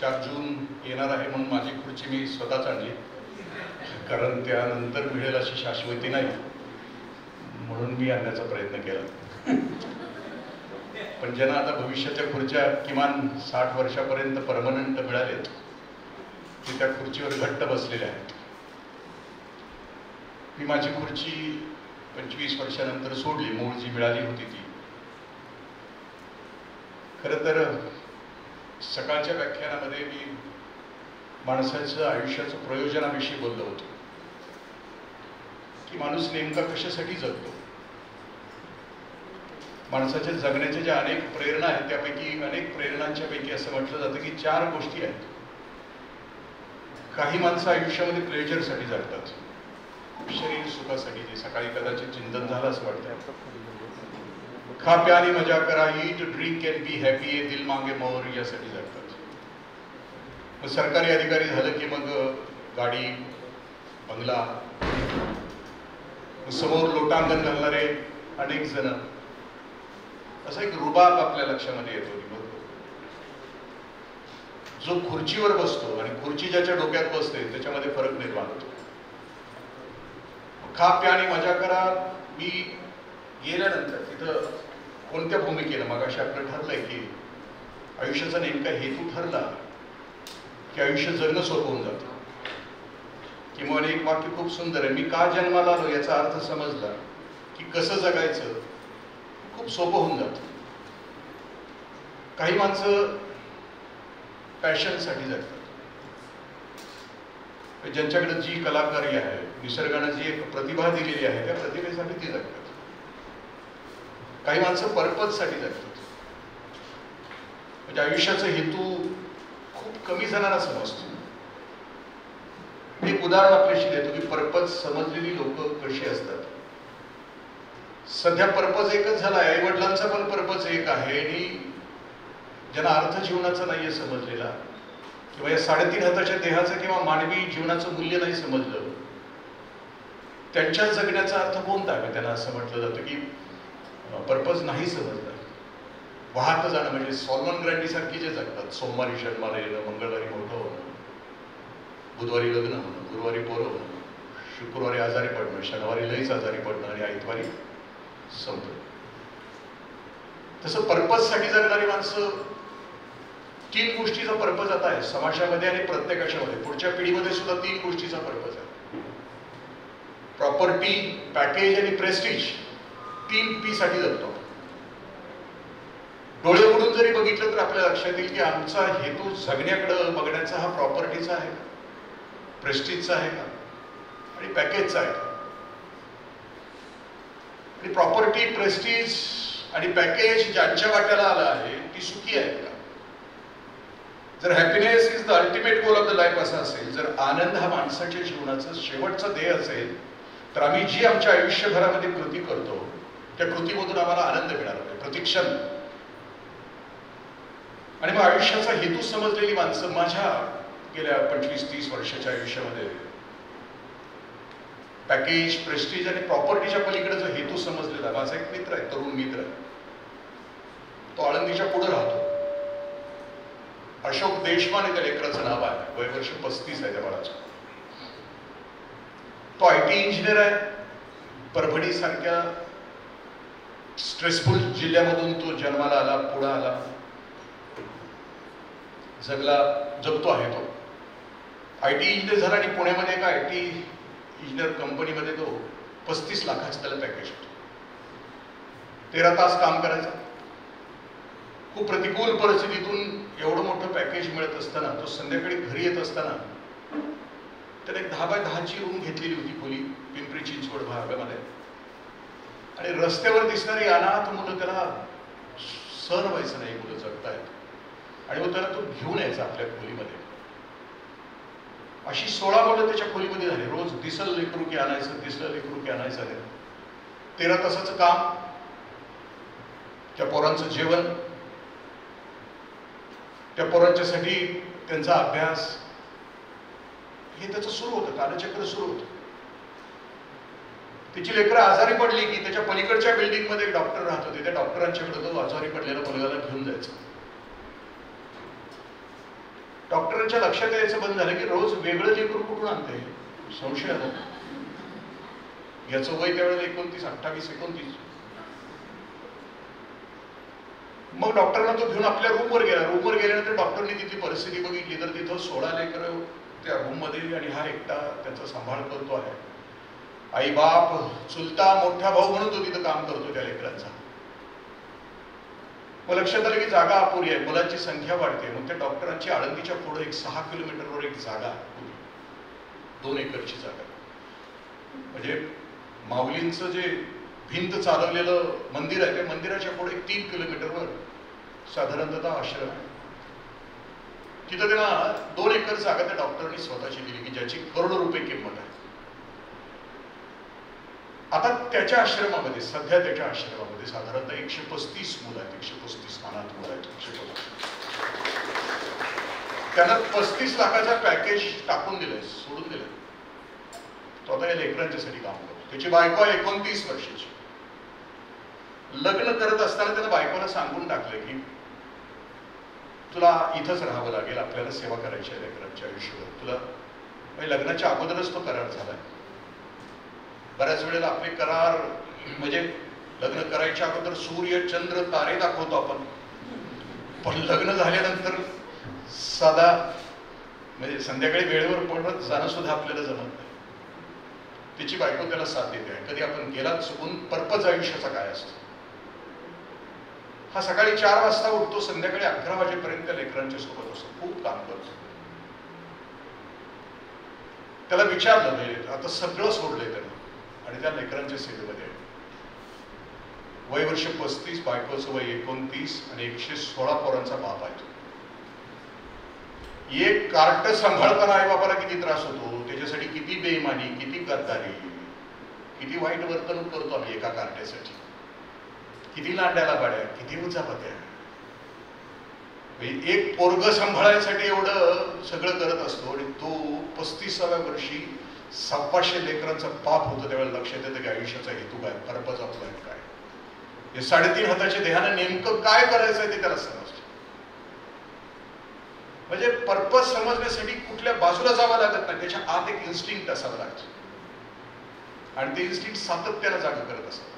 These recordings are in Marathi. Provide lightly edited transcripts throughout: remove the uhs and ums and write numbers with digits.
4 जून येणार आहे म्हणून माझी खुर्ची मी स्वतःच आणली, कारण त्यानंतर मिळेल अशी शाश्वती नाही म्हणून मी आणण्याचा प्रयत्न केला. पण ज्यांना आता भविष्याच्या खुर्च्या किमान 60 वर्षापर्यंत परमनंट मिळालेत ते त्या खुर्चीवर घट्ट बसलेले आहेत. मी माझी खुर्ची 25 वर्षानंतर सोडली, मूळ जी मिळाली होती ती. खरं तर सकाळच्या व्याख्यानामध्ये मी माणसाचं आयुष्याचं प्रयोजनाविषयी बोललो होतो की माणूस नेमका कशासाठी जगतो. माणसाच्या जगण्याच्या ज्या अनेक प्रेरणा आहेत त्यापैकी अनेक प्रेरणांच्या पैकी असं म्हटलं जातं की 4 गोष्टी आहेत. काही माणसं आयुष्यामध्ये प्लेजरसाठी जगतात, शरीर सुखासाठी, जे सकाळी कदाचित चिंतन झालं असं वाटतं. खा प्या आणि मजा करा, eat drink and be happy, ये दिल मांगे मोर, यासाठी जगतात. मग सरकारी अधिकारी झालं की मग गाडी, बंगला, समोर लोटांगण घालणारे अनेक जण, असा एक रुबाब आपल्या लक्षामध्ये येतो. जो खुर्चीवर बसतो आणि खुर्ची ज्याच्या डोक्यात बसते त्याच्यामध्ये फरक निर्माण होतो. खा प्या आणि मजा करा, मी गेल्यानंतर तिथं कोणत्या भूमिकेनं, मग अशी आपलं ठरलंय की आयुष्याचा नेमका हेतू ठरला की आयुष्य जगणं सोपं होऊन जातं. किंवा एक वाक्य खूप सुंदर आहे, मी का जन्माला आलो याचा अर्थ समजला की कसं जगायचं खूप सोपं होऊन जातं. काही माणसं पॅशनसाठी जगतात, ज्यांच्याकडे जी कलाकारी आहे, निसर्गाने जी एक प्रतिभा दिलेली आहे त्या प्रतिभेसाठी ती जगतात. काही माणसं पर्पजसाठी जगतात, म्हणजे आयुष्याचा हेतू खूप कमी जणांना समजतो. एक उदाहरण आपल्याशी देतो की पर्पज समजलेली लोक कशी असतात. सध्या पर्पज एकच झाला आहे, आईवडिलांचा पण पर्पज एक आहे, आणि ज्यांना अर्थ जीवनाचा नाहीये समजलेला, किंवा या 3.5 हाताच्या देहाचं किंवा मानवी जीवनाचं मूल्य नाही समजलं, त्यांच्या जगण्याचा अर्थ कोणता आहे. त्यांना असं म्हटलं जातं की पर्पज नाही समजलं. वाहत जाणं म्हणजे सॉल्मन ग्रँडी सारखी जे जगतात, सोमवारी जन्माला येणं, मंगळवारी मोठं होणं, बुधवारी लग्न होणं, गुरुवारी पोरं होणं, शुक्रवारी आजारी पडणं, शनिवारी लईच आजारी पडणं आणि आइतवारी संपणं. तसं पर्पजसाठी जगणारी माणसं, 3 गोष्टीचा पर्पज आता आहे समाजामध्ये आणि प्रत्येकाच्या मध्ये. पुढच्या पिढीमध्ये सुद्धा 3 गोष्टीचा पर्पज आहे. प्रॉपर्टी, पॅकेज आणि प्रेस्टिज. 3 P साठी जगतो. डोळे उघडून जरी बघितलं तर आपल्या लक्षात येईल की आमचा हेतू जगण्याकडे बघण्याचा हा प्रॉपर्टीचा आहे का, प्रेस्टिजचा आहे का, आणि पॅकेजचा आहे का. आणि प्रॉपर्टी, प्रेस्टिज आणि पॅकेज ज्यांच्या वाट्याला आलं आहे ती सुखी आहे का. जर happiness is the ultimate goal of the life असं असेल, जर आनंद हा माणसाच्या जीवनाचं शेवटचं ध्येय असेल, तर आम्ही जी आमच्या आयुष्यभरामध्ये कृती करतो त्या कृतीमधून आम्हाला आनंद मिळणार आहे प्रतिक्षण. आणि मग आयुष्याचा हेतू समजलेली माणसं माझ्या गेल्या 25-30 वर्षाच्या आयुष्यामध्ये पॅकेज, प्रेस्टीज आणि प्रॉपर्टीच्या पलीकडे जो हेतू समजलेला, माझा एक मित्र आहे, तरुण मित्र आहे, तो आळंदीच्या पुढे राहतो. अशोक देशमाने त्या लेकराचं नाव आहे, वय वर्ष 35 आहे त्या बाळाचं. तो IT इंजिनियर आहे. परभणी सारख्या स्ट्रेसफुल जिल्ह्यामधून तो जन्माला आला, पुढे आला, जगतो आहे. तो IT इंजिनियर झाला आणि पुण्यामध्ये एका IT इंजिनियर कंपनीमध्ये तो 35 लाखाचं त्याला पॅकेज होतं. 13 तास काम करायचं. खूप प्रतिकूल परिस्थितीतून एवढं मोठं पॅकेज मिळत असताना तो संध्याकाळी घरी येत असताना त्याने एक 10 बाय 10ची रूम घेतलेली होती खोली, पिंपरी चिंचवड भागामध्ये. आणि रस्त्यावर दिसणारी अनाथ मुलं त्याला सहन व्हायचं नाही, मुलं जगतायत, आणि मग त्याला तो घेऊन यायचा आपल्या खोलीमध्ये. अशी 16 मुलं त्याच्या खोलीमध्ये झाली. रोज दिसल लेकरू की आणायचं, दिसलं लेकरू की आणायचं. 13 तासाचं काम, त्या पोरांचं जेवण, त्या पोरांच्यासाठी त्यांचा अभ्यास, हे त्याचं सुरू होतं, कालचक्र सुरू होतं. तिची लेकरं आजारी पडली की त्याच्या पलीकडच्या बिल्डिंग मध्ये एक डॉक्टर राहत होते, त्या डॉक्टरांच्याकडे तो आजारी पडलेल्या मुलगाला घेऊन जायचा. डॉक्टरांच्या लक्षात यायचं बंद झालं की रोज वेगळं लेकरू कुठून आणते. संशय आला. याचं वय त्यावेळेला 29, 28, 29. मग डॉक्टरना तो घेऊन आपल्या रूमवर गेला. रूमवर गेल्यानंतर डॉक्टरनी तिथली परिस्थिती बघितली तर तिथं 16 लेकरं त्या रूम मध्ये आणि हा एकटा त्याचा सांभाळ करतो आहे. आई बाप, चुलता, मोठा भाऊ म्हणून तो तिथं काम करतो त्या लेकरांचा. मग लक्षात आलं की जागा अपुरी आहे, मुलांची संख्या वाढते. मग त्या डॉक्टरांची आळंदीच्या पुढे एक 6 किलोमीटरवर एक जागा, 2 एकरची जागा, म्हणजे माऊलींचं जे भिंत चालवलेलं मंदिर आहे त्या मंदिराच्या पुढे 3 किलोमीटरवर साधारणतः आश्रम आहे. तिथं त्यांना 2 एकर जागा त्या डॉक्टरांनी स्वतःची दिली की ज्याची करोडो रुपये किंमत आहे. आता त्याच्या आश्रमामध्ये, सध्या त्याच्या आश्रमामध्ये साधारणतः 135 मुलं आहेत. 135 अनाथ मुलं आहेत. 135. त्यांना 35 लाखाचा पॅकेज टाकून दिलंय, सोडून दिलंय. तो आता या लेकरांच्यासाठी काम करतो. त्याची बायको आहे 29 वर्षाची. लग्न करत असताना त्यानं बायकोला सांगून टाकलं की तुला इथंच राहावं लागेल, आपल्याला सेवा करायची आहे लेकरांच्या आयुष्यावर. तुला म्हणजे लग्नाच्या अगोदरच तो करार झालाय. बऱ्याच वेळेला आपले करार म्हणजे लग्न करायच्या अगोदर सूर्य, चंद्र, तारे दाखवतो आपण, पण लग्न झाल्यानंतर साधा म्हणजे संध्याकाळी वेळेवर पडत जाणं सुद्धा आपल्याला जमत नाही. तिची बायको त्याला साथ देते. कधी आपण गेला चुकून पर्पज आयुष्याचा काय असतो. हा सकाळी 4 वाजता उठतो, संध्याकाळी 11 वाजेपर्यंत लेकरांच्या सोबत असतो, खूप काम करतो. त्याला विचारलं म्हणजे आता सगळं सोडलंय त्यानं आणि त्या लेकरांच्या सेवेमध्ये. वय वर्ष 35, बायकोचं वय 29 आणि 116 पोरांचा बाप आहे. एक कार्ट सांभाळताना आई बापाला किती त्रास होतो, त्याच्यासाठी किती बेईमानी, किती गद्दारी, किती वाईट वर्तणूक करतो आम्ही एका कार्ट्यासाठी. किती लांड्याला पाड्या, किती उचापत्या. एक पोरग सांभाळायसाठी एवढं सगळं करत असतो आणि तो 35व्या वर्षी 600 लेकरांचा पाप होतो. त्यावेळेला लक्षात येतं की आयुष्याचा हेतू काय, पर्पज ऑफ लाईफ काय. हे 3.5 हाताच्या देहानं नेमकं काय करायचं आहे ते त्याला समजतं. म्हणजे पर्पज समजण्यासाठी कुठल्या बाजूला जावं लागत नाही, त्याच्या आत एक इन्स्टिंक्ट असावं लागतं आणि ते इन्स्टिंक्ट सातत्यानं जागा करत असतं.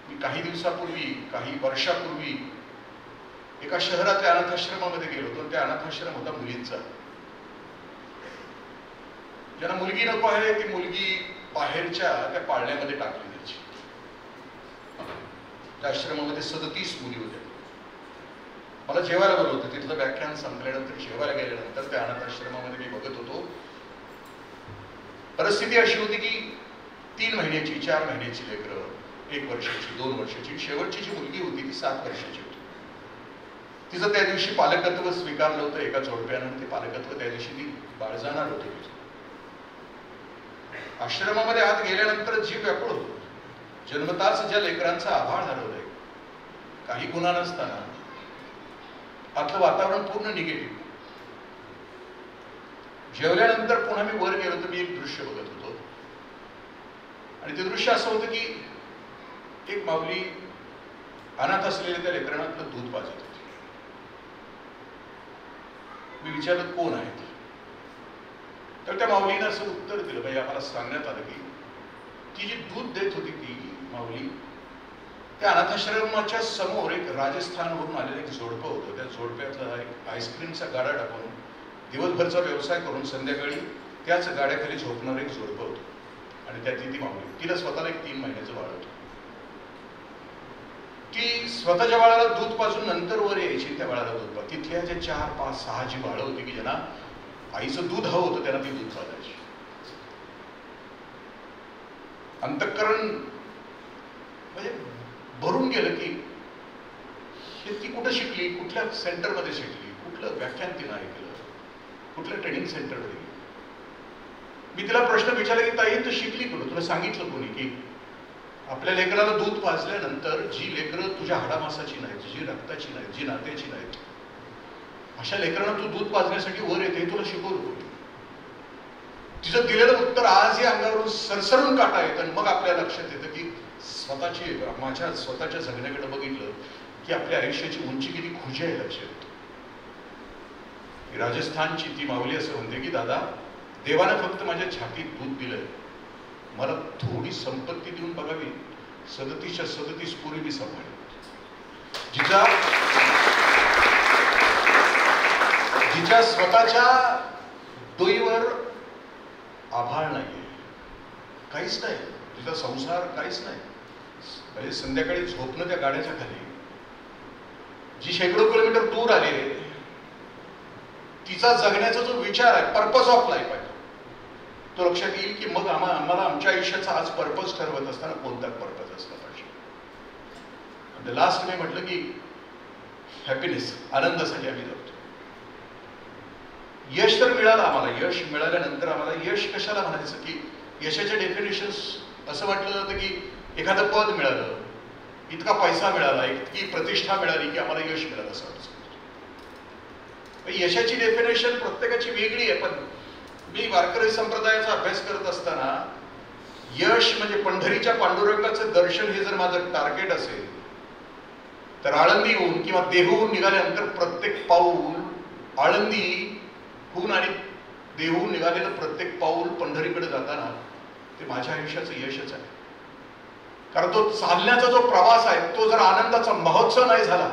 मी काही दिवसापूर्वी, काही वर्षापूर्वी एका शहरातल्या अनाथाश्रमामध्ये गेलो होतो. त्या अनाथाश्रम होता मुलींचा. ज्यांना मुलगी नको आहे ती मुलगी बाहेरच्या त्या पाळण्यामध्ये टाकली जायची. त्या आश्रमामध्ये 37 मुली होत्या. मला जेवायला बोलवलं होतं. तिथलं व्याख्यान संपल्यानंतर जेवायला गेल्यानंतर त्या अनाथाश्रमामध्ये मी बघत होतो. परिस्थिती अशी होती की 3 महिन्याची, 4 महिन्याची लेकरं, 1 वर्षाची, 2 वर्षाची, शेवटची जी मुलगी होती ती 7 वर्षाची होती. तिचं त्या दिवशी पालकत्व स्वीकारलं होतं एका जोडप्यानं. ते पालकत्व त्या दिवशी ती बाळ जाणार होते. आश्रमामध्ये आत गेल्यानंतर जीव व्याकुळ होतो. जन्मताच ज्या लेकरांचा आभाळ हरवलंय, काही गुन्हा नसताना आतलं वातावरण पूर्ण निगेटिव्ह. जेवल्यानंतर पुन्हा मी वर गेलो तर मी एक दृश्य बघत होतो आणि ते दृश्य असं होतं की एक माऊली अनाथ असलेल्या त्या लेकरांना आपलं दूध पाजत होती. मी विचारलं कोण आहे ती. तर त्या माऊलीनं असं उत्तर दिलं, म्हणजे आम्हाला सांगण्यात आलं की ती जी दूध देत होती ती माऊली, त्या अनाथाश्रमाच्या समोर एक राजस्थानवरून आलेलं एक जोडपं होतं. त्या जोडप्यातला एक आईस्क्रीमचा गाडा टाकून दिवसभरचा व्यवसाय करून संध्याकाळी त्याच गाड्याखाली झोपणारं एक जोडपं होतं आणि त्यातली ती माऊली. तिला स्वतःला एक 3 महिन्याचं बाळ होतं. ती स्वतःच्या बाळाला दूध पाजून नंतर वर यायची त्या बाळाला दूध पाज. तिथल्या जे 4, 5, 6 जी बाळं होती की ज्यांना आईचं दूध हवं होतं त्यांना ती दूध पाजायची. अंतःकरण म्हणजे भरून गेलं की हे ती कुठं शिकली, कुठल्या सेंटरमध्ये शिकली, कुठलं व्याख्यान तिनं ऐकलं, कुठल्या ट्रेनिंग सेंटरमध्ये. मी तिला प्रश्न विचारला की ताई तू शिकली कुठं, तुला सांगितलं कोणी की आपल्या लेकराला दूध पाजल्यानंतर जी लेकरं तुझ्या हाडामासाची नाहीत, जी रक्ताची नाहीत, जी नात्याची नाहीत, अशा लेकरांना तू दूध पाजण्यासाठी वर येते, तुला शिकवलं कोणी. तिचं दिलेलं उत्तर आजही अंगावरून सरसरून काटा येतं. आणि मग आपल्या लक्षात येतं की माझ्या स्वतःच्या जगण्याकडे बघितलं की आपल्या आयुष्याची उंची किती खुजी आहे लक्षात येतं. राजस्थानची ती माऊली असं म्हणते की दादा, देवानं फक्त माझ्या छातीत दूध दिलंय, मला थोडी संपत्ती देऊन बघावी, 37च्या 37 पोरी मी सांभाळली. जिच्या स्वतःच्या डोईवर आभाळ नाहीये, काहीच नाही, तिचा संसार काहीच नाही, म्हणजे संध्याकाळी झोपणं त्या गाड्याच्या खाली, जी शेकडो किलोमीटर दूर आले, तिचा जगण्याचा जो विचार आहे, पर्पज ऑफ लाईफ आहे, तो लक्षात येईल की मग आम्हाला आमच्या आयुष्याचा आज पर्पज ठरवत असताना कोणता पर्पज असला पाहिजे. लास्ट मी म्हटलं की हॅपीनेस, आनंदासाठी आम्ही जगतो. यश तर मिळालं आम्हाला, यश मिळाल्यानंतर आम्हाला यश कशाला म्हणायचं की यशाचे डेफिनेशन्स असं वाटलं जातं की एखादं पद मिळालं, इतका पैसा मिळाला, इतकी प्रतिष्ठा मिळाली की आम्हाला यश मिळालं असं. यशाची डेफिनेशन प्रत्येकाची वेगळी आहे. पण मी वारकरी संप्रदायाचा अभ्यास करत असताना यश म्हणजे पंढरीच्या पांडुरंगाचं दर्शन हे जर माझं टार्गेट असेल तर आळंदीहून किंवा देहूहून निघाल्यानंतर प्रत्येक पाऊल, आळंदीहून आणि देहूहून निघालेलं प्रत्येक पाऊल पंढरीकडे जाताना ते माझ्या आयुष्याचं यशच आहे. कारण तो चालण्याचा जो प्रवास आहे तो जर आनंदाचा महोत्सव नाही झाला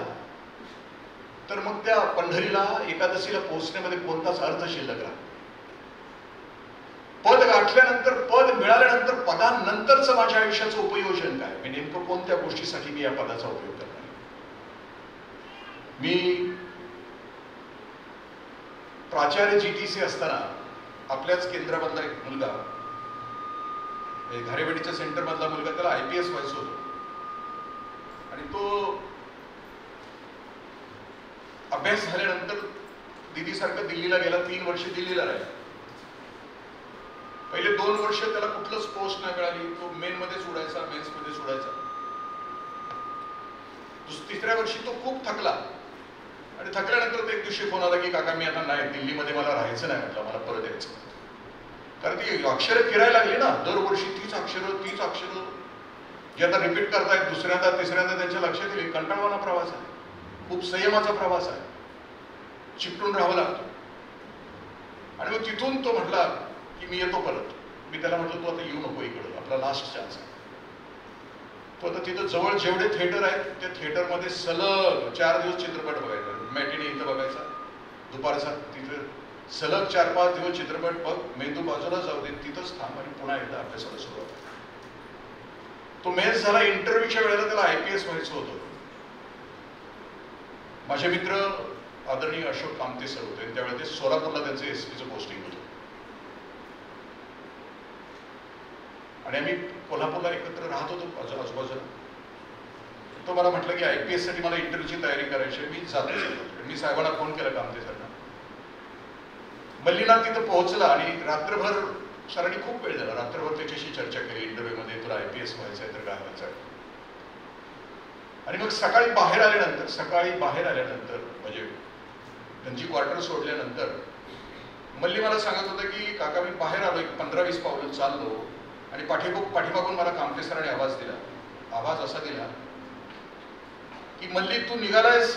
तर मग त्या पंढरीला, एकादशीला पोहोचण्यामध्ये कोणताच अर्थ शिल्लक राहतो. पद गाठल्यानंतर, पद मिळाल्यानंतर पदानंतरचं माझ्या आयुष्याचं उपयोजन काय, मी नेमकं कोणत्या गोष्टीसाठी मी या पदाचा उपयोग करणार. मी प्राचार्य GTC असताना आपल्याच केंद्रामधला एक मुलगा, घारेवाडीच्या सेंटर मधला मुलगा, त्याला IPS व्हायचं होतं आणि तो अभ्यास झाल्यानंतर दिदीसारखं दिल्लीला गेला, 3 वर्ष दिल्लीला राहिला. पहिले 2 वर्ष त्याला कुठलंच पोस्ट नाही मिळाली, तो मेन मध्येच उडायचा, मेन्स मध्येच उडायचा. 3ऱ्या वर्षी तो खूप थकला आणि थकल्यानंतर एक दिवशी फोन आला की काका मी आता नाही, दिल्लीमध्ये मला राहायचं नाही, म्हटलं मला परत यायचं. कारण ती अक्षरं फिरायला लागली ना, दरवर्षी तीच अक्षरं जे आता रिपीट करतायत, दुसऱ्यांदा तिसऱ्यांदा त्यांच्या लक्षात येईल. कंटाळवाना प्रवास आहे, खूप संयमाचा प्रवास आहे, चिकटून राहावं लागतं. आणि मग तिथून तो म्हटला की मी येतो परत. मी त्याला म्हटलं तू आता येऊ नको इकडं, आपला लास्ट चान्स आहे. तो आता तिथं जवळ जेवढे थिएटर आहेत त्या थिएटरमध्ये सलग 4 दिवस चित्रपट बघायचा. मॅटिनी इथं बघायचा, दुपारचा तिथं सलग 4-5 दिवस चित्रपट बघ, मेंदू बाजूला जाऊ दे, तिथंच थांब आणि पुन्हा एकदा अभ्यासाला सुरुवात. तो मेन्स झाला. इंटरव्ह्यूच्या वेळेला त्याला IPS व्हायचं होतं. माझे मित्र आदरणीय अशोक कामते सर होते, त्यावेळेला ते सोलापूरला त्यांचं SP पोस्टिंग होतं आणि आम्ही कोल्हापूरला एकत्र राहत होतो आजूबाजूला. तो मला म्हटलं की IPS साठी मला इंटरव्ह्यूची तयारी करायची, मी जातो. मी साहेबांना फोन केला कामते सरना. मल्लीनाथ तिथं पोहोचला आणि रात्रभर सरांनी खूप वेळ झाला, रात्रभर त्याच्याशी चर्चा केली इंटरव्ह्यूमध्ये, तुला IPS व्हायचं आहे तर काय व्हायचं आहे. आणि मग सकाळी बाहेर आल्यानंतर म्हणजे त्यांची क्वार्टर सोडल्यानंतर मल्ली मला सांगत होतं की काका मी बाहेर आलो, 15-20 पावलं चाललो आणि पाठीमागून मला कामते सरांनी आवाज दिला. आवाज असा दिला की मल्ली तू निघालायस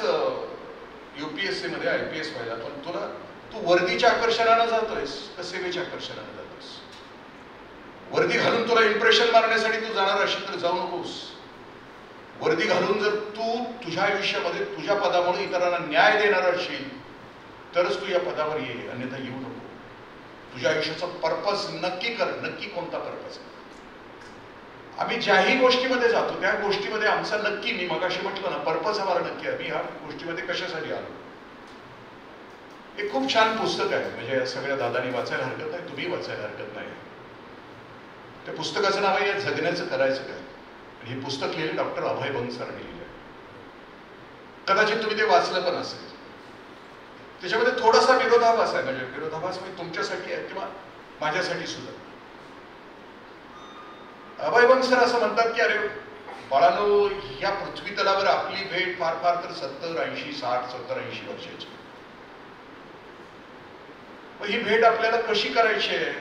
UPSC मध्ये IPS व्हायला, पण तू वर्दीच्या आकर्षणानं जातोयस का सेवेच्या आकर्षणानं जातोयस? वर्दी घालून तुला इम्प्रेशन मारण्यासाठी तू जाणार असेल तर जाऊ नकोस. वर्दी घालून जर तू तुझ्या आयुष्यामध्ये तुझ्या पदामुळे इतरांना न्याय देणार असेल तरच तू या पदावर ये, अन्यथा येऊ नको. तुझ्या आयुष्याचा पर्पज नक्की कर, नक्की कोणता पर्पज. आम्ही ज्याही गोष्टीमध्ये जातो त्या गोष्टीमध्ये आमचा नक्की, मी मगाशी म्हटलं ना, पर्पज आम्हाला नक्की आहे. मी ह्या गोष्टीमध्ये कशासाठी आलो. एक खूप छान पुस्तक आहे, म्हणजे सगळ्या दादांनी वाचायला हरकत नाही, तुम्ही वाचायला हरकत नाही. त्या पुस्तकाचं नाव आहे जगण्याचं करायचं काय. आणि हे पुस्तक लिहिले डॉक्टर अभय बंग सरांनी लिहिलं. कदाचित तुम्ही ते वाचलं पण असेल. त्याच्यामध्ये थोडासा विरोधाभास आहे, म्हणजे विरोधाभास म्हणजे तुमच्यासाठी आहे किंवा माझ्यासाठी सुद्धा. अभय बंग सर असं म्हणतात की अरे बाळांनो, या पृथ्वी तलावर आपली भेट फार फार तर 70-80, 60-70-80 वर्षाची. ही भेट आपल्याला कशी करायची आहे.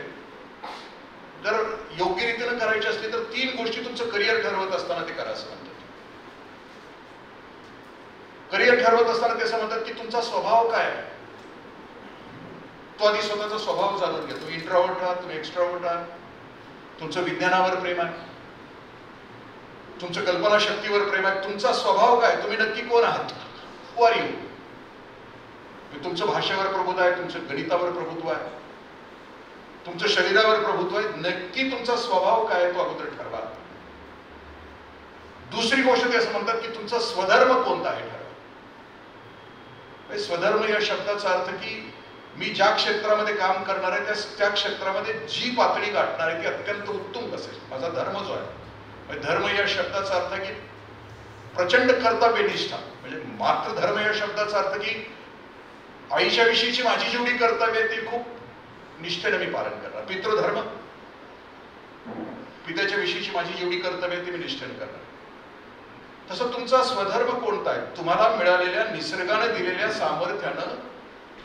जर योग्य रीतीने करायची असली तर 3 गोष्टी तुमचं करिअर ठरवत असताना ते करा असं म्हणतात. करिअर ठरवत असताना ते असं म्हणतात की तुमचा स्वभाव काय आहे. तो आधी स्वतःचा स्वभाव जाणून घ्या. तुम्ही इंट्रोवर्ट आहात, तुम्ही एक्स्ट्रोवर्ट आहात, तुमचं विज्ञानावर प्रेम आहे, तुमचं कल्पनाशक्तीवर प्रेम आहे, तुमचा स्वभाव काय, तुम्ही नक्की कोण आहात, हू आर यू. तुमचं भाषेवर प्रभुत्व आहे, तुमचं गणितावर प्रभुत्व आहे, तुमचं शरीरावर प्रभुत्व आहे, नक्की तुमचा स्वभाव काय तो अगोदर ठरवा. दुसरी गोष्ट ते असं म्हणतात की तुमचा स्वधर्म कोणता आहे ठरवा. स्वधर्म या शब्दाचा अर्थ की मी ज्या क्षेत्रामध्ये काम करणार आहे त्या क्षेत्रामध्ये जी पातळी गाठणार आहे ती अत्यंत उत्तम असेल. माझा धर्म जो आहे, धर्म या शब्दाचा अर्थ की प्रचंड कर्तव्यनिष्ठा. म्हणजे मात्र धर्म या शब्दाचा अर्थ की आईच्या विषयीची माझी जेवढी कर्तव्य आहे ती खूप निष्ठेने मी पालन करणार. पितृधर्म, पित्याच्या विषयीची माझी जेवढी कर्तव्य आहे ती मी निष्ठेने करणार. तसं तुमचा स्वधर्म कोणता आहे, तुम्हाला मिळालेल्या निसर्गाने दिलेल्या सामर्थ्यानं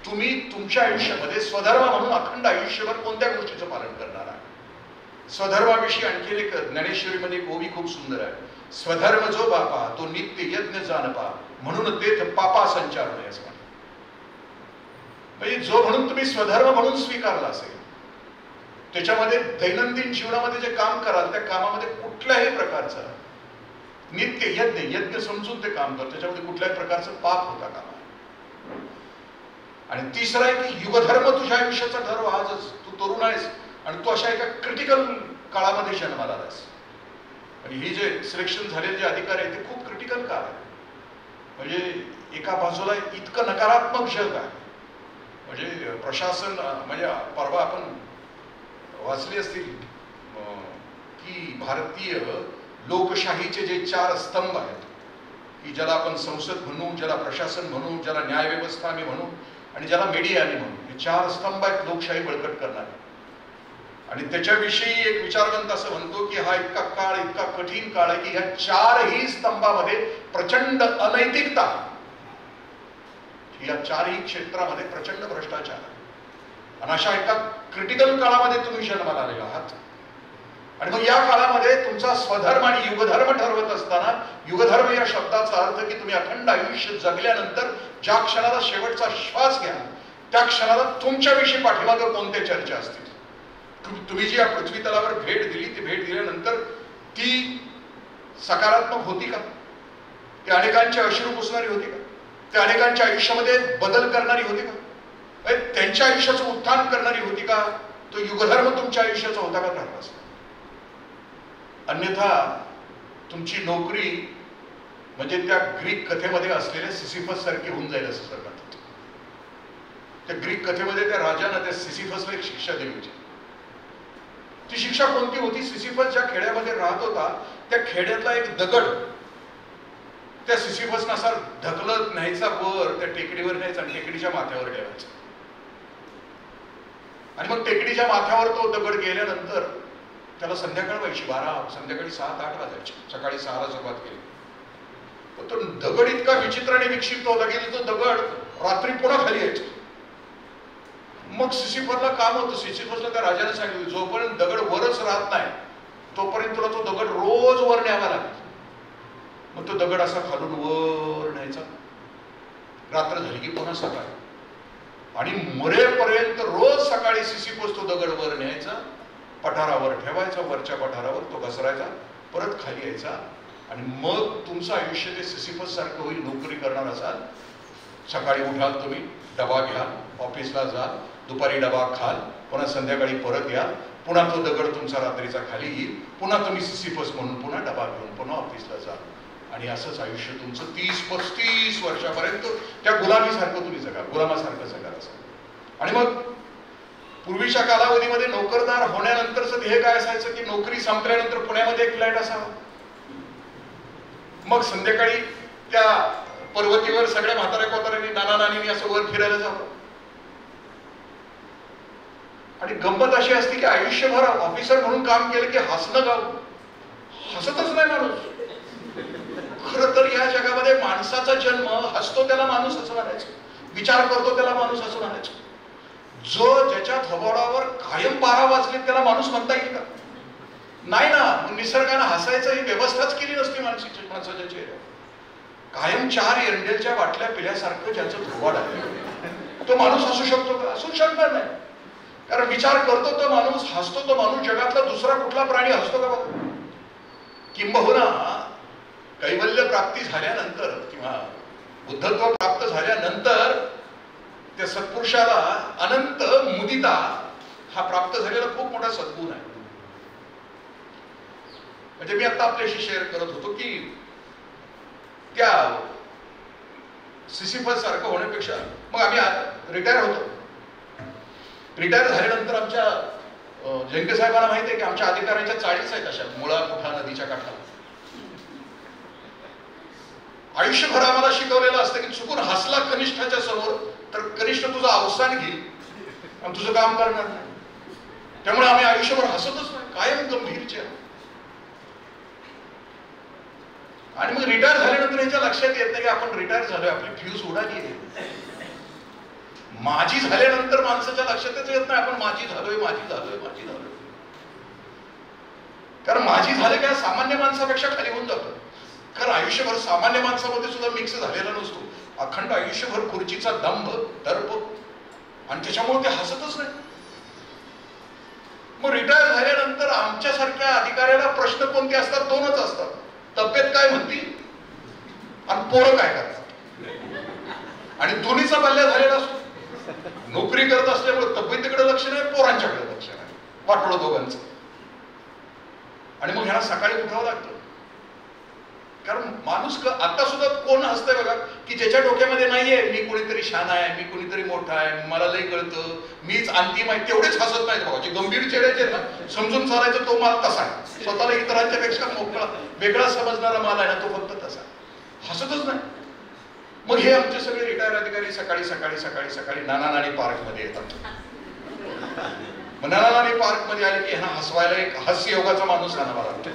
तुम्ही तुमच्या आयुष्यामध्ये स्वधर्म म्हणून अखंड आयुष्यभर कोणत्या गोष्टीचं पालन करणार आहे. स्वधर्माविषयी आणखी एक ज्ञानेश्वरीमध्ये एक ओवी खूप सुंदर आहे. स्वधर्म जो बापा तो नित्य यज्ञ जानपा म्हणून तेथ पापा संचार नये असं. म्हणजे जो म्हणून तुम्ही स्वधर्म म्हणून स्वीकारला असेल त्याच्यामध्ये दैनंदिन जीवनामध्ये जे काम कराल त्या कामामध्ये कुठल्याही प्रकारचं नित्य यज्ञ समजून ते काम कर, त्याच्यामध्ये कुठल्याही प्रकारचं पाप होता कामा. आणि तिसरं आहे की युगधर्म तुझ्या आयुष्याचा ठरव. आजच तू तरुण आहेस आणि तू अशा एका क्रिटिकल काळामध्ये जन्माला आलास. आणि हे जे सिलेक्शन झालेले जे अधिकारी आहेत ते खूप क्रिटिकल काळ आहे. म्हणजे एका बाजूला इतकं नकारात्मक जग आहे. म्हणजे प्रशासन, म्हणजे परवा आपण वाचली असतील की भारतीय लोकशाहीचे जे 4 स्तंभ आहेत की ज्याला आपण संसद म्हणू, ज्याला प्रशासन म्हणू, ज्याला न्यायव्यवस्था आम्ही म्हणू आणि ज्याला मीडिया आम्ही म्हणू, हे 4 स्तंभ आहेत लोकशाही बळकट करणारे. आणि त्याच्याविषयी एक विचारवंत असं म्हणतो की हा इतका काळ, इतका कठीण काळ आहे की ह्या 4ही स्तंभामध्ये प्रचंड अनैतिकता आहे. या 4ही क्षेत्रामध्ये प्रचंड भ्रष्टाचार आहे. आणि अशा एका क्रिटिकल काळामध्ये तुम्ही जन्माला आलेला आहात. आणि मग या काळामध्ये तुमचा स्वधर्म आणि युगधर्म ठरवत असताना, युगधर्म या शब्दाचा अर्थ की तुम्ही अखंड आयुष्य जगल्यानंतर ज्या क्षणाला शेवटचा श्वास घ्या त्या क्षणाला तुमच्याविषयी पाठीमागं कोणत्या चर्चा असतील. तुम्ही जी या पृथ्वी तलावर भेट दिली, ती भेट दिल्यानंतर ती सकारात्मक होती का, ती अनेकांचे अश्रू पुसणारी होती का, ते अनेकांच्या आयुष्यामध्ये बदल करणारी होती का, त्यांच्या आयुष्याचं उत्थान करणारी होती का, तो युगधर्म तुमच्या आयुष्याचा होता का ठरला. अन्यथा तुमची नोकरी म्हणजे त्या ग्रीक कथेमध्ये असलेल्या सिसिफस सारखी होऊन जाईल असं सर म्हणतात. त्या ग्रीक कथेमध्ये त्या राजानं त्या सिसिफसला एक शिक्षा दिली होती. ती शिक्षा कोणती होती? सिसिफस ज्या खेड्यामध्ये राहत होता त्या खेड्यातला एक दगड त्या सिसिफसनं असा ढकलत न्यायचा, वर त्या टेकडीवर न्यायचा आणि टेकडीच्या माथ्यावर ठेवायचा. आणि मग टेकडीच्या माथ्यावर तो दगड गेल्यानंतर त्याला संध्याकाळ व्हायची, संध्याकाळी 7-8 वाजायची. सकाळी 6ला सुरुवात केली. पण तो दगड इतका विचित्राने विक्षिप्त होता की तो दगड रात्री पुन्हा खाली यायचा. मग सिसिफसला काम होतं. सिसिफसला त्या राजाने सांगितलं जोपर्यंत दगड वरच राहत नाही तोपर्यंत तुला तो दगड रोज वर न्यावा लागेल. मग तो दगड असा खालून वर न्यायचा. रात्र झाली की पुन्हा सकाळी आणि मरेपर्यंत रोज सकाळी सिसिफस तो दगड वर न्यायचा, पठारावर ठेवायचा, वरच्या पठारावर तो घसरायचा, परत खाली यायचा. आणि मग तुमचं आयुष्य ते सिसिफस सारखं होईल. नोकरी करणार असाल, सकाळी उठाल तुम्ही, डबा घ्याल, ऑफिसला जाल, दुपारी डबा खाल, पुन्हा संध्याकाळी परत याल, पुन्हा तो दगड तुमचा रात्रीचा खाली येईल, पुन्हा तुम्ही सिसिफस म्हणून पुन्हा डबा घेऊन पुन्हा ऑफिसला जाल. आणि असंच आयुष्य तुमचं 30-35 वर्षापर्यंत त्या गुलामीसारखं तुम्ही जगा, गुलामासारखं जगा असं. आणि मग पूर्वीच्या कालावधीमध्ये नोकरदार होण्यानंतरच ध्येय काय असायचं की नोकरी संपल्यानंतर पुण्यामध्ये एक फ्लॅट असावा. मग संध्याकाळी त्या पर्वतीवर सगळ्या म्हाताऱ्या कोताऱ्यांनी, नाना नानींनी असं वर फिरायला जावं. आणि गंमत अशी असते की आयुष्यभर ऑफिसर म्हणून काम केलं की हसणं गाव, हसतच नाही माणूस. खरं तर या जगामध्ये माणसाचा जन्म हसतो त्याला माणूस असं म्हणायचं, विचार करतो त्याला माणूस असं म्हणायचं. जो ज्याच्या थोबाडावर कायम 12 वाजले त्याला माणूस म्हणता येईल का? नाही ना. निसर्गानं हसायचं ही व्यवस्थाच केली नसती माणसाच्या चेहऱ्यावर. कायम 4 एरंडेलच्या बाटल्या पिल्यासारखं ज्याचं थोबाड आहे तो माणूस हसू शकतो का? असू शकणार नाही. कारण विचार करतो तो माणूस, हसतो तो माणूस, जगातला दुसरा कुठला प्राणी हसतो का बघा? किंबहुना कैवल्य प्राप्ती झाल्यानंतर किंवा बुद्धत्व प्राप्त झाल्यानंतर त्या सत्पुरुषाला अनंत मुदिता हा प्राप्त झालेला खूप मोठा सद्गुण आहे. म्हणजे मी आता आपल्याशी शेअर करत होतो की त्या सिसिफस सारखं होण्यापेक्षा मग आम्ही रिटायर होतो. रिटायर झाल्यानंतर आमच्या जंके साहेबांना माहिती आहे की आमच्या अधिकाऱ्यांच्या 40 आहेत अशा मुळा कुठा नदीच्या काठाला. आयुष्यभर आम्हाला शिकवलेलं असतं की चुकून हसला कनिष्ठाच्या समोर तर कनिष्ठ तुझं अवसान घेईल आणि तुझं काम करणार नाही. त्यामुळे आम्ही आयुष्यभर हसतच नाही, कायम गंभीर चेहरा. आणि मग रिटायर झाल्यानंतर याच्या लक्षात येत नाही की आपण रिटायर झालोय, आपली फ्यूज उडाली आहे. माझी झाल्यानंतर माणसाच्या लक्षातच येत नाही आपण माझी झालोय. कारण माझी झाले काय सामान्य माणसापेक्षा खाली होऊन जातो. कारण आयुष्यभर सामान्य माणसामध्ये सुद्धा मिक्स झालेला नसतो. अखंड आयुष्यभर खुर्चीचा दंभ दर्प आणि त्याच्यामुळे ते हसतच नाही. मग रिटायर झाल्यानंतर आमच्यासारख्या अधिकाऱ्याला प्रश्न कोणते असतात? 2च असतात. तब्येत काय म्हणती आणि पोरं काय करतात. आणि दोन्हीचा पल्ल्या झालेला असतो. नोकरी करत असल्यामुळे तब्येतीकडे लक्ष नाही, पोरांच्याकडे लक्ष नाही, वाटोळं दोघांचं. आणि मग ह्याला सकाळी उठावं लागतं. कारण माणूस आता सुद्धा कोण हसतंय बघा की ज्याच्या डोक्यामध्ये नाहीये मी कोणीतरी शान आहे, मी कोणीतरी मोठा आहे, मला लई कळतं, मीच अंतिम आहे, तेवढेच हसत नाहीत बघा. जे गंभीर चेहऱ्याचे ना समजून चालायचं तो माल तसा आहे. स्वतःला इतरांच्या पेक्षा मोकळा वेगळा समजणारा माल आहे ना तो फक्त तसा हसतच नाही. मग हे आमचे सगळे रिटायर अधिकारी सकाळी नाना नानी पार्क मध्ये येतात. मग नाना नानी पार्क मध्ये आले की ह्यांना हसवायला एक हास्य योगाचा माणूस आणावा लागतो.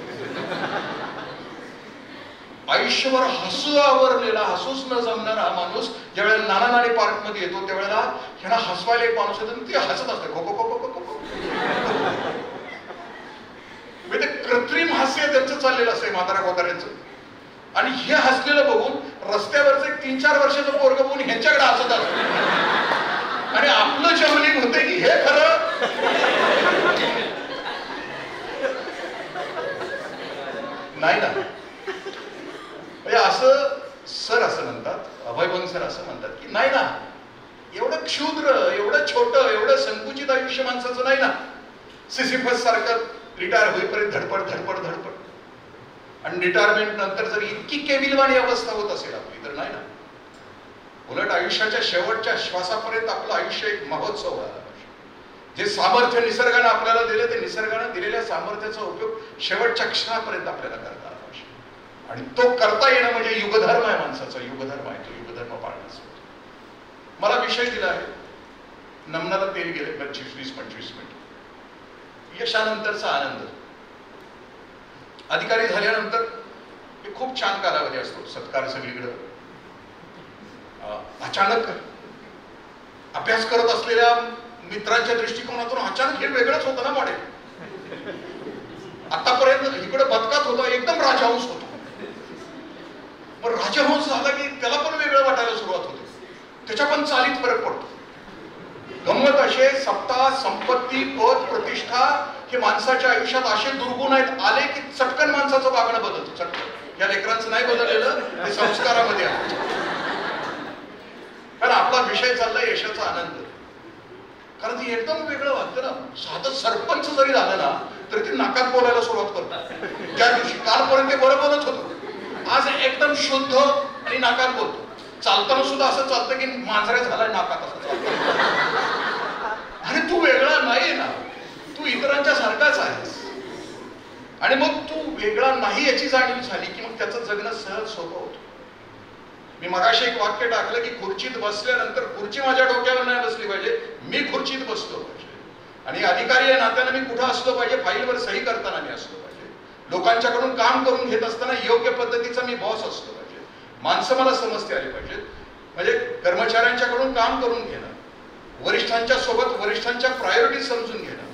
आयुष्यभर हसू आवरलेला, हसूच न जमणारा हा माणूस ज्यावेळेला नाना नानी पार्क मध्ये येतो त्यावेळेला ह्यांना हसवायला एक माणूस येतो ते हसत असते खो खो खो खो खो. म्हणजे कृत्रिम हास्य त्यांचं चाललेलं असते म्हातारा कोताऱ्यांचं. आणि हे हसलेलं बघून रस्त्यावरचं एक 3-4 वर्षाचं पोरगं बघून ह्यांच्याकडे हसत असतं. आणि आपलं जमलिंग होते की हे खरं नाही ना. म्हणजे असं सर असं म्हणतात, अभयभंग सर असं म्हणतात की नाही ना, एवढं क्षुद्र, एवढं छोटं, एवढं संकुचित आयुष्य माणसाचं नाही ना. सिसिफस सारखं रिटायर होईपर्यंत धडपड आणि रिटायरमेंट नंतर जर इतकी केविलवाणी अवस्था होत असेल आपली तर नाही ना. उलट आयुष्याच्या शेवटच्या श्वासापर्यंत आपलं आयुष्य एक महोत्सव व्हायला पाहिजे. जे सामर्थ्य निसर्गाने आपल्याला दिले ते निसर्गाने दिलेल्या सामर्थ्याचा उपयोग शेवटच्या क्षणापर्यंत आपल्याला करता आला पाहिजे. आणि तो करता येणं म्हणजे युगधर्म आहे माणसाचा. युगधर्म आहे तो, युगधर्म पाळण्याचा. मला विषय दिला आहे, नमनाला तेल गेले 25-25 मिनिट. यशानंतरचा आनंद. अधिकारी झाल्यानंतर हे खूप छान कालावधी असतो. सत्कार सगळीकडे. अचानक अभ्यास करत असलेल्या मित्रांच्या दृष्टिकोनातून अचानक हे वेगळंच होतं ना मॉडेल. आतापर्यंत इकडे बदकात होता एकदम राजहंस होतो. मग राजहंस झाला की त्याला पण वेगळं वाटायला सुरुवात होते. त्याच्या पण चालीत फरक पडतो. गंमत असे सत्ता, संपत्ती, पद, प्रतिष्ठा हे माणसाच्या आयुष्यात असे दुर्गुण आहेत आले की चटकन माणसाचं वागणं बदलतं. चटकन. या लेकरांचं नाही बदललेलं, ते संस्कारामध्ये आहे. कारण आपला विषय चाललाय यशाचा आनंद. कारण ती एकदम वेगळं वाटतं ना. साधं सरपंच जरी झालं ना तरी ते नाकात बोलायला सुरुवात करतात. ज्या दिवशी कालपर्यंत ते बरं बोलत होतं, आज एकदम शुद्ध आणि नाकात बोलतो. चालताना सुद्धा असं चालतं की मांजऱ्या झालाय नाकात असं चालतं. अरे तू वेगळा नाही ना, तू इतरांच्या सारखाच आहेस. आणि मग तू वेगळा नाही याची जाणीव झाली की मग त्याचं जगणं सहज सोपं होतं. मी मगाशी एक वाक्य टाकलं की खुर्चीत बसल्यानंतर खुर्ची माझ्या डोक्यावर नाही बसली पाहिजे, मी खुर्चीत बसलो पाहिजे. आणि अधिकारी या नात्याने मी कुठं असलो पाहिजे, फाईलवर सही करताना मी असलो पाहिजे, लोकांच्याकडून काम करून घेत असताना योग्य पद्धतीचा मी बॉस असलो पाहिजे, माणसं मला समजते आली पाहिजेत. म्हणजे कर्मचाऱ्यांच्याकडून काम करून घेणं, वरिष्ठांच्या सोबत वरिष्ठांच्या प्रायोरिटी समजून घेणं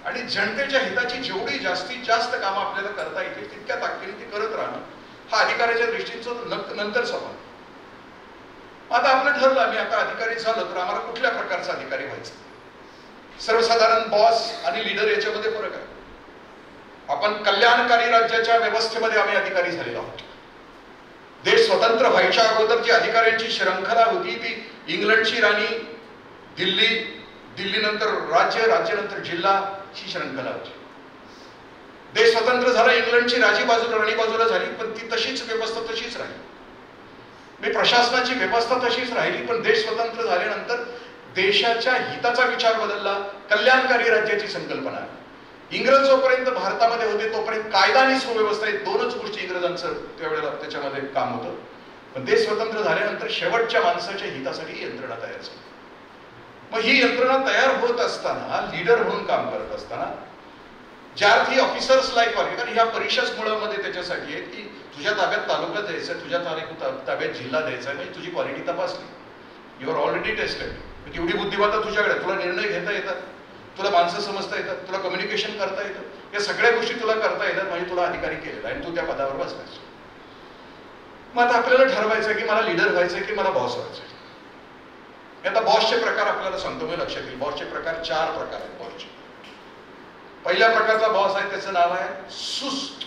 आणि जनतेच्या हिताची जेवढी जास्तीत जास्त कामं आपल्याला करता येतील तितक्या ताकदीने ती करत राहणं हा अधिकाऱ्याच्या दृष्टीचं नंतर सवाल. आता आपलं ठरलं आम्ही आता अधिकारी झालो तर आम्हाला कुठल्या प्रकारचा अधिकारी व्हायचा. सर्वसाधारण बॉस आणि लीडर याच्यामध्ये फरक आहे. आपण कल्याणकारी राज्याच्या व्यवस्थेमध्ये आम्ही अधिकारी झालेलो आहोत. देश स्वतंत्र व्हायच्या अगोदर जी अधिकाऱ्यांची श्रंखला होती ती इंग्लंडची राणी, दिल्लीनंतर राज्य, राज्यानंतर जिल्हा ही श्रंखला होती. देश स्वतंत्र झाला, इंग्लंडची राणी बाजूला झाली, पण ती तशीच व्यवस्था तशीच राहिली. प्रशासनाची व्यवस्था तशीच राहिली, पण देश स्वतंत्र झाल्यानंतर देशाच्या हिताचा विचार बदलला, कल्याणकारी राज्याची संकल्पना. इंग्रज जोपर्यंत भारतामध्ये होते तोपर्यंत कायदा आणि सुव्यवस्था हे दोनच गोष्टी इंग्रजांचं त्यावेळेला त्याच्यामध्ये काम होतं. पण देश स्वतंत्र झाल्यानंतर शेवटच्या माणसाच्या हितासाठी यंत्रणा तयार झाली. मग ही यंत्रणा तयार होत असताना, लीडर म्हणून काम करत असताना, ज्या अर्थी ऑफिसर्स लाईक वाले, कारण ह्या परीक्षाच मुळामध्ये त्याच्यासाठी आहेत की तुझ्या ताब्यात तालुका द्यायचा, तुझ्या ताब्यात जिल्हा द्यायचा, म्हणजे तुझी क्वालिटी तपासली, यू आर ऑलरेडी टेस्टेड. एवढी बुद्धिमत्ता तुझ्याकडे, तुला निर्णय घेता येतात, तुला माणसं समजता येतात, तुला कम्युनिकेशन करता येतं, या सगळ्या गोष्टी तुला करता येतात, म्हणजे तुला अधिकारी केलेला आणि तू त्या पदावर बसलास. मग आता आपल्याला ठरवायचं की मला लीडर व्हायचंय की मला बॉस व्हायचंय. आता बॉसचे प्रकार आपल्याला सांगतो मी, लक्षात येईल. बॉसचे प्रकार 4 प्रकार आहेत बॉसचे. पहिल्या प्रकारचा बॉस आहे, त्याचं नाव आहे सुस्त.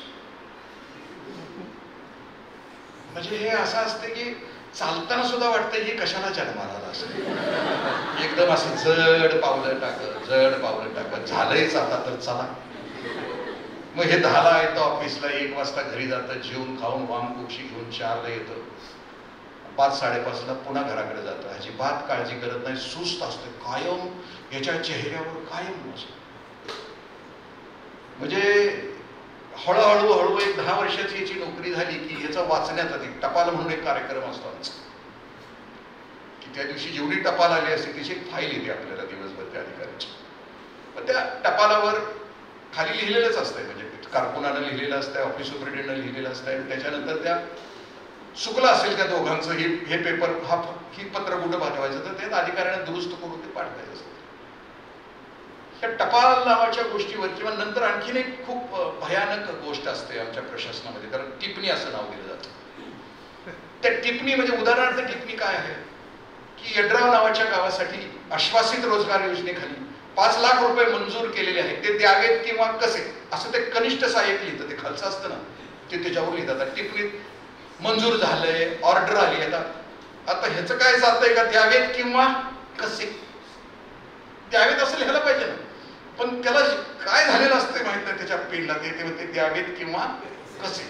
म्हणजे हे असं असते की चालताना सुद्धा वाटतं हे कशाला जन्माला आला असं. एकदम असं जड पावलं टाकत झालंयच आता तर चला. मग हे 10ला येतं ऑफिसला, 1 वाजता घरी जातं, जेवून खाऊन वामकुक्षी घेऊन 4ला येतं, 5-5:30ला पुन्हा घराकडे जातं. अजिबात काळजी करत नाही, सुस्त असतं कायम, याच्या चेहऱ्यावर कायम असतं. म्हणजे हळूहळू एक 10 वर्षाची याची नोकरी झाली की याचा वाचण्याचा एक टपाल म्हणून एक कार्यक्रम असतो आमचा, की त्या दिवशी जेवढी टपाल आली असते त्याची एक फाईल येते आपल्याला दिवसभर त्या अधिकाऱ्याची. पण त्या टपालावर खाली लिहिलेलंच असतंय, म्हणजे कारकुनानं लिहिलेलं असतंय, ऑफिस सुपरिटेंडंटनं लिहिलेलं असतंय, आणि त्याच्यानंतर त्या चुकलं असेल त्या दोघांचं, हे पेपर ही पत्र कुठं पाठवायचं तर ते अधिकाऱ्याने दुरुस्त करून ते पाठवायचं असतं. त्या टपाल नावाच्या गोष्टीवर, किंवा नंतर आणखीन एक खूप भयानक गोष्ट असते आमच्या प्रशासनामध्ये, कारण टिप्पणी असं नाव दिलं जातं. त्या टिप्पणी म्हणजे उदाहरणार्थ टिप्पणी काय आहे की यड्राव नावाच्या गावासाठी आश्वासित रोजगार योजनेखाली 5 लाख रुपये मंजूर केलेले आहेत, ते द्यावेत किंवा कसे, असं ते कनिष्ठ सहाय्यक लिहितं. ते खालचं असतं ना, ते त्याच्यावर लिहितात. टिप्पणीत मंजूर झालंय, ऑर्डर आली आहे. आता ह्याचं काय जातंय का, द्यावेत किंवा कसे. द्यावेत असं लिहायला पाहिजे ना, पण त्याला काय झालेलं असतं माहित नाही त्याच्या पेनला, ते द्यावेत किंवा कसे,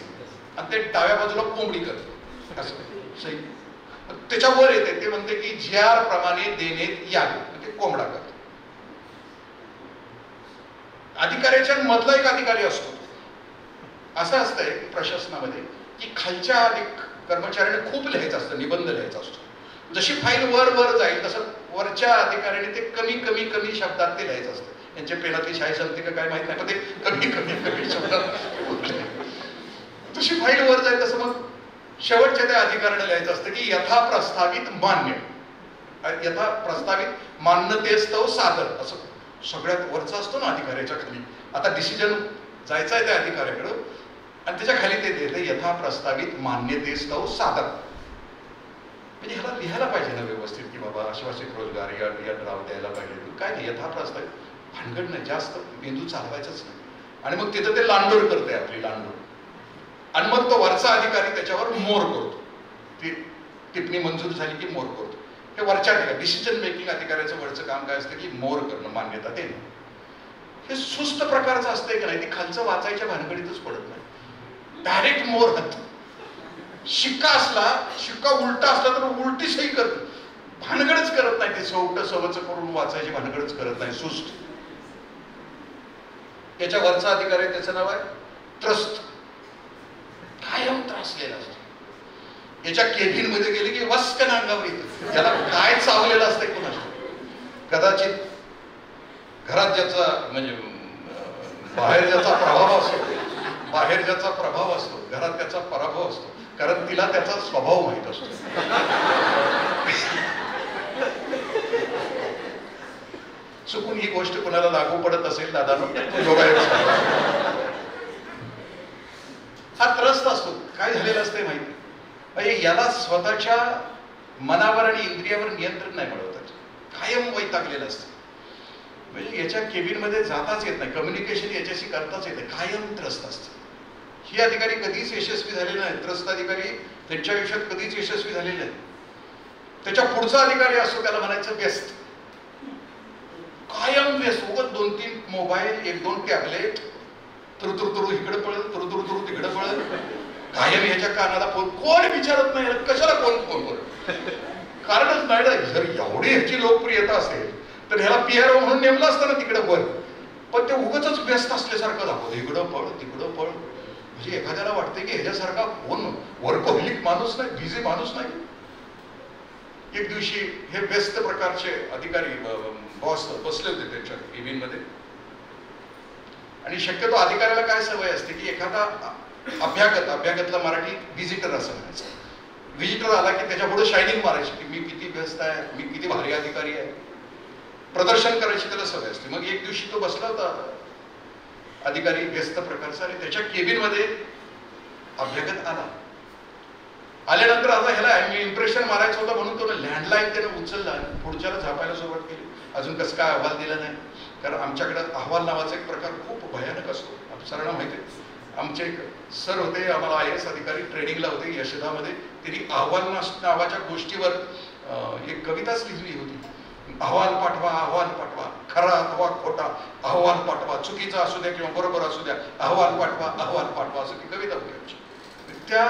आणि ते डाव्या बाजूला कोंबडी करते असं. त्याच्यावर येते ते म्हणते की GR प्रमाणे देण्यात यावे, ते कोंबडा करतो. अधिकाऱ्याच्या मधला एक अधिकारी असतो. असं असतंय प्रशासनामध्ये की खालच्या कर्मचाऱ्याने खूप लिहायचं असतं, निबंध लिहायचा असतो. जशी फाईल वर जाईल तसं वरच्या अधिकाऱ्याने ते कमी शब्दात ते लिहायचं असतं. यांच्या पेनातली शाही संगती का काय माहित नाही, पण ते कमी शब्दात तशी फाईल वर जाईल तसं मग शेवटच्या त्या अधिकाऱ्याने लिहायचं असतं की यथा प्रस्तावित मान्यतेस्तव सादर, असं सगळ्यात वरचा असतो ना अधिकाऱ्याच्या खाली. आता डिसिजन जायचं आहे त्या अधिकाऱ्याकडं आणि त्याच्या खाली ते देते यथा प्रस्तावित मान्यतेस्तव सादर. म्हणजे ह्याला लिहायला पाहिजे ना व्यवस्थित की बाबा आश्वासित रोजगार या ड्राव द्यायला पाहिजे. काय नाही, यथा प्रस्तावित, भानगड नाही, जास्त मेंदू चालवायचाच नाही. आणि मग तिथं ते लांडोर करते आपली लांडोर, आणि मग तो वरचा अधिकारी त्याच्यावर मोर करतो. ती टिप्पणी मंजूर झाली की मोर करतो. हे वरच्या ठिकाणी डिसिजन मेकिंग अधिकाऱ्याचं वरचं काम काय असतं की मोर करणं, मान्यता देणं. हे सुस्त प्रकारचं असतंय की नाही, ते खालचं वाचायच्या भानगडीतच पडत नाही, डायरेक्ट मोर हात. शिक्का उलटा असला तर उलटी सही करत, भानगडच करत नाही, ते सवट सवच करून वाचायची भानगडच करत नाही, सुस्त. याच्या वरचा अधिकारी त्याचं नाव आहे त्रस्त, कायम त्रासलेला असतो. याच्या केबिन मध्ये गेले की वस्कन अंगावर येतं, त्याला काय चावलेलं असतंय कुणाला. कदाचित घरात ज्याचा म्हणजे बाहेर ज्याचा प्रभाव असतो, घरात त्याचा पराभव असतो, कारण तिला त्याचा स्वभाव माहित असतो. चुकून ही गोष्ट कुणाला लागू पडत असेल दादांनो, योगायोग. हा त्रस्त असतो. काय झालेलं असतंय माहिती, याला स्वतःच्या मनावर आणि इंद्रियावर नियंत्रण नाही मिळवतात, कायम वैतागलेलं असतं. म्हणजे याच्या केबिनमध्ये जाताच येत नाही, कम्युनिकेशन याच्याशी करताच येत नाही, कायम त्रस्त असतं. ही अधिकारी कधीच यशस्वी झालेले नाही, त्रस्त अधिकारी त्यांच्या आयुष्यात कधीच यशस्वी झालेले नाही. त्याच्या पुढचा अधिकारी असतो त्याला म्हणायचं व्यस्त, कायम व्यस्त, उगाच 2-3 मोबाईल, 1-2 टॅबलेट, तुरु इकडे पळत, तुरु तिकडे पळत, कायम ह्याच्या कानाला फोन. कोण विचारत नाही कशाला कोण फोन करत, कारणच नाही ना. जर एवढी ह्याची लोकप्रियता असेल तर ह्याला PRO म्हणून नेमलं असतं ना तिकडे वर, पण ते उगाच व्यस्त असल्यासारखं दाखवतं, इकडं पळ तिकडं पळ. म्हणजे एखाद्याला वाटतं की ह्याच्यासारखा कोण वर्कोहलिक माणूस नाही, बिझी माणूस नाही. एक दिवशी हे व्यस्त प्रकारचे अधिकारी बॉस बसले होते त्यांच्या केबिनमध्ये, आणि शक्यतो अधिकाऱ्याला काय सवय असते की एखादा अभ्यागतला मराठी व्हिजिटर असं म्हणायचं, व्हिजिटर आला की त्याच्या पुढे शायनिंग मारायची की मी किती व्यस्त आहे, मी किती भारी अधिकारी आहे, प्रदर्शन करायची त्याला सवय असते. मग एक दिवशी तो बसला होता अधिकारी व्यस्त प्रकारचा, आणि त्याच्या केबिनमध्ये अभ्यागत आल्यानंतर आता ह्याला इम्प्रेशन मारायचं होतं म्हणून तो लँडलाईन त्यानं उचलला आणि पुढच्याला झापायला सुरुवात केली. अजून कसं काय अहवाल दिला नाही, कारण आमच्याकडे अहवाल नावाचा एक प्रकार खूप भयानक असतो. सरांना माहिती आहे, आमचे एक सर होते, आम्हाला IAS अधिकारी ट्रेनिंगला होते यशदामध्ये, त्यांनी अहवाल नावाच्या गोष्टीवर एक कविताच लिहिली होती. अहवाल पाठवा, खरा अथवा खोटा अहवाल पाठवा, चुकीचा असू द्या किंवा बरोबर असू द्या, अहवाल पाठवा असं ती कविता होती. त्या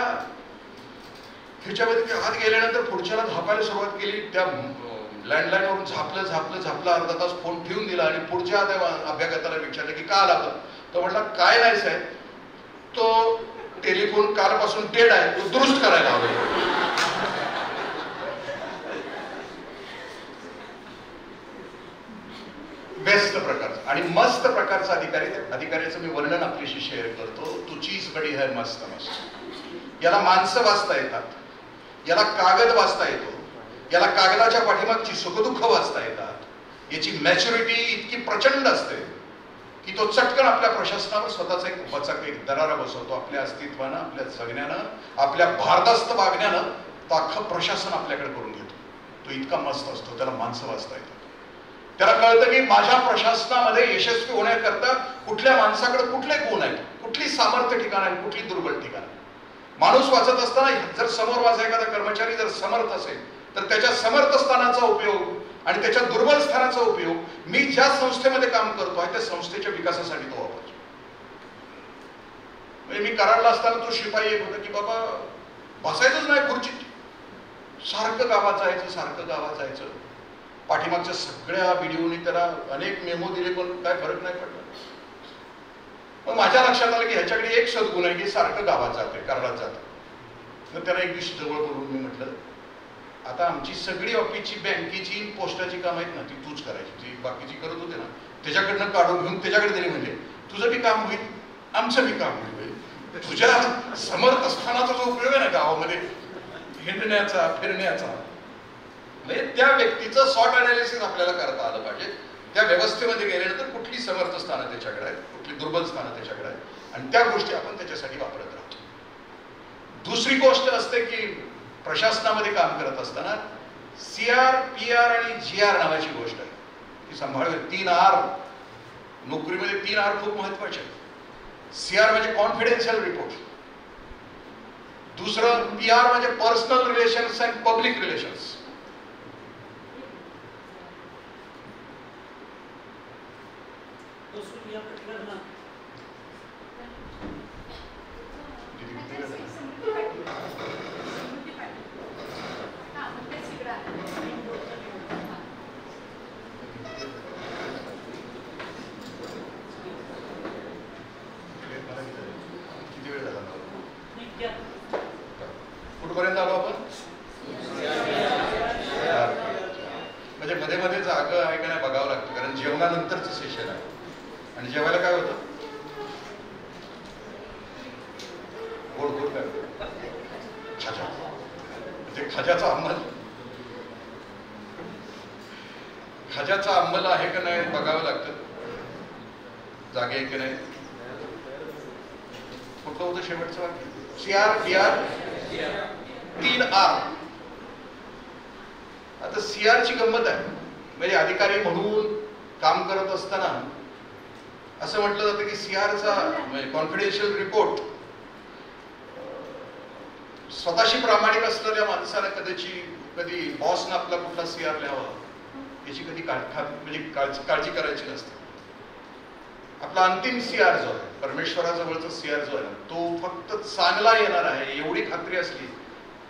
ह्याच्यामध्ये आत गेल्यानंतर पुढच्याला झापायला सुरुवात केली. त्या लँडलाईनवरून झापलं अर्धा तास, फोन ठेवून दिला आणि पुढच्या अभ्यागताला विचारलं की का आला. तो म्हटला काय नाही साहेब, तो टेलिफोन कालपासून डेड आहे, तो दुरुस्त करायला हवा. बेस्ट प्रकारचा आणि मस्त प्रकारचा अधिकाऱ्याचं मी वर्णन आपल्याशी शेअर करतो. तू चीज बडी है मस्त मस्त. याला माणसं वाचता येतात, याला कागद वाचता येतो, याला कागदाच्या पाठीमागची सुखदुःख वाचता येतात. याची मॅच्युरिटी इतकी प्रचंड असते की तो चटकन आपल्या प्रशासनावर स्वतःचा एक दरारा बसवतो. आपल्या अस्तित्वानं, आपल्या जगण्यानं, आपल्या भारदस्त वागण्यानं तो अख्खं प्रशासन आपल्याकडे करून घेतो. तो इतका मस्त असतो, त्याला माणसं वाचता येतात. त्याला कळतं की माझ्या प्रशासनामध्ये यशस्वी होण्याकरता कुठल्या माणसाकडे कुठले गुण आहेत, कुठली सामर्थ्य ठिकाण आहे, कुठली दुर्बल ठिकाण. माणूस वाचत असताना जर समोर माझा एखादा कर्मचारी जर समर्थ असेल तर त्याच्या समर्थ स्थानाचा उपयोग आणि त्याच्या दुर्बल स्थानाचा उपयोग मी ज्या संस्थेमध्ये काम करतो आहे त्या संस्थेच्या विकासासाठी तो वापरतो. म्हणजे मी कराडला असताना तो शिपाई एक होता की बाबा बसायचंच नाही खुर्चीत, सारखं गावात जायचं. पाठीमागच्या सगळ्या व्हिडिओनी त्याला अनेक मेमो दिले पण काय फरक नाही पडला. मग माझ्या लक्षात आलं की ह्याच्याकडे एक सद्गुण आहे की सारखं गावात जाते, कराडात जाते. मग त्याला एक दिवशी जवळ बोलून मी म्हटलं, आता आमची सगळी ऑफिसची, बँकेची, पोस्टाची काम आहेत ना ती तूच करायची, ती बाकीची करत होते ना त्याच्याकडनं काढून घेऊन त्याच्याकडे दिली. म्हणजे तुझं बी काम होईल, आमचं बी काम होईल. तुझ्या समर्थ स्थानाचा जो उपयोग आहे ना गावामध्ये हिंडण्याचा, फिरण्याचा, म्हणजे त्या व्यक्तीचं सॉर्ट अनालिसिस आपल्याला करता आलं पाहिजे. त्या व्यवस्थेमध्ये गेल्यानंतर कुठली समर्थ स्थानं त्याच्याकडे आहेत, कुठली दुर्बल स्थानं त्याच्याकडे आहेत, आणि त्या गोष्टी आपण त्याच्यासाठी वापरत राहतो. दुसरी गोष्ट असते की प्रशासनामध्ये काम करत असताना CR, PR आणि GR नावाची गोष्ट आहे ती सांभाळावी. 3 R नोकरीमध्ये 3 R खूप महत्वाचे आहेत. CR म्हणजे कॉन्फिडेन्शियल रिपोर्ट, दुसरं PR म्हणजे personal relations and public relations. कुठपर्यंत आलो आपण? म्हणजे मध्ये मध्ये जागा आहे का नाही बघावं लागतं, कारण जेवणानंतरचं सेशन आहे आणि जेवायला काय होतं गोड गोड काय होतं, खाजा. म्हणजे खाज्याचा अंमल आहे का नाही बघावं लागतं, जागे आहे की नाही. कुठलं होतं शेवटचं वाक्य? CR, PR, 3 R. आता CR ची गंमत आहे, म्हणजे अधिकारी म्हणून काम करत असताना असं म्हटलं जातं की CRचा म्हणजे कॉन्फिडेन्शियल रिपोर्ट स्वतःशी प्रामाणिक असलेल्या माणसाला कधी बॉसनं आपला कुठला CR लिहावा याची कधी काळजी करायची नसते. आपला अंतिम CR जो आहे, परमेश्वराजवळचा CR जो आहे तो फक्त चांगला येणार आहे एवढी खात्री असली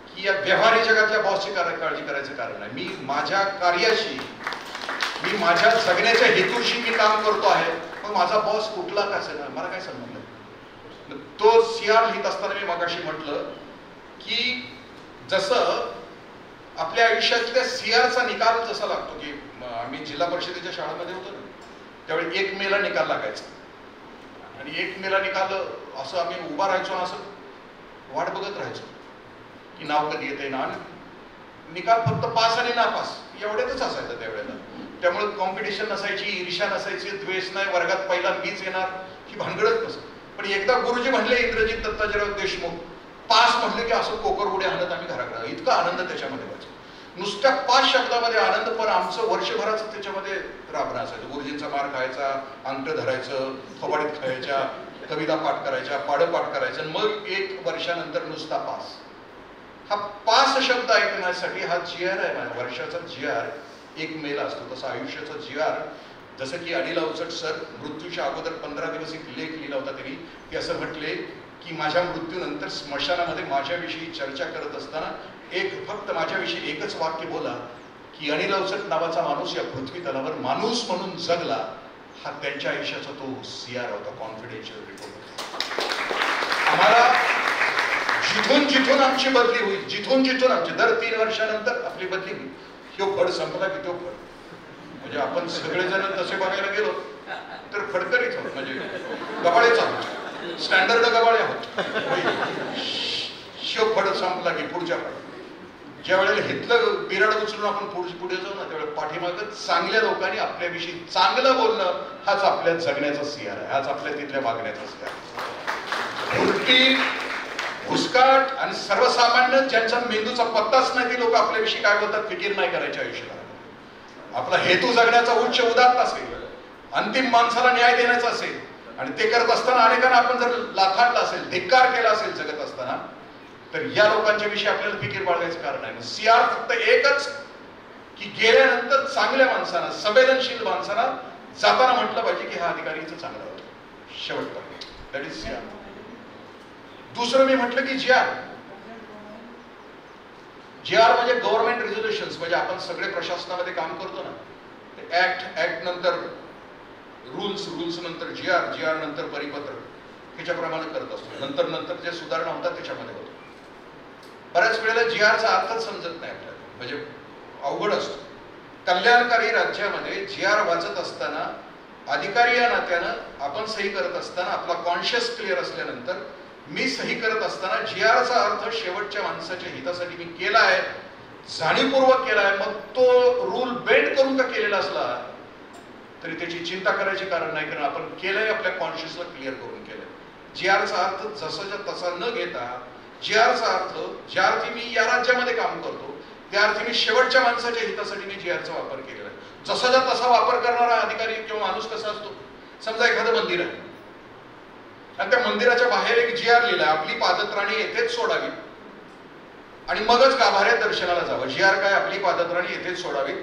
की या व्यवहारी जगातल्या बॉसची काळजी करायचं कारण नाही. मी माझ्या कार्याशी, मी माझ्या जगण्याच्या हेतूशी मी काम करतो आहे, मग माझा बॉस कुठला का असेल मला काय संबंध आहे. तो CR लिहित असताना मी मगाशी म्हटलं की जसं आपल्या आयुष्यातल्या CRचा निकाल जसा लागतो की आम्ही जिल्हा परिषदेच्या शाळेमध्ये होतो ना, त्यावेळी 1 मेला निकाल लागायचा आणि 1 मेला निकाल असं आम्ही उभा राहायचो, असं वाट बघत राहायचो की नाव कधी येते ना. निकाल फक्त पास आणि नापास एवढ्यातच असायचं त्यावेळेला. त्यामुळे कॉम्पिटिशन नसायची, ईर्ष्या नसायची, द्वेष नाही, वर्गात पहिला मीच येणार ही भानगडच नसत. पण एकदा गुरुजी म्हणले इंद्रजित दत्ताजीराव देशमुख पास म्हणले की असं कोकर उड्या आणत आम्ही घराकडे, इतका आनंद त्याच्यामध्ये व्हायचा. नुसत्या 5 शब्दामध्ये आनंद, पण आमचं वर्षभराचं त्याच्यामध्ये राबणं असायचं. गुरुजींचा मार खायचा, अंगठं धरायचं, थोबाडीत खायच्या, कविता पाठ करायच्या, पाढं पाठ करायचं, मग 1 वर्षानंतर नुसता पास. हा पास शब्द ऐकण्यासाठी हा GR आहे माझ्या वर्षाचा GR 1 मेला असतो. तसा आयुष्याचा GR, जसं की अनिल अवचट सर मृत्यूच्या अगोदर 15 दिवस एक लेख लिहिला होता त्यांनी, की असं म्हटले की माझ्या मृत्यूनंतर स्मशानामध्ये माझ्याविषयी चर्चा करत असताना फक्त माझ्याविषयी एकच वाक्य बोला की अनिल अवचट नावाचा माणूस या पृथ्वी तलावर माणूस म्हणून जगला. हा त्यांच्या आयुष्याचा तो CR होता, कॉन्फिडेन्शियल रिपोर्ट. आम्हाला जिथून जिथून आमची बदली होईल, जिथून जिथून आमची दर 3 वर्षानंतर आपली बदली होईल. ह्यो फड संपला की तो फड, म्हणजे आपण सगळेजण तसे बघायला गेलो तर फडकरीच आहोत, म्हणजे गबाळेच आहोत, स्टँडर्ड गबाळे आहोत. ह्यो फड संपला की पुढच्या फड. ज्या वेळेला हितलं बिराड उचलून आपण पुढे जाऊ ना, त्यावेळेला पाठीमागं चांगल्या लोकांनी आपल्याविषयी चांगलं बोलणं हाच आपल्या जगण्याचा CR आहे, हाच आपल्या तिथल्या वागण्याचा CR आहे. उलटी घुसकाट आणि सर्वसामान्य ज्यांच्या मेंदूचा पत्ताच नाही ती लोक आपल्याविषयी काय बोलतात फिकीर नाही करायची आयुष्यात. आपला हेतू जगण्याचा उच्च उदात्त असेल, अंतिम माणसाला न्याय देण्याचा असेल, आणि ते करत असताना अनेकांना आपण जर लाथाडला असेल, धिक्कार केला असेल जगत असताना, तर या लोकांच्या विषयी आपल्याला फिकीर बाळगायचं कारण आहे. CR फक्त एकच की गेल्यानंतर चांगल्या माणसांना, संवेदनशील माणसांना जाताना म्हटलं पाहिजे की हा अधिकारीचं चांगला होतं शेवटपर्यंत. That is CR. दुसरं मी म्हटलं की GR म्हणजे गव्हर्नमेंट रेझोल्युशन्स, म्हणजे आपण सगळे प्रशासनामध्ये काम करतो ना, ऍक्ट नंतर रूल्स नंतर GR नंतर परिपत्रक, ह्याच्याप्रमाणे करत असतो. नंतर जे सुधारणा होतात त्याच्यामध्ये होतो. बऱ्याच वेळेला GRचा अर्थच समजत नाही आपल्याला, म्हणजे अवघड असतो. कल्याणकारी राज्यामध्ये GR वाचत असताना अधिकारी या नात्यानं आपण सही करत असताना आपला कॉन्शियस क्लिअर असल्यानंतर मी सही करत असताना GRचा अर्थ शेवटच्या माणसाच्या हितासाठी मी केला आहे, जाणीवपूर्वक केला आहे. मग तो रूल बेंड करून का केलेला असला तरी त्याची चिंता करायची कारण नाही, कारण आपण केलंय, आपल्या कॉन्शियसला क्लिअर करून केलंय. GRचा अर्थ जसाच्या तसा न घेता, GRचा अर्थ ज्या अर्थी मी या राज्यामध्ये काम करतो त्या अर्थी मी शेवटच्या माणसाच्या हितासाठी मी GRचा वापर केलेला आहे. जसाच्या तसा वापर करणारा अधिकारी किंवा माणूस कसा असतो, समजा एखादं मंदिर आहे आणि त्या मंदिराच्या बाहेर एक GR लिहिला, आपली पादत्राणी येथेच सोडावी आणि मगच गाभाऱ्यात दर्शनाला जावं. GR काय, आपली पादत्राणी येथेच सोडावी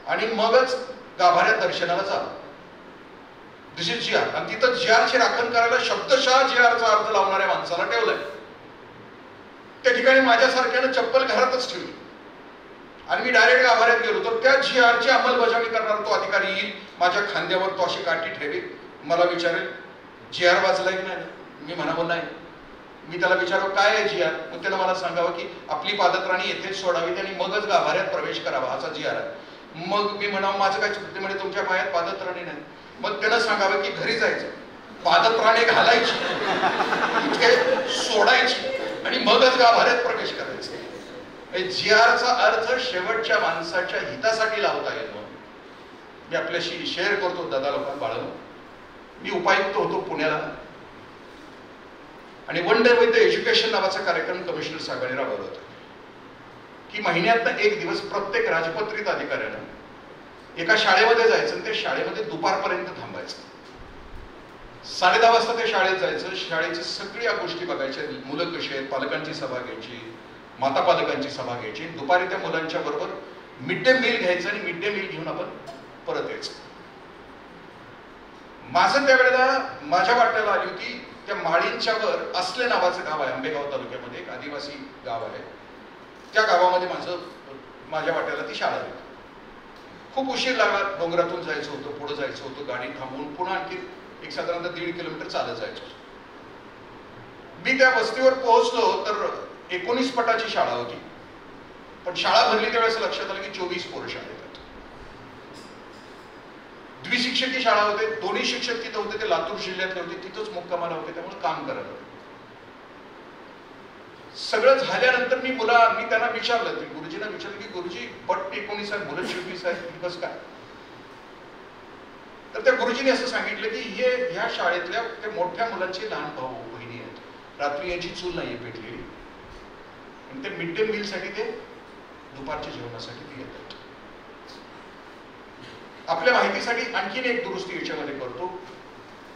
आणि मगच गाभाऱ्यात दर्शनाला जावं. दिस इज GR. आणि तिथं GRची राखण करायला शब्दशः GRचा अर्थ लावणाऱ्या माणसाला ठेवलंय. त्या ठिकाणी माझ्यासारख्यानं चप्पल घरातच ठेवली आणि मी डायरेक्ट गाभाऱ्यात गेलो तर त्या GRची अंमलबजावणी करणारा तो अधिकारी येईल, माझ्या खांद्यावर तो अशी काठी ठेवेल, मला विचारेल GR वाचलाय की नाही. मी म्हणावं नाही. मी त्याला विचारावं काय आहे GR, मग त्याला मला सांगावं की आपली पादत्राणी येथेच सोडावी आणि मगच गाभाऱ्यात प्रवेश करावा, असा GR आहे. मग मी म्हणावं माझं काय चुकते, म्हणजे तुमच्या पायात पादत्राणी नाही. मग त्यानं सांगावं की घरी जायचं, पादत्राणी घालायची, इथे सोडायची आणि मगच गाभाऱ्यात प्रवेश करायचा. GRचा अर्थ शेवटच्या माणसाच्या हितासाठी लावता येतो. मी आपल्याशी शेअर करतो दादा लोकांना. बाळांनो, मी उपायुक्त होतो पुण्याला आणि वन डे विथ एज्युकेशन नावाचा कार्यक्रम कमिशनर साहेबांनी राबवला होता. की महिन्यातनं एक दिवस प्रत्येक राजपत्रित अधिकाऱ्यानं एका शाळेमध्ये जायचं आणि त्या शाळेमध्ये दुपारपर्यंत थांबायचं. 10:30 वाजता त्या शाळेत जायचं, शाळेची सगळ्या गोष्टी बघायच्या, मुलं कशी आहेत, पालकांची सभा घ्यायची, माता पालकांची सभा घ्यायची, दुपारी त्या मुलांच्या बरोबर मिड डे मील घ्यायचं आणि मिड डे मील घेऊन आपण परत यायचं. माझं त्यावेळेला माझ्या वाट्याला आली होती त्या माळींच्या वर असले नावाचं गाव आहे, आंबेगाव तालुक्यामध्ये एक आदिवासी गाव आहे. त्या गावामध्ये माझ्या वाट्याला ती शाळा होती. खूप उशीर लागला, डोंगरातून जायचं होतं, पुढे जायचं होतं, गाडी थांबवून पुन्हा आणखी एक साधारणतः 1.5 किलोमीटर चालत जायचं. मी त्या वस्तीवर पोहोचलो तर 19 पटाची शाळा होती, पण शाळा भरली त्यावेळेस लक्षात आलं की 24 पोरं शाळेत. द्विशिक्षकी शाळा होते, दोन्ही शिक्षक तिथं होते, ते लातूर जिल्ह्यातले होते, तिथंच मुक्कामाला होते, त्यामुळे काम करायला होते. सगळं झाल्यानंतर मी त्यांना विचारलं, गुरुजींना विचारलं की गुरुजी पट 19 आहे, मुलं 24 आहेत, कसं काय? तर त्या गुरुजींनी असं सांगितलं की ह्या शाळेतल्या त्या मोठ्या मुलांचे लहान भाऊ बहिणी आहेत, रात्री यांची चूल नाहीये पेटलेली, आणि ते मिड डे मील साठी ते दुपारच्या जेवणासाठी ते येतात. आपल्या माहितीसाठी आणखीन एक दुरुस्ती याच्यामध्ये करतो.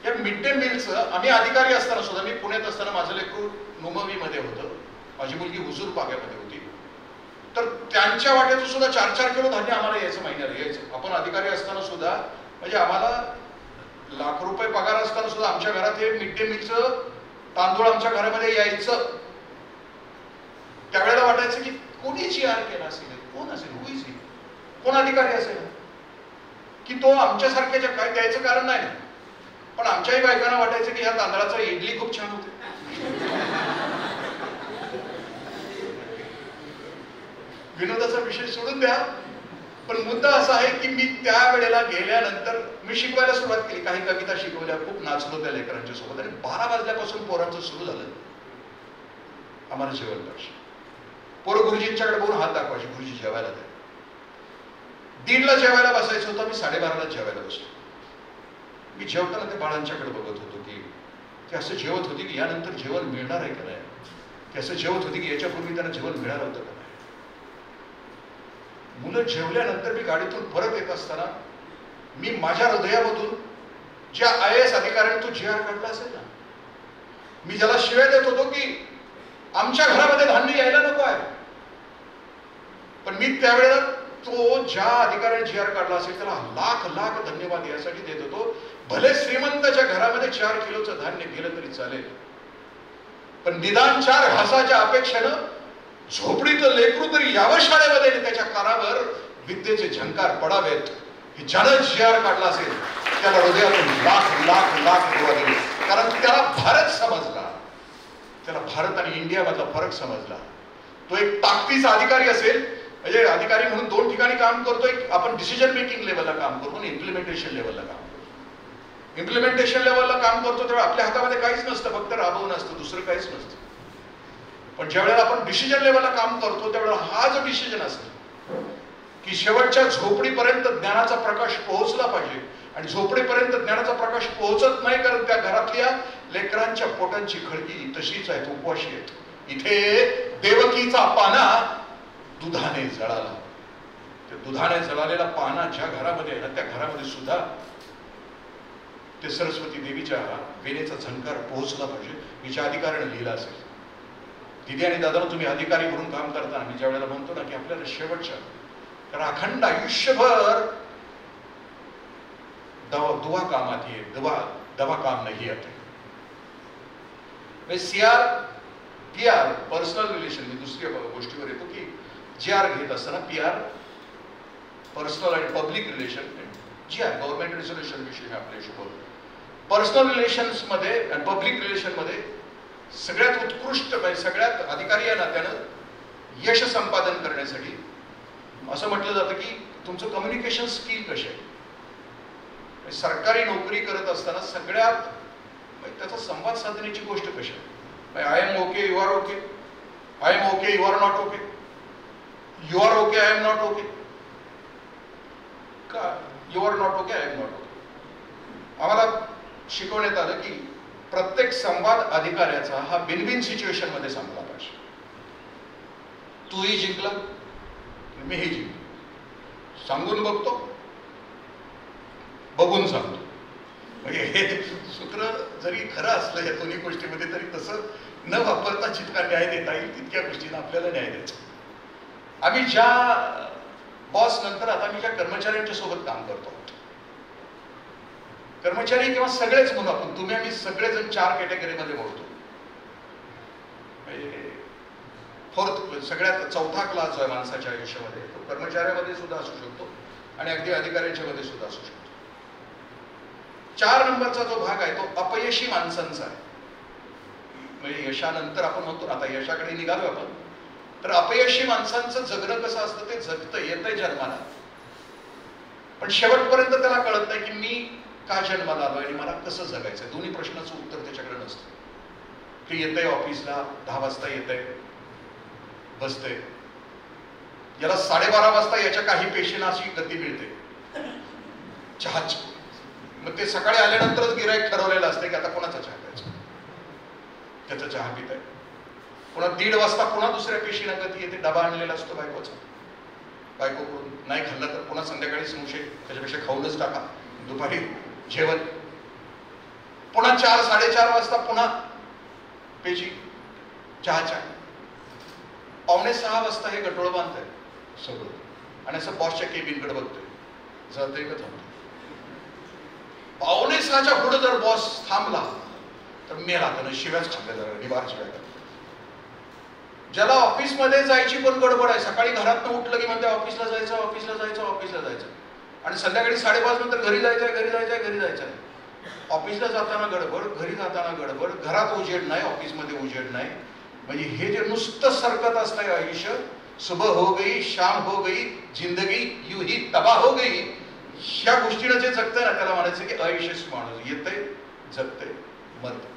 या मिड डे मीलचं आम्ही अधिकारी असताना सुद्धा, मी पुण्यात असताना माझं लेकरू नुमवी मध्ये होतं, माझी मुलगी हुजूर पाग्यामध्ये होती, तर त्यांच्या वाट्याचं सुद्धा 4-4 किलो धान्य आम्हाला यायचं, महिन्याला यायचं. आपण अधिकारी असताना सुद्धा, म्हणजे आम्हाला लाख रुपये पगार असताना सुद्धा आमच्या घरात हे मिड डे मीलचं तांदूळ आमच्या घरामध्ये यायचं. त्यावेळेला वाटायचं की कोणी GR केला असेल, कोण असेल, हु इज ही, कोण अधिकारी असेल की तो आमच्यासारख्याच्या काय द्यायचं कारण नाही. पण आमच्याही बायकांना वाटायचं की ह्या तांदळाचा इडली खूप छान होते. विनोदाचा विषय सोडून द्या, पण मुद्दा असा आहे की मी त्या वेळेला गेल्यानंतर मी शिकवायला सुरुवात केली, काही कविता शिकवल्या, खूप नाचलो त्या लेकरांच्या सोबत, आणि 12 वाजल्यापासून पोरांचं सुरू झालं आम्हाला जेवण पाहिजे. पोरं गुरुजींच्याकडे बघून हात दाखवायचे, गुरुजी जेवायला द्या. 1:30ला जेवायला बसायचं होतं, मी 12:30ला जेवायला बसलो. मी जेवताना त्या बाळांच्याकडे बघत होतो की ते असं जेवत होती की यानंतर जेवण मिळणार आहे का नाही, ते असं जेवत होती की याच्यापूर्वी त्यांना जेवण मिळालं होतं का नाही. मुलं जेवल्यानंतर मी गाडीतून परत येत असताना मी माझ्या हृदयामधून ज्या IAS अधिकाऱ्याने तो GR काढला असेल ना, मी ज्याला शिव्या देत होतो की आमच्या घरामध्ये धान्य यायला नको आहे, पण मी त्यावेळेला तो ज्या अधिकाऱ्याने GR काढला असेल त्याला लाख लाख धन्यवाद यासाठी देत होतो. भले श्रीमंताच्या घरामध्ये 4 किलोचं धान्य गेलं तरी चालेल, पण निदान 4 घासाच्या अपेक्षेनं झोपडीचं लेकरू तरी यावं शाळेमध्ये, त्याच्या कानावर विद्येचे झंकार पडावेत. हे ज्यानं GR काढला असेल त्याला हृदयातून लाख लाख लाख दुआ दिली, कारण त्याला भारत समजला, त्याला भारत आणि इंडिया मधला फरक समजला. तो एक ताकदीचा अधिकारी असेल, म्हणजे अधिकारी म्हणून 2 ठिकाणी काम करतोय. आपण डिसिजन मेकिंग लेवलला काम करतो आणि इम्प्लिमेंटेशन लेवलला काम करतो. इम्प्लिमेंटेशन लेवलला काम करतो तेव्हा आपल्या हातामध्ये काहीच नसतं, फक्त राबवणं असतं, दुसरं काहीच नसतं. पण ज्यावेळेला आपण डिसिजन लेवलला काम करतो त्यावेळेला हा जो डिसिजन असेल की शेवटच्या झोपडीपर्यंत ज्ञानाचा प्रकाश पोहोचला पाहिजे, आणि झोपडीपर्यंत ज्ञानाचा प्रकाश पोहोचत नाही कारण त्या घरातल्या लेकरांच्या पोटांची खळगी तशीच आहेत, उपवाशी आहेत. इथे देवकीचा पाना दुधाने जळाला, त्या दुधाने जळालेला पाना ज्या घरामध्ये आहे ना, त्या घरामध्ये सुद्धा ते सरस्वती देवीच्या वेणेचा झंकार पोहोचला पाहिजे, हिच्या अधिकाऱ्याने लिहिला असेल. दिदी आणि दादा, तुम्ही अधिकारी म्हणून काम करताना मी ज्या वेळेला म्हणतो ना की आपल्याला शेवटच्या, कारण अखंड आयुष्यभर दुआ काम आती है, दवा काम नहीं आते. PR पर्सनल रिलेशन, मी दुसऱ्या गोष्टीवर येतो की GR घेत असताना PR पर्सनल आणि public relation, GR government resolution विषयी मी आपल्याशी बोलतो. पर्सनल रिलेशन्स मध्ये आणि पब्लिक रिलेशन मध्ये सगळ्यात उत्कृष्ट, सगळ्यात अधिकारी या नात्यानं यश संपादन करण्यासाठी असं म्हटलं जातं की तुमचं कम्युनिकेशन स्किल कसे आहे. सरकारी नोकरी करत असताना सगळ्यात त्याचा संवाद साधण्याची गोष्ट कशी आहे. I am okay, you are okay. I am okay, you are not okay. You are okay, I am not okay. का you are not okay, I am not okay. आम्हाला शिकवण्यात आलं की प्रत्येक संवाद अधिकाऱ्याचा हा विन-विन सिच्युएशन मध्ये संपला पाहिजे. तूही जिंकला, मीही जिंकतो. सांगून बघतो, बघून सांगतो. म्हणजे हे सूत्र जरी खरं असलं या दोन्ही गोष्टीमध्ये, तरी तसं न वापरता जितका न्याय देता येईल तितक्या गोष्टींना आपल्याला न्याय द्यायचा. आम्ही ज्या बॉस नंतर आता मी ज्या कर्मचाऱ्यांच्या सोबत काम करतो, कर्मचारी किंवा सगळेच म्हणून आपण, तुम्ही आम्ही सगळेजण 4 कॅटेगरीमध्ये मोडतो. फोर्थ, सगळ्यात चौथा क्लास जो आहे माणसाच्या आयुष्यामध्ये, तो कर्मचाऱ्यामध्ये सुद्धा असू शकतो आणि अगदी अधिकाऱ्यांच्या मध्ये सुद्धा असू शकतो. 4 नंबरचा जो भाग आहे तो अपयशी माणसांचा आहे. म्हणजे यशानंतर आपण म्हणतो, आता यशाकडे निघालो आपण, तर अपयशी माणसांचं जगणं कसं असतं, ते जगतं येतंय जन्माला, पण शेवटपर्यंत त्याला कळत नाही की मी का जन्माला आलोय आणि मला कसं जगायचं. दोन्ही प्रश्नाचं उत्तर त्याच्याकडे नसतं. की येतंय ऑफिसला 10 वाजता येतंय, बसतंय, याला 12:30 वाजता याच्या काही पेशींना अशी गती मिळते चहाची. मग ते सकाळी आल्यानंतरच गिराईक ठरवलेलं असतं की आता कोणाचा चहा प्यायचा, त्याचा चहा पित आहे. पुन्हा 1:30 वाजता पुन्हा दुसऱ्या पेशीला गती येते, डबा आणलेला असतो बायकोचा, बायको नाही खाल्ला तर पुन्हा संध्याकाळी समोसे, त्याच्यापेक्षा खाऊनच टाका, दुपारी जेवण, पुन्हा 4, 4:30 वाजता पुन्हा पेशी चहाच्या. 5:45 वाजता हे गटोळ बांधतंय सगळं आणि असं बॉसच्या केबिनकडे बघतोय, जातंय का थांबतोय. 5:45च्या पुढे जर बॉस थांबला तर मेला, त्यानं शिव्याच खाल्ल्या, जरा निबार शिव्या. ज्याला ऑफिसमध्ये जायची पण गडबड आहे, सकाळी घरातनं उठलं की म्हणते ऑफिसला जायचं, ऑफिसला जायचं, ऑफिसला जायचं, आणि संध्याकाळी 5:30 नंतर घरी जायचंय, घरी जायचंय, घरी जायचंय. ऑफिसला जाताना गडबड, घरी जाताना गडबड, घरात उजेड नाही, ऑफिसमध्ये उजेड नाही. म्हणजे हे जे नुसतं सरकत असतंय आयुष्य, सुबह हो गई, शाम हो गई, जिंदगी यू ही तबाह हो गई, ह्या गोष्टीनं जे जगतंय ना त्याला म्हणायचं की अयशस्वी माणूस. येतंय, जगतंय, मरतंय.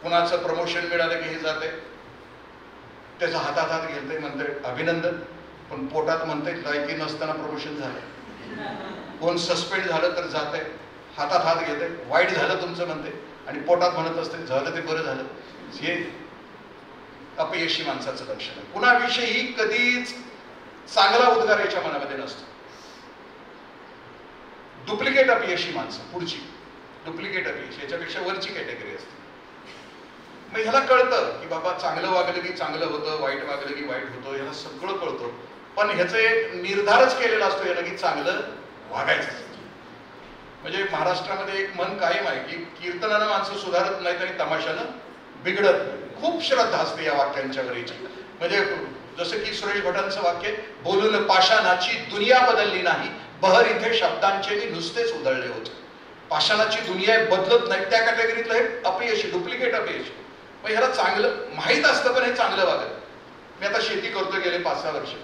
कुणाचं प्रमोशन मिळालं की हे जाते, त्याचा हातात हात घेतंय, म्हणतंय अभिनंदन, पण पोटात म्हणतंय लायकी नसताना प्रमोशन झालं. कोण सस्पेंड झालं तर जातंय, हातात हात घेतंय, वाईट झालं तुमचं म्हणते, आणि पोटात म्हणत असते झालं ते बरं झालं. हे अपयशी माणसाचं लक्षण आहे. कुणाविषयी कधीच चांगला उद्गार याच्या मनामध्ये नसतो. डुप्लिकेट अपयशी माणसं, पुढची डुप्लिकेट अपयशी, याच्यापेक्षा वरची कॅटेगरी असते. मग ह्याला कळतं की बाबा चांगलं वागलं की चांगलं होतं, वाईट वागलं की वाईट होतं, ह्याला सगळं कळतं, पण ह्याचं एक निर्धारच केलेला असतो यानं की चांगलं वागायचं. म्हणजे महाराष्ट्रामध्ये एक मन कायम आहे की कीर्तनानं माणसं सुधारत नाहीत आणि तमाशानं बिघडत नाही. खूप श्रद्धा असते या वाक्यांच्यावर याची. म्हणजे जसं की सुरेश भटांचं वाक्य, बोलून पाषाणाची दुनिया बदलली नाही, बहर इथे शब्दांचे मी नुसतेच उधळले होते. पाषाणाची दुनिया बदलत नाही, त्या कॅटेगरीतलं हे अपयशी, डुप्लिकेट अपयशी. मग ह्याला चांगलं माहीत असतं पण हे चांगलं वागत. मी आता शेती करतो गेले 5-6 वर्ष.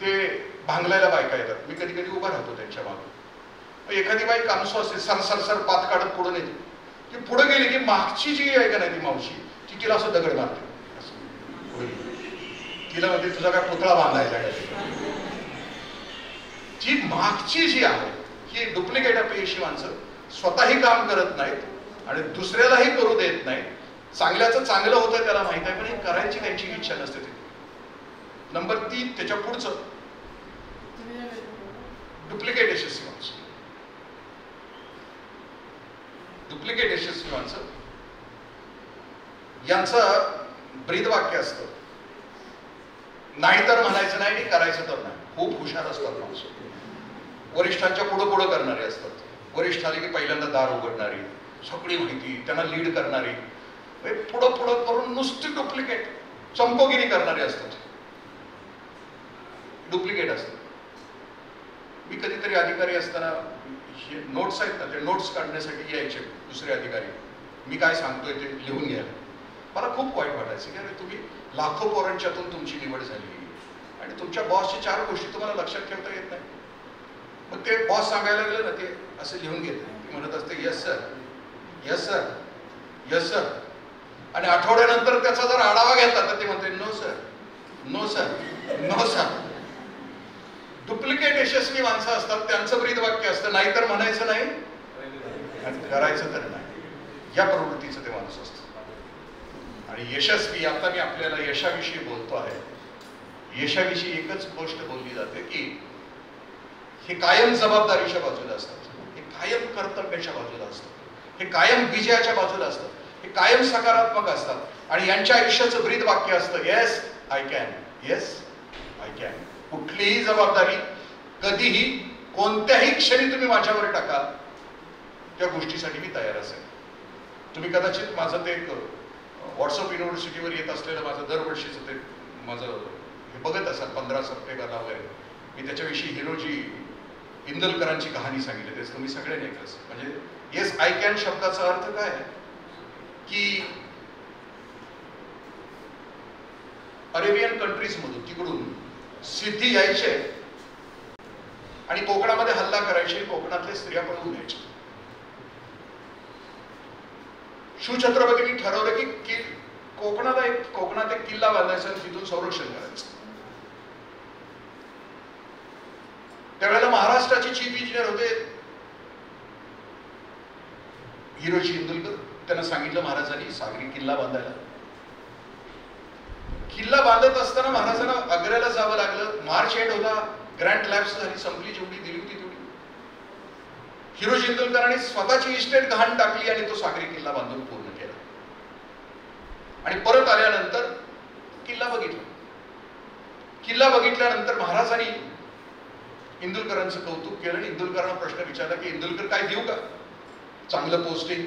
ते भांगलायला बायका येतात, मी कधी कधी उभा राहतो त्यांच्या मागे. एखादी बाई कामसू असते, सर पात काढत पुढे येते, ती पुढे गेली की मागची जी आहे का नाही ती मावशी, ती तिला असं दगड मारते, तिला म्हणते तुझा काय पुतळा बांधायचा का. जी मागची जी आहे ही डुप्लिकेट अपयशी माणसं स्वतःही काम करत नाहीत आणि दुसऱ्यालाही करू देत नाहीत. चांगल्याचं चांगलं होतं त्याला माहित आहे, पण हे करायची त्यांची इच्छा नसते. नंबर 3, त्याच्या पुढचं डुप्लिकेट यशस्वी माणसं. डुप्लिकेट यशस्वी माणसं यांचं ब्रीदवाक्य असतं, नाहीतर म्हणायचं नाही आणि करायचं तर नाही. खूप हुशार असतात माणसं, वरिष्ठांच्या पुढं पुढं करणारे असतात. वरिष्ठ आले की पहिल्यांदा दार उघडणारी, सगळी माहिती त्यांना लीड करणारी, पुढं पुढं करून नुसती डुप्लिकेट चमकोगिरी करणारे असतात, डुप्लिकेट असतात. मी कधीतरी अधिकारी असताना नोट्स आहेत ना, ते नोट्स काढण्यासाठी यायचे दुसरे अधिकारी, मी काय सांगतोय ते लिहून घ्यायला. मला खूप वाईट वाटायचं की अरे तुम्ही लाखो पोरांच्यातून तुमची निवड झाली आणि तुमच्या बॉसची 4 गोष्टी तुम्हाला लक्षात ठेवता येत नाही. मग ते बॉस सांगायला लागले ना, ते असं लिहून घेते, ती म्हणत असते yes sir, yes sir, yes sir, आणि आठवड्यानंतर त्याचा जर आढावा घेतला तर ते म्हणते no sir, no sir, no sir. Duplicate यशस्वी माणसं असतात, त्यांचं ब्रीदवाक्य असतं नाहीतर म्हणायचं नाही आणि करायचं तर नाही. या प्रवृत्तीचं ते माणूस असतं. आणि यशस्वी, आता मी आपल्याला यशाविषयी बोलतो आहे, यशाविषयी एकच गोष्ट बोलली जाते की हे कायम जबाबदारीच्या बाजूला असतात, हे कायम कर्तव्याच्या बाजूला असतात, हे कायम विजयाच्या बाजूला असतात, हे कायम सकारात्मक असतात आणि यांच्या आयुष्याचं ब्रीद वाक्य असतं yes I can, yes I can. कुठलीही जबाबदारी कधीही कोणत्याही क्षणी तुम्ही माझ्यावर टाका, त्या गोष्टीसाठी मी तयार असेल. तुम्ही कदाचित माझं ते व्हॉट्सअप युनिव्हर्सिटीवर येत असलेलं माझं दरवर्षीचं ते माझं हे बघत असाल 15 सप्टेंबरला वगैरे. मी त्याच्याविषयी हिरोजी इंदलकरांची कहाणी सांगितली, तेच तुम्ही सगळ्यांनी ऐकलं असेल. म्हणजे येस आय कॅन शब्दाचा अर्थ काय की अरेबियन कंट्रीज मधून तिकडून सिद्धी यायचे आणि कोकणामध्ये हल्ला करायचे, कोकणातले स्त्रिया पळवून यायचे. शिवछत्रपतींनी ठरवलं की कोकणात एक किल्ला बांधायचा आणि तिथून संरक्षण करायचं. त्यावेळेला महाराष्ट्राचे चीफ इंजिनियर होते हिरोजी इंदुलकर. त्यांना सांगितलं महाराजांनी सागरी किल्ला बांधायला. किल्ला बांधत असताना महाराजांना आग्र्याला जावं लागलं. मार्च एंड होता, ग्रँड लॅब्स झाली, संपली, जेवढी दिली होती तेवढी. हिरोजी इंदुलकरांनी स्वतःची इस्टेट गहाण टाकली आणि तो सागरी किल्ला बांधून पूर्ण केला. आणि परत आल्यानंतर किल्ला बघितला. किल्ला बघितल्यानंतर महाराजांनी इंदुलकरांचं कौतुक केलं आणि इंदुलकरांना प्रश्न विचारला की इंदुलकर काय देऊ का, चांगलं पोस्टिंग,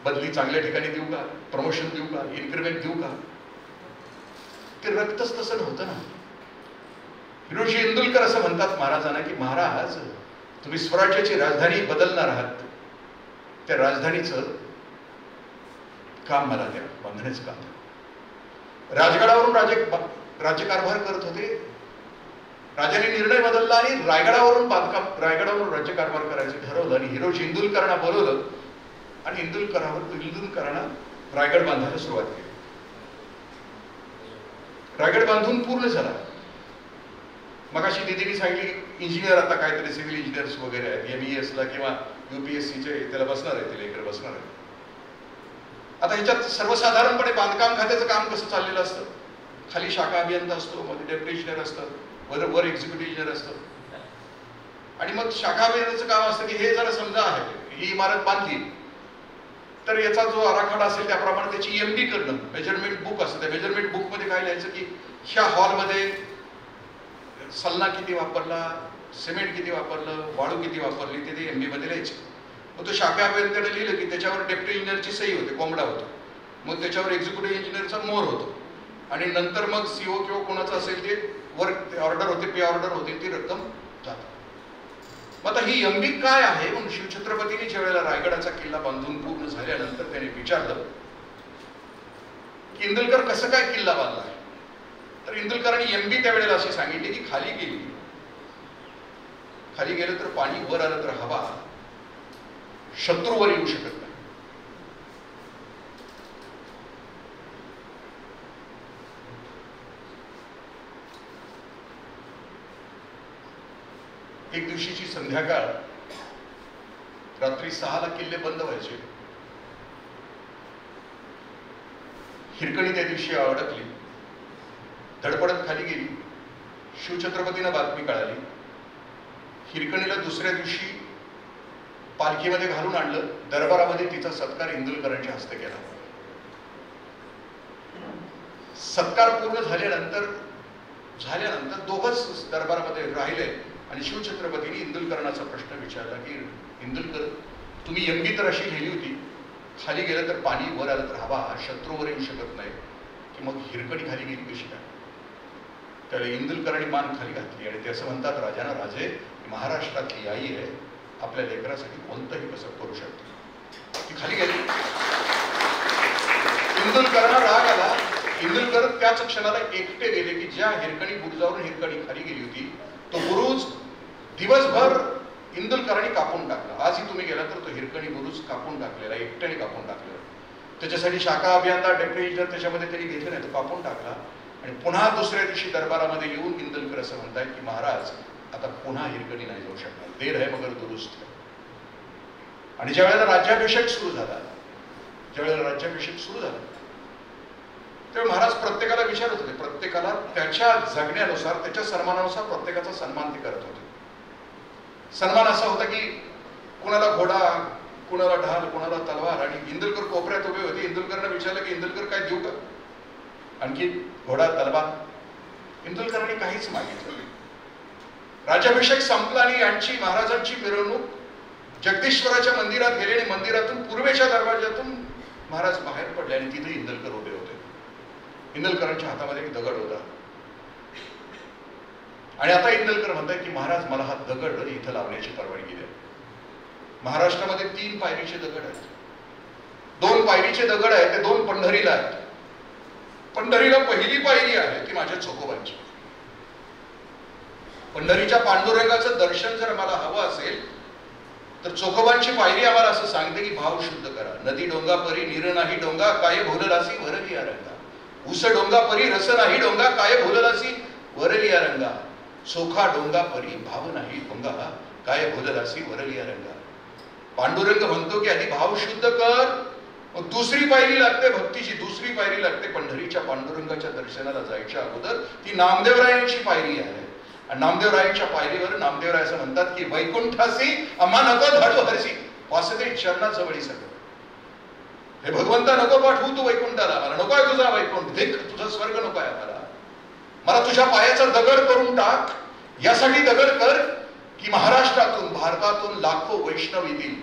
बदली चांगल्या ठिकाणी देऊ का, प्रमोशन देऊ का, इन्क्रिमेंट देऊ का. ते रक्तच तसं नव्हतं ना. हिरोजी इंदुलकर असं म्हणतात महाराजांना की महाराज तुम्ही स्वराज्याची राजधानी बदलणार आहात, त्या राजधानीचं काम मला द्या, बांधण्याचं काम द्या. राजगडावरून राज्यकारभार करत होते. राजाने निर्णय बदलला आणि रायगडावरून राज्यकारभार करायचं ठरवलं आणि हिरोजी इंदुलकरांना बोलवलं आणि इंदुलकरांना रायगड बांधायला सुरुवात केली. रायगड बांधून पूर्ण झाला. मगाशी दिदीने सांगितली इंजिनियर आता काहीतरी सिव्हिल इंजिनियर्स वगैरे आहेत, MES ला किंवा UPSCचे त्याला बसणार आहे, ते लेकर बसणार आहे. आता ह्याच्यात सर्वसाधारणपणे बांधकाम खात्याचं काम कसं चाललेलं असतं, खाली शाखा अभियंता असतो, मध्ये डेप्युटी इंजिनियर असतं, वर एक्झिक्युटिव्ह इंजिनियर असतं. आणि मग शाखा अभियंत्याचं काम असतं की हे जरा समजा आहे ही इमारत बांधली तर याचा जो आराखडा असेल त्याप्रमाणे त्याची MB करणं, मेजरमेंट बुक असतं. त्या मेजरमेंट बुक मध्ये काय लिहायचं की ह्या हॉलमध्ये सल्ला किती वापरला, सिमेंट किती वापरलं, वाळू किती वापरली, ते MB मध्ये लिहायचं. मग तो शाखा अभियंत्याने लिहिलं की त्याच्यावर डेप्युटी इंजिनियरची सही होते, कोंबडा होतो. मग त्याच्यावर एक्झिक्युटिव्ह इंजिनियरचा मोहर होतो आणि नंतर मग CO किंवा कोणाचं असेल ते वर ऑर्डर होते, पे ऑर्डर होते, ती रक्कम जाते. मग आता ही MB काय आहे म्हणून शिवछत्रपतींनी ज्या वेळेला रायगडाचा किल्ला बांधून पूर्ण झाल्यानंतर त्याने विचारलं की इंदुलकर कसं काय किल्ला बांधला. तर इंदुलकरांनी MB त्यावेळेला अशी सांगितली की खाली गेलं तर पाणी, वर आलं तर हवा, शत्रूवर येऊ शकत नाही. एक दिवशीची संध्याकाळ, रात्री 6ला किल्ले बंद व्हायचे. हिरकणी त्या दिवशी अडकली, धडपडत खाली गेली. शिवछत्रपतींना बातमी कळाली. हिरकणीला दुसऱ्या दिवशी पालखीमध्ये घालून आणलं. दरबारामध्ये तिचा सत्कार इंदुलकरांच्या हस्ते केला. सत्कार पूर्ण झाल्यानंतर दोघंच दरबारामध्ये राहिले आणि शिवछत्रपतींनी इंदुलकरांचा प्रश्न विचारला की इंदुलकर तुम्ही MB तर अशी लिहिली होती, खाली गेलं तर पाणी, वर आलं तर हवा, शत्रूवर येऊ शकत नाही, की मग हिरकणी खाली गेली कशी काय. त्यावेळी इंदुलकरांनी मान खाली घातली आणि ते असं म्हणतात राजांना, राजे महाराष्ट्रातली आई आहे, आपल्या लेकरासाठी कोणतंही कसं करू शकते. ती खाली गेली. इंदुलकरांना राग आला. इंदुलकर त्याच क्षणाला एकटे गेले की ज्या हिरकणी बुरुजावरून हिरकणी खाली गेली होती तो बुरुज दिवसभर इंदुलकरांनी कापून टाकला. आजही तुम्ही गेला तर तो हिरकणी बुरुज कापून टाकलेला, एकट्याने कापून टाकलेला. त्याच्यासाठी शाखा अभियंता, डेप्युटी इंजिनियर त्याच्यामध्ये त्यांनी घेतलं नाही, तो कापून टाकला. आणि पुन्हा दुसऱ्या दिवशी दरबारामध्ये येऊन इंदुलकर असं म्हणतायत की महाराज आता पुन्हा हिरकणी नाही जाऊ शकणार, देर है मगर दुरुस्त है. आणि ज्या वेळेला राज्याभिषेक सुरू झाला तेव्हा महाराज प्रत्येकाला विचारत होते, प्रत्येकाला त्याच्या जगण्यानुसार त्याच्या सन्मानानुसार प्रत्येकाचा सन्मान ते करत होते. सन्मान असा होता की कुणाला घोडा, कुणाला ढाल, कुणाला तलवार. आणि इंदुलकर कोपऱ्यात उभे होते. इंदुलकरनं विचारलं की इंदुलकर काय देऊ का, आणखी घोडा, तलवार? इंदुलकरांनी काहीच मागितलं नाही. राज्याभिषेक संपला आणि यांची महाराजांची मिरवणूक जगदीश्वराच्या मंदिरात गेली आणि मंदिरातून पूर्वेच्या दरवाज्यातून महाराज बाहेर पडले आणि तिथे इंदुलकर उभे होते. इंदुलकरांच्या हातामध्ये एक दगड होता आणि आता इंदुलकर म्हणतात की महाराज मला हा दगड इथं लावण्याची परवानगी द्या. महाराष्ट्रामध्ये 3 पायरीचे दगड आहेत. 2 पायरीचे दगड आहेत, ते 2 पंढरीला आहेत. पंढरीला पहिली पायरी आहे ती माझ्या चोखोबांची. पंढरीच्या पांडुरंगाचं दर्शन जर मला हवं असेल तर चोखोबांची पायरी आम्हाला असं सांगते की भाव शुद्ध करा. नदी डोंगा परी नीर नाही डोंगा, काय भोललासी वरलिया रंगा. उस डोंगा परी रस नाही डोंगा, काय भोललासी वरलिया रंगा. चोखा डोंगा परी भाव नाही डोंगा, काय भोललासी वरलिया रंगा. पांडुरंग म्हणतो की आधी भाव शुद्ध कर, मग दुसरी पायरी लागते भक्तीची. दुसरी पायरी लागते पंढरीच्या पांडुरंगाच्या दर्शनाला जायच्या अगोदर ती नामदेवरायांची पायरी आहे. आणि नामदेवरायांच्या पायरीवर नामदेवराय असं म्हणतात की वैकुंठासी आम्हा नको धाडू हरसी, वासुदेव चरणाजवळी सगळं. हे भगवंता नको पाठवू तू वैकुंठाला, मला नको आहे तुझा वैकुंठ, देख तुझा स्वर्ग नको आहे मला. मला तुझ्या पायाचा दगड करून टाक. यासाठी दगड कर की महाराष्ट्रातून भारतातून लाखो वैष्णव येतील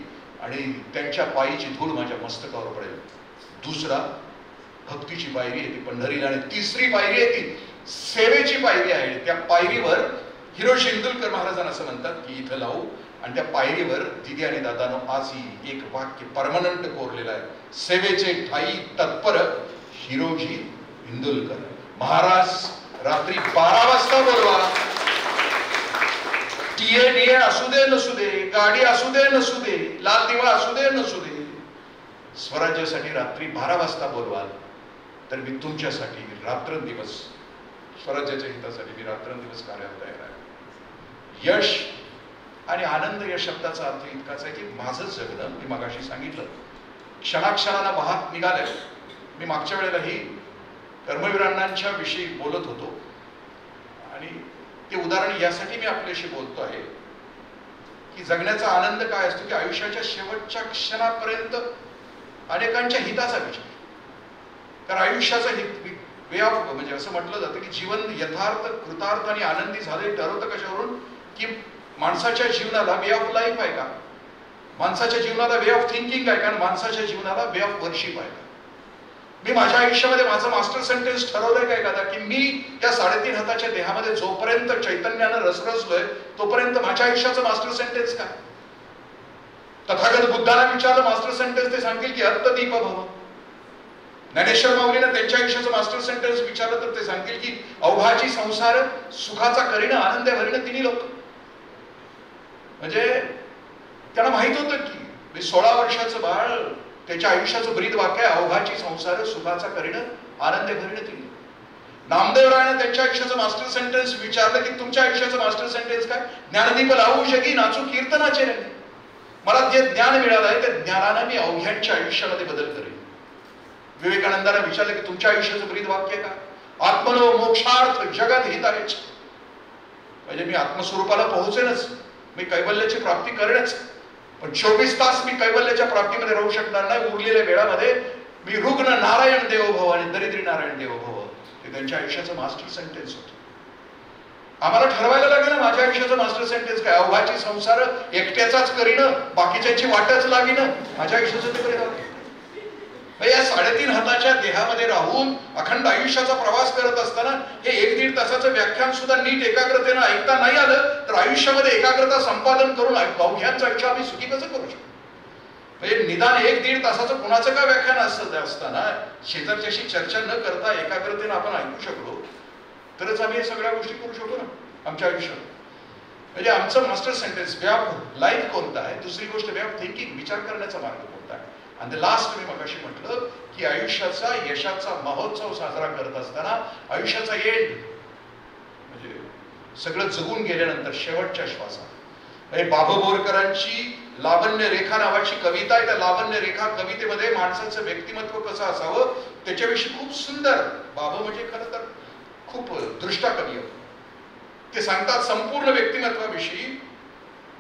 आणि त्यांच्या पायीची धूळ माझ्या मस्तकावर पडेल. दुसरा भक्तीची पायरी आहे ती पंढरीला. आणि तिसरी पायरी आहे ती सेवेची पायरी आहे. त्या पायरीवर हिरोशी इंदुलकर महाराजांना असं म्हणतात की इथं लावू. आणि त्या पायरीवर दिदी आणि दादानो आजही एक वाक्य परमनंट कोरलेलं आहे, सेवेचे ठाई तत्पर हिरोजी इंदुलकर. महाराज रात्री 12 वाजता बोलवा. टीए असू दे नसू दे, गाडी असू दे नसू दे, लाल दिवा असू दे नसू दे, स्वराज्यासाठी रात्री 12 वाजता बोलवाल तर मी तुमच्यासाठी रात्रंदिवस, स्वराज्याच्या हितासाठी मी रात्रंदिवस कार्याला तयार आहे. यश आणि आनंद या शब्दाचा अर्थ इतकाच आहे की माझं जगणं, मी मगाशी सांगितलं, क्षणाक्षणाला वाहत निघालंय. मी मागच्या वेळेलाही कर्मवीरांच्या विषयी बोलत होतो आणि ते उदाहरण यासाठी मी आपल्याशी बोलतो आहे की जगण्याचा आनंद काय असतो की आयुष्याच्या शेवटच्या क्षणापर्यंत अनेकांच्या हिताचा विचार. कारण आयुष्याचा हित वे ऑफ, म्हणजे असं म्हटलं जातं की जीवन यथार्थ, कृतार्थ आणि आनंदी झाले ठरवतं कशावरून की माणसाच्या जीवनाला वे ऑफ लाईफ आहे का, माणसाच्या जीवनाला वे ऑफ थिंकिंग आहे का, माणसाच्या जीवनाला वे ऑफ वर्शिप आहे का. मी माझ्या आयुष्यामध्ये माझं मास्टर सेंटेन्स ठरवलंय का एखादा की मी या 3.5 हाताच्या देहामध्ये जोपर्यंत चैतन्यानं रसरसलोय तोपर्यंत माझ्या आयुष्याचं मास्टर सेंटेन्स काय. तथागत बुद्धाला विचारलं मास्टर सेंटेन्स, ते सांगतील की अत्तदीप भव. ज्ञानेश्वर माऊलीनं त्यांच्या आयुष्याचं मास्टर सेंटेन्स विचारलं तर ते सांगतील की अवघाची संसार सुखाचा करीन आनंद भरीन तिन्ही लोक. म्हणजे त्यांना माहित होतं की 16 वर्षाचं बाळ, त्याच्या आयुष्याचं ब्रीद वाक्य आहे अवघाची संसार सुखाचा करीन आनंद भरीन तिन्ही. नामदेवरायानं त्यांच्या आयुष्याचं मास्टर सेंटेन्स विचारलं की तुमच्या आयुष्याचं मास्टर सेंटेन्स काय. ज्ञानदीप लावू शकी नाचू कीर्तनाचे रंगे. मला जे ज्ञान मिळालं आहे त्या ज्ञानानं मी अवघ्यांच्या आयुष्यामध्ये बदल करेन. विवेकानंदाला विचारलं की तुमच्या आयुष्याचं ब्रीद वाक्य काय. आत्मनो मोक्षार्थ जगत हितायच. म्हणजे मी आत्मस्वरूपाला पोहोचेनच, मी कैवल्याची प्राप्ती करेनच, पण 24 तास मी कैवल्याच्या प्राप्तीमध्ये राहू शकणार नाही. उरलेल्या वेळामध्ये मी रुग्ण नारायण देवो भव आणि दरिद्री नारायण देवो भव. ते त्यांच्या आयुष्याचं मास्टर सेंटेन्स होतं. आम्हाला ठरवायला लागेल ना माझ्या आयुष्याचं मास्टर सेंटेन्स काय. अवघाची संसार एकट्याचाच करीन, बाकीच्यांची वाटच लागीन, माझ्या आयुष्याचं ते करीन. या 3.5 हाताच्या देहामध्ये राहून अखंड आयुष्याचा प्रवास करत असताना हे 1-1.5 तासाचं व्याख्यान सुद्धा नीट एकाग्रतेनं ऐकता नाही आलं तर आयुष्यामध्ये एकाग्रता संपादन करून अवघ्यांचं आयुष्य आम्ही सुखी कसं करू शकतो. म्हणजे निदान 1-1.5 तासाचं कुणाचं काय व्याख्यान असताना शेजारच्याशी चर्चा न करता एकाग्रतेनं आपण ऐकू शकलो तरच आम्ही हे सगळ्या गोष्टी करू शकतो ना आमच्या आयुष्यात. म्हणजे आमचं master sentence way of life कोणता आहे. दुसरी गोष्ट वे ऑफ थिंकिंग, विचार करण्याचा मार्ग कोणता आहे. आणि द लास्ट मी मगाशी म्हटलं की आयुष्याचा यशाचा महोत्सव साजरा करत असताना आयुष्याचा एंड म्हणजे सगळं जगून गेल्यानंतर शेवटच्या श्वासात म्हणजे बाबा बोरकरांची लावण्य रेखा नावाची कविता आहे. त्या लावण्य रेखा कवितेमध्ये माणसाचं व्यक्तिमत्व कसं असावं त्याच्याविषयी खूप सुंदर, बाबू म्हणजे खरं तर खूप दृष्टा कवी आहे. ते सांगतात संपूर्ण व्यक्तिमत्वाविषयी,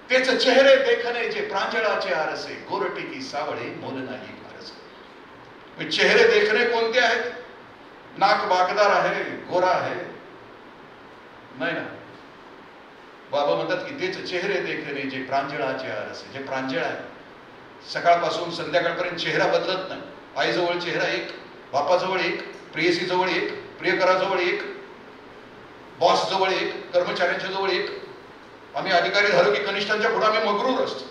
तेच चेहरे देखणे जे प्रांजळाचे आरसे, गोरटे की सावळे मोल नाही फारसे. चेहरे देखणे कोणते आहेत? नाक बाकदार आहे, गोरा आहे नाही ना. बाबा म्हणतात की तेच चेहरे देखणे जे प्रांजळाचे आरसे, जे प्रांजळ आहे. सकाळपासून संध्याकाळपर्यंत चेहरा बदलत नाही. आईजवळ चेहरा एक, बापाजवळ एक, प्रेयसीजवळ एक, प्रियकराजवळ एक, बॉस जवळ एक, कर्मचाऱ्यांच्या जवळ एक. आम्ही अधिकारी झालो की कनिष्ठांच्या पुढे आम्ही मगरूर असतो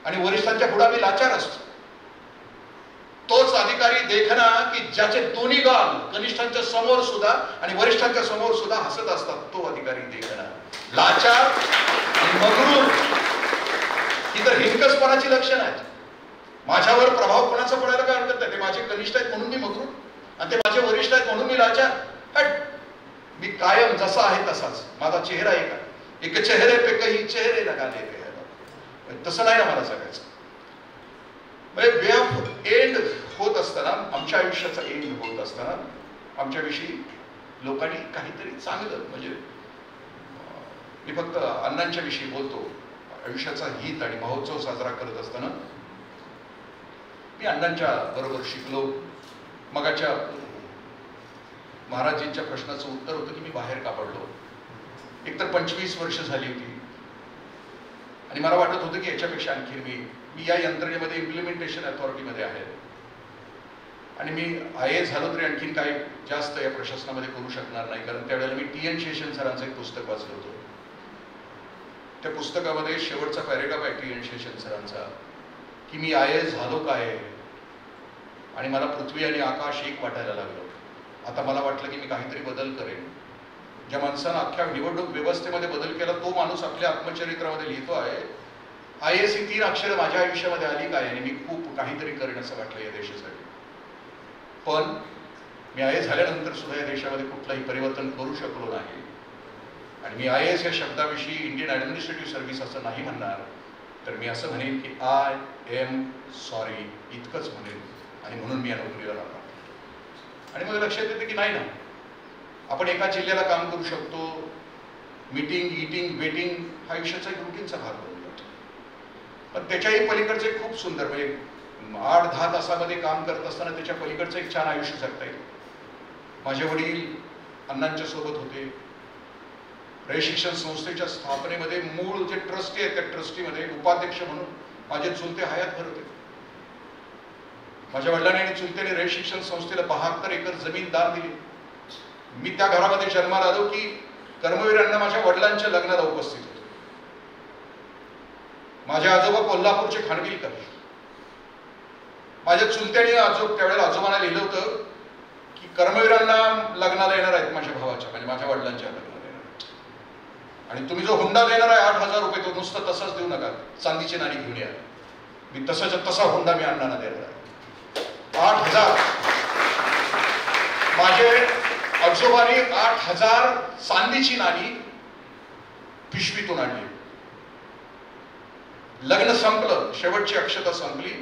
आणि वरिष्ठांच्या पुढे आम्ही लाचार असतो. तोच अधिकारी देखना की ज्याचे दोन्ही गाल कनिष्ठांच्या समोर सुद्धा आणि वरिष्ठांच्या समोर सुद्धा हसत असतात, तो अधिकारी देखना. लाचार आणि मगरूर ही तर हिंकसपणाची लक्षणं आहेत. माझ्यावर प्रभाव कोणाचा पडायला काय हरकत नाही. ते माझे कनिष्ठ आहेत म्हणून मी मगरूर आणि ते माझे वरिष्ठ आहेत म्हणून मी लाचार. मी कायम जसा आहे तसाच. माझा चेहरा एक चेहरे पे काही चेहरे लगा लेते हैं. तसं नाही ना मला जगायचं. वे ऑफ एंड होत असताना, आमच्या आयुष्याचा एंड होत असताना आमच्याविषयी लोकांनी काहीतरी चांगलं, म्हणजे मी फक्त अण्णांच्या विषयी बोलतो, आयुष्याचा हित आणि महोत्सव साजरा करत असताना मी अण्णांच्या बरोबर शिकलो. मगाच्या महाराजींच्या प्रश्नाचं उत्तर होतं की मी बाहेर का पडलो. एकतर 25 वर्ष झाली होती आणि मला वाटत होतं की याच्यापेक्षा आणखी मी या यंत्रणेमध्ये इम्प्लिमेंटेशन अथॉरिटीमध्ये आहे आणि मी IAS झालो तरी आणखीन काही जास्त या प्रशासनामध्ये करू शकणार नाही. कारण त्यावेळेला मी TN शेषन सरांचं एक पुस्तक वाचलं होतं. त्या पुस्तकामध्ये शेवटचा पॅरेग्राफ आहे TN शेषन सरांचा की मी IAS झालो काय आणि मला पृथ्वी आणि आकाश एक वाटायला लागलं. आता मला वाटलं की मी काहीतरी बदल करेन. ज्या माणसानं अख्ख्या निवडणूक व्यवस्थेमध्ये बदल केला तो माणूस आपल्या आत्मचरित्रामध्ये लिहितो आहे IAS ही 3 अक्षरं माझ्या आयुष्यामध्ये आली काय आणि मी खूप काहीतरी करेन असं वाटलं या देशासाठी. पण मी IAS झाल्यानंतर सुद्धा या देशामध्ये कुठलंही परिवर्तन करू शकलो नाही. आणि मी IAS या शब्दाविषयी इंडियन ॲडमिनिस्ट्रेटिव्ह सर्व्हिस असं नाही म्हणणार, तर मी असं म्हणेन की I am sorry इतकंच म्हणेन. आणि म्हणून मी या नोकरीला लागलो. आणि मग लक्षात येते की नाही ना, आपण एका जिल्ह्याला काम करू शकतो. मीटिंग, ईटिंग, वेटिंग हा आयुष्याचा एक रुटीनचा भाग बनून जातो. पण त्याच्याही पलीकडचे खूप सुंदर, म्हणजे 8-10 तासामध्ये काम करत असताना त्याच्या पलीकडचं एक छान आयुष्य जगता येईल. माझे वडील अण्णांच्या सोबत होते. रे शिक्षण संस्थेच्या स्थापनेमध्ये मूळ जे ट्रस्टी आहेत त्या ट्रस्टीमध्ये उपाध्यक्ष म्हणून माझे चुलते हयातभर होते. माझ्या वडिलांनी आणि चुलतेने रे शिक्षण संस्थेला 72 एकर जमीन दान दिली. मी त्या घरामध्ये जन्माला आलो की कर्मवीर अण्णा माझ्या वडिलांच्या लग्नाला उपस्थित होते. माझे आजोबा कोल्हापूरचे खानविलकर. माझ्या चुलत्याने त्यावेळेला आजोबांना लिहिलं होतं की कर्मवीरांना लग्नाला येणार आहेत माझ्या भावाच्या, म्हणजे माझ्या वडिलांच्या लग्नाला येणार आहेत. आणि तुम्ही जो हुंडा देणार आहे 8,000 रुपये, तो नुसतं तसाच देऊ नका, चांदीची नाणी घेऊन या. मी तसाच्या तसा हुंडा मी अण्णांना देणार आहे. 8,000. माझे आजोबांनी 8,000 चांदीची नाणी पिशवीतून आणली. लग्न संपलं, शेवटची अक्षता संपली.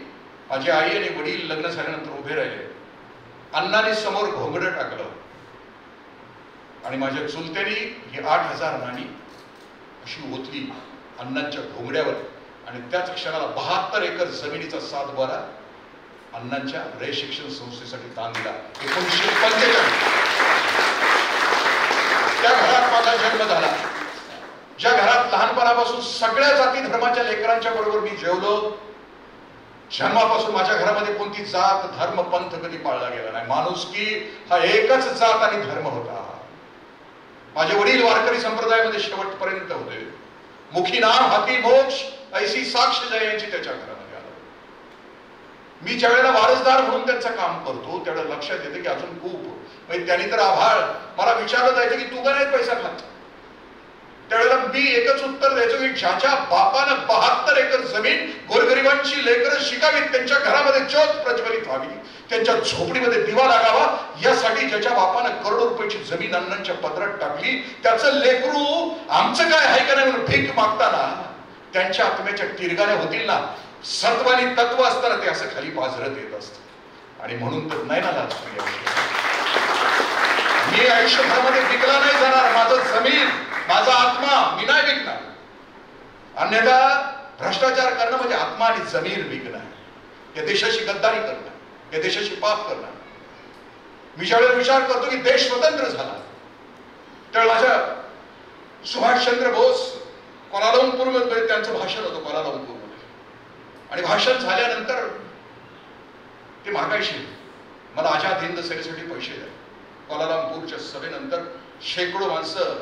माझी आई आणि वडील लग्न झाल्यानंतर उभे राहिले. अण्णांनी समोर घोंगडं टाकलं आणि माझ्या चुलत्यानी ही 8,000 नाणी अशी ओतली अण्णांच्या घोंगड्यावर आणि त्याच क्षणाला 72 एकर जमिनीचा 7 अण्णांच्या रे शिक्षण संस्थेसाठी दान दिला. 1945 त्या घरात माझा जन्म झाला. ज्या घरात लहानपणापासून सगळ्या जाती धर्माच्या लेकरांच्या बरोबर मी जेवलो. जन्मापासून माझ्या घरामध्ये कोणती जात धर्म पंथ कधी पाळला गेला नाही. माणुसकी हा एकच जात आणि धर्म होता. माझे वडील वारकरी संप्रदायामध्ये शेवटपर्यंत होते. मुखी नाम हाती मोक्ष ऐशी साक्ष जयांची त्याच्या घरामध्ये आलं. मी ज्या वेळेला वारसदार म्हणून त्यांचं काम करतो त्यावेळेला लक्षात येते की अजून खूप, म्हणजे त्यांनी तर आभाळ मला विचारलं जायचं की तू का नाही पैसा खात. त्यावेळेला मी एकच उत्तर द्यायचो की ज्याच्या बापानं 72 एकर जमीन गोरगरिबांची लेकरं शिकावीत, त्यांच्या घरामध्ये ज्योत प्रज्वलित व्हावी, त्यांच्या झोपडीमध्ये दिवा लागावा, यासाठी ज्याच्या बापानं करोडो रुपयाची जमीन अण्णांच्या पदरात टाकली, त्याचं लेकरू आमचं काय आहे का नाही म्हणून भीक मागताना त्यांच्या आत्म्याच्या तिरगाण्या होतील ना. सत्व आणि तत्व असताना ते असं खाली पाझरत येत असतं. आणि म्हणून तर नाही ना लाज मी आयुष्यभरामध्ये विकला नाही जाणार. माझं जमीन, माझा आत्मा मी नाही विकणार. अन्यथा भ्रष्टाचार करणं म्हणजे आत्मा आणि जमीन विकणं, या देशाशी गद्दारी करणं, या देशाशी पाप करणं. मी ज्यावेळेला विचार करतो की देश स्वतंत्र झाला त्यावेळेला माझ्या सुभाषचंद्र बोस कोलालंपूरमध्ये त्यांचं भाषण होतं कोलालंपूरमध्ये. आणि भाषण झाल्यानंतर ते मागायचे मला आझाद हिंद सेनेसाठी पैसे द्या. कोलालंपूरच्या सभेनंतर शेकडो माणसं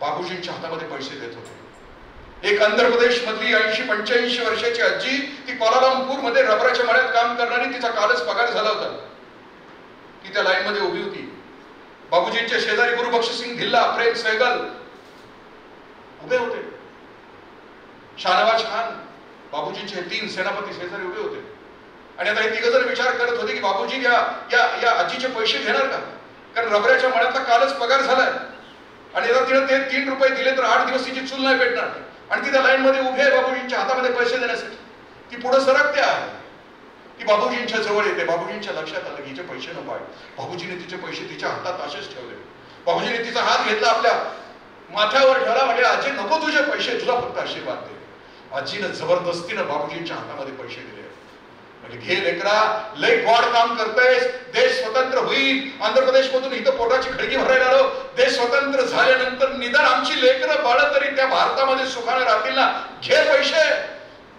बाबूजींच्या हातामध्ये पैसे देत होते. एक आंध्र प्रदेश मधली 80-85 वर्षाची आजी, ती कोलालंपूर मध्ये रबराच्या मळ्यात काम करणारी, तिचा कालच पगार झाला होता. ती त्या लाईन मध्ये उभी होती. बाबूजींच्या शेजारी गुरुबख्शसिंग धिल्ला, प्रेम सहगल उभे होते. शाहनवाज खान, बाबूजींचे 3 सेनापती शेजारी उभे होते. आणि आता हे तिघजण विचार करत होते की बाबूजी या आजीचे पैसे घेणार का, कारण रबराच्या मळ्यातला कालच पगार झालाय. आणि आता तिने ते 3 रुपये दिले तर 8 दिवस तिची चूल नाही पेटणार. आणि ती त्या लाईन मध्ये उभी आहे बाबूजींच्या हातामध्ये पैसे देण्यासाठी. ती पुढे सरकते आहे, ती बाबूजींच्या जवळ येते. बाबूजींच्या लक्षात आलं की हिचे पैसे नको आहे. बाबूजीने तिचे पैसे तिच्या हातात असेच ठेवले. बाबूजीने तिचा हात घेतला, आपल्या माथ्यावर ठेवला, म्हणजे आजी नको तुझे पैसे, तुला फक्त आशीर्वाद दे. आजीनं जबरदस्तीनं बाबूजींच्या हातामध्ये पैसे दिले. म्हणजे घे लेकरा, लय गॉड काम करतेस, देश स्वतंत्र होईल. आंध्र प्रदेश मधून इथं पोटाची खळगी भरायला आलो. देश स्वतंत्र झाल्यानंतर निदान आमची लेकरं बाळ तरी त्या भारतामध्ये सुखाने राहतील ना. घे पैसे,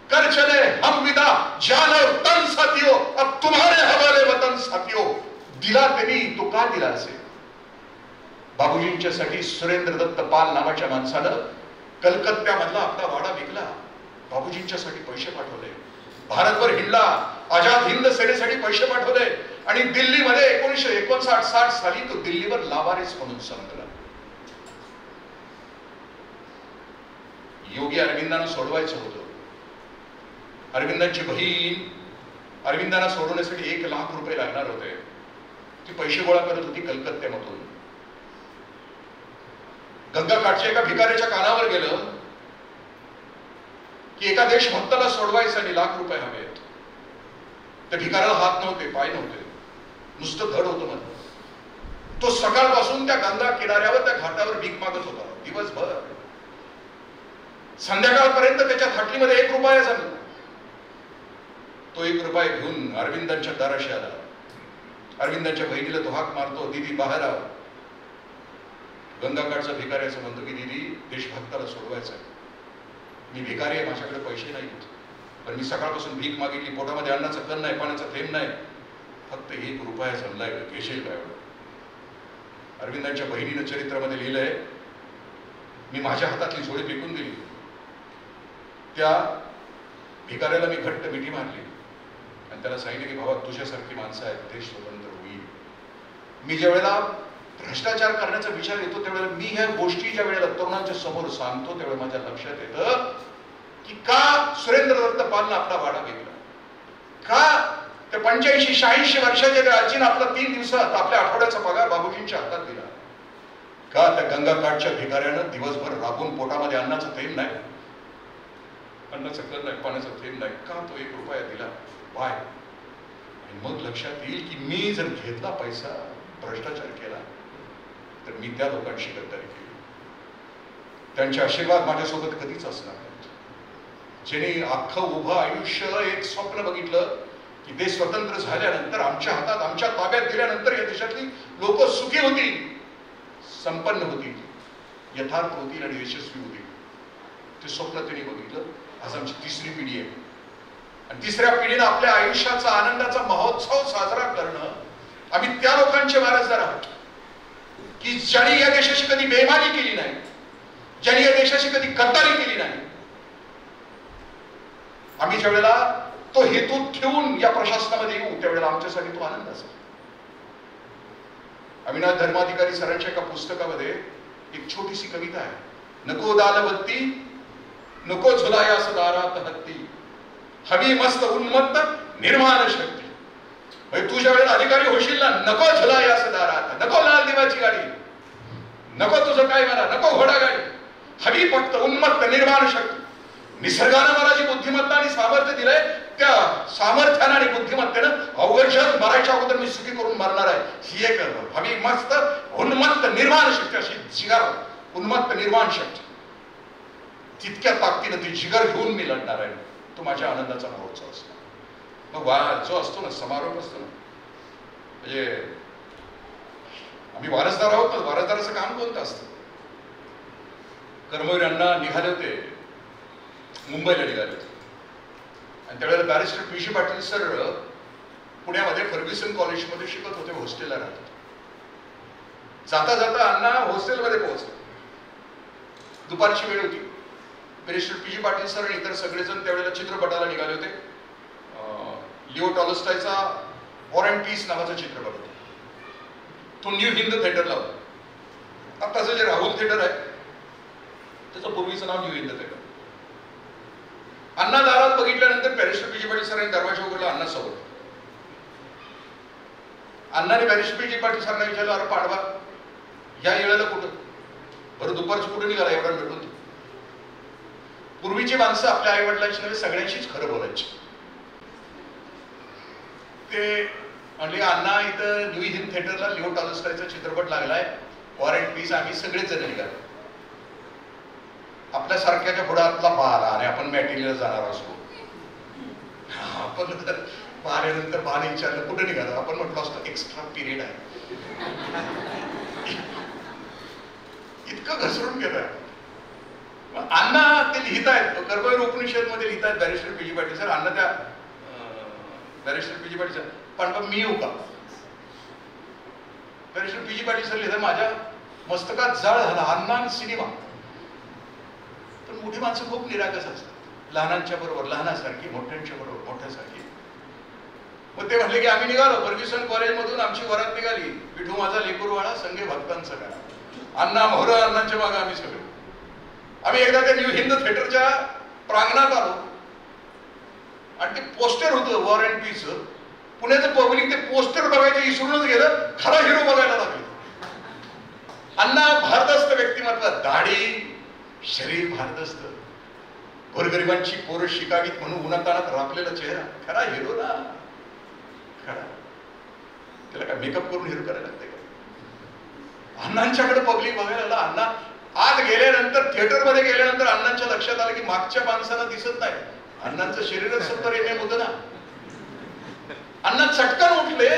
कर चले हम विदा, जान और तन साथियों, अब तुम्हारे हवाले वतन साथियों. दिला त्यांनी, तो का दिला असेल? बाबूजींच्यासाठी सुरेंद्र दत्त पाल नावाच्या माणसानं कलकत्त्यामधला आपला वाडा विकला. बाबूजींच्यासाठी पैसे पाठवले. भारतभर हिंडला, आझाद हिंद सेनेसाठी पैसे पाठवले. आणि दिल्लीमध्ये 1959-60 साली तो दिल्लीवर लावारिस म्हणून समजला. योगी अरविंदांना सोडवायचं होतं. अरविंदांची बहीण अरविंदांना सोडवण्यासाठी 1 लाख रुपये लागणार होते. ती पैसे गोळा करत होती कलकत्त्यामधून. गंगा काठच्या एका भिकाऱ्याच्या कानावर गेलं की एका देशभक्ताला सोडवायचं आणि लाख रुपये हवेत. त्या भिकाऱ्याला हात नव्हते, पाय नव्हते, नुसतं धड होतं म्हणून. तो सकाळपासून त्या गंगा किनाऱ्यावर, त्या घाटावर भीक मागत होता दिवसभर. संध्याकाळपर्यंत त्याच्या थाटलीमध्ये 1 रुपया जमला. तो 1 रुपया घेऊन अरविंदांच्या दाराशी आला. अरविंदांच्या बहिणीला तो हाक मारतो, दीदी बाहेर आव. गंगाकाठचा भिकारी असं म्हणतो की दीदी, देशभक्ताला सोडवायचं आहे. मी भिकारी आहे, माझ्याकडे पैसे नाहीत, पण मी सकाळपासून भीक मागितली, पोटामध्ये अन्नाचा कण नाही, पाण्याचा थेंब नाही, फक्त 1 रुपया जमलाय, घेशील का एवढं? अरविंदांच्या बहिणीनं चरित्रामध्ये लिहिलंय, मी माझ्या हातातली झोळी फेकून दिली. त्या भिकाऱ्याला मी घट्ट मिठी मारली आणि त्याला सांगितलं की बाबा, तुझ्यासारखी माणसं आहेत, देश स्वतंत्र होईल. मी ज्या वेळेला भ्रष्टाचार करण्याचा विचार येतो त्यावेळेला मी ह्या गोष्टी ज्या वेळेला तरुणांच्या समोर सांगतो त्यावेळेला माझ्या लक्षात येतं की का सुरेंद्र दत्त पालनं आपला वाडा विकला, का त्या 85-86 वर्षाच्या त्या आजीनं आपला 3 दिवसात आपल्या आठवड्याचा पगार बाबूजींच्या हातात दिला, का त्या गंगाकाठच्या भिकाऱ्यानं दिवसभर राबून पोटामध्ये अन्नाचं थेंब नाही, अन्नाचं कण नाही, पाण्याचं थेंब नाही, का तो 1 रुपया दिला? बाय. आणि मग लक्षात येईल की मी जर घेतला पैसा, भ्रष्टाचार केला, तर मी त्या लोकांशी गद्दारी केली. त्यांचे आशीर्वाद माझ्यासोबत कधीच असणार नाहीत. ज्यांनी अख्खं उभं आयुष्य एक स्वप्न बघितलं की देश स्वतंत्र झाल्यानंतर आमच्या हातात, आमच्या ताब्यात दिल्यानंतर या देशातली लोक सुखी होतील, संपन्न होतील, यथार्थ होतील आणि यशस्वी होतील, ते स्वप्न त्यांनी बघितलं. आज आमची 3री पिढी आहे आणि 3ऱ्या पिढीनं आपल्या आयुष्याचा आनंदाचा महोत्सव साजरा करणं. आम्ही त्या लोकांचे वारसदार आहोत की ज्यांनी या देशाशी कधी बेईमानी केली नाही, ज्यांनी या देशाशी कधी गद्दारी केली नाही. आम्ही ज्या वेळेला तो हेतू ठेवून या प्रशासनामध्ये येऊ त्यावेळेला आमच्यासाठी तो आनंद असेल. अविनाश धर्माधिकारी सरांच्या एका पुस्तकामध्ये एक छोटीशी कविता आहे, नको दालवत्ती नको झुलायास दारात हत्ती, हवी मस्त उन्मत्त निर्माण शक्ती. तू ज्या वेळेला अधिकारी होशील ना, नको झुलायास दारात, नको लाल दिवाची गाडी, नको तुझं काय मला, नको घोडा गाडी, हवी फक्त उन्मत्त निर्माण शक्ती. निसर्गानं मला जी बुद्धिमत्ता आणि सामर्थ्य दिलंय, त्या सामर्थ्यानं आणि बुद्धिमत्तेनं अवघड मरायच्या अगोदर मी सुखी करून मारणार आहे. ही एक हवी मस्त उन्मत्त निर्माण शक्ती, अशी जिगर उन्मत्त निर्माण शक्ती, तितक्या ताकदीनं ती जिगर घेऊन मी लढणार आहे. तो माझ्या आनंदाचा महोत्सव असतो. मग जो असतो ना, समारोप असतो ना, म्हणजे आम्ही वारसदार आहोत ना, वारसदाराचं काम कोणतं असतं? कर्मवीर अण्णा निघाले होते, मुंबईला निघाले होते, आणि त्यावेळेला बॅरिस्टर पी.सी. पाटील सर पुण्यामध्ये फर्ग्युसन कॉलेजमध्ये शिकत होते, हॉस्टेलला राहत होते. जाता जाता अण्णा हॉस्टेलमध्ये पोहोचले. दुपारची वेळ होती. Barrister PG. पाटील सर आणि इतर सगळेजण त्यावेळेला चित्रपटाला निघाले होते. लिओ टॉलस्टॉयचा वॉर अँड पीस नावाचा चित्रपट होता. तो न्यू हिंद थिएटरला होता. आताचं जे राहुल थिएटर आहे त्याचं पूर्वीचं नाव न्यू हिंद थिएटर. अण्णा दारात बघितल्यानंतर बॅरिस्टर पी.जी. पाटील सरांनी दरवाजा उघडला. अण्णा समोर. अण्णाने बॅरिस्टर पी.जी. पाटील सरांना विचारलं, अरे पांडवा, या वेळेला कुठं? बरं दुपारचं कुठं निघाला एवढा भेटून? पूर्वीची माणसं आपल्या आई वडिलांची नव्हे सगळ्यांशीच खरं बोलायची. ते म्हणले, अण्णा इथं न्यू हिंद थिएटरला लिओ टॉलस्टॉयचा चित्रपट लागलाय, वॉर अँड पीस. आम्ही सगळेच जण निघालो. आपल्यासारख्याच्या पुढातला बाल आणि आपण मॅटेरियल जाणार असतो. आपण तर बाल्यानंतर बाल विचारलं कुठे निघालो, आपण म्हटलं असतो एक्स्ट्रा पिरियड आहे. इतकं घसरून गेलं. अण्णा ते लिहित आहेत, कर्मवीर उपनिषद मध्ये लिहित आहेत बॅरिस्टर पी.जी. पाटील सर. अण्णा त्या बॅरिस्टर पी.जी. पाटील सर, पण मी येऊ का? Barrister PG. पाटील सर लिहितात, माझ्या मस्तकात जाळ झाला, अण्णा सिनेमा. पण मोठी माणसं खूप निरागस असतात, लहानांच्या बरोबर लहानासारखी, मोठ्यांच्या बरोबर मोठ्यासारखी. मग ते म्हणले की आम्ही निघालो फर्ग्युसन कॉलेजमधून, आमची वरात निघाली, विठू माझा लेकूरवाळा संगे भक्तांचा गाणा. अण्णा मोहर, अण्णांच्या मागे आम्ही सगळे. आम्ही एकदा त्या न्यू हिंद थिएटरच्या प्रांगणात आलो आणि ते पोस्टर होतं वॉर अँड पीस. पुण्याचं पब्लिक ते पोस्टर बघायचं विसरूनच गेलं, खरा हिरो बघायला लागले. अण्णा भारदस्त व्यक्तिमत्व, दाढी, शरीर भारदस्त, गोरगरिबांची पोरं शिकावीत म्हणून उन्हातानात रापलेला चेहरा, खरा हिरो ना. खरा त्याला काय मेकअप करून हिरो करायला लागते का? अण्णांच्याकडे पब्लिक बघायला लागला. अण्णा आत गेल्यानंतर, थिएटर मध्ये गेल्यानंतर अण्णांच्या लक्षात आलं की मागच्या माणसाला दिसत नाही, अण्णांचं शरीरच 70 mm होतं ना. अण्णा चटकन उठले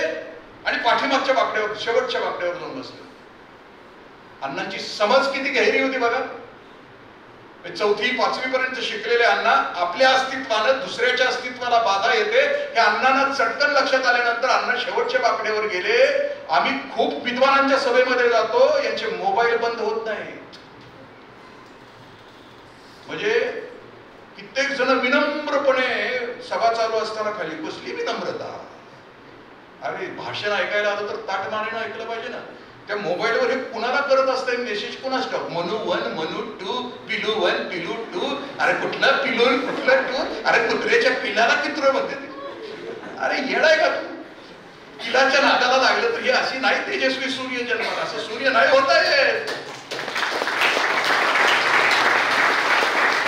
आणि पाठीमागच्या बाकड्यावर, शेवटच्या बाकड्यावर जाऊन बसले. अण्णांची समज किती गहिरी होती बघा. 4थी 5वी पर्यंत शिकलेले अण्णा आपल्या अस्तित्वानं दुसऱ्याच्या अस्तित्वाला बाधा येते हे अण्णांना चटकन लक्षात आल्यानंतर अण्णा शेवटच्या बाकड्यावर गेले. आम्ही खूप विद्वानांच्या सभेमध्ये जातो, यांचे मोबाईल बंद होत नाहीत. म्हणजे कित्येक जण विनम्रपणे सभा चालू असताना खाली बसली. विनम्रता. अरे भाषण ऐकायला आलं तर ताटमानेनं ऐकलं पाहिजे ना. त्या मोबाईलवर हे कुणाला करत असतंय मेसेज, कुणाच ठाऊक. मनू 1, मनू 2, पिलू 1, पिलू 2. अरे कुठलं पिलू, कुठलं 2? अरे कुत्र्याच्या पिलाला कित्र म्हणते. अरे येडाय का तू? पिलाच्या नाकाला लागलं तर ही अशी नाही तेजस्वी सूर्य जन्माला, असं सूर्य नाही होता येत.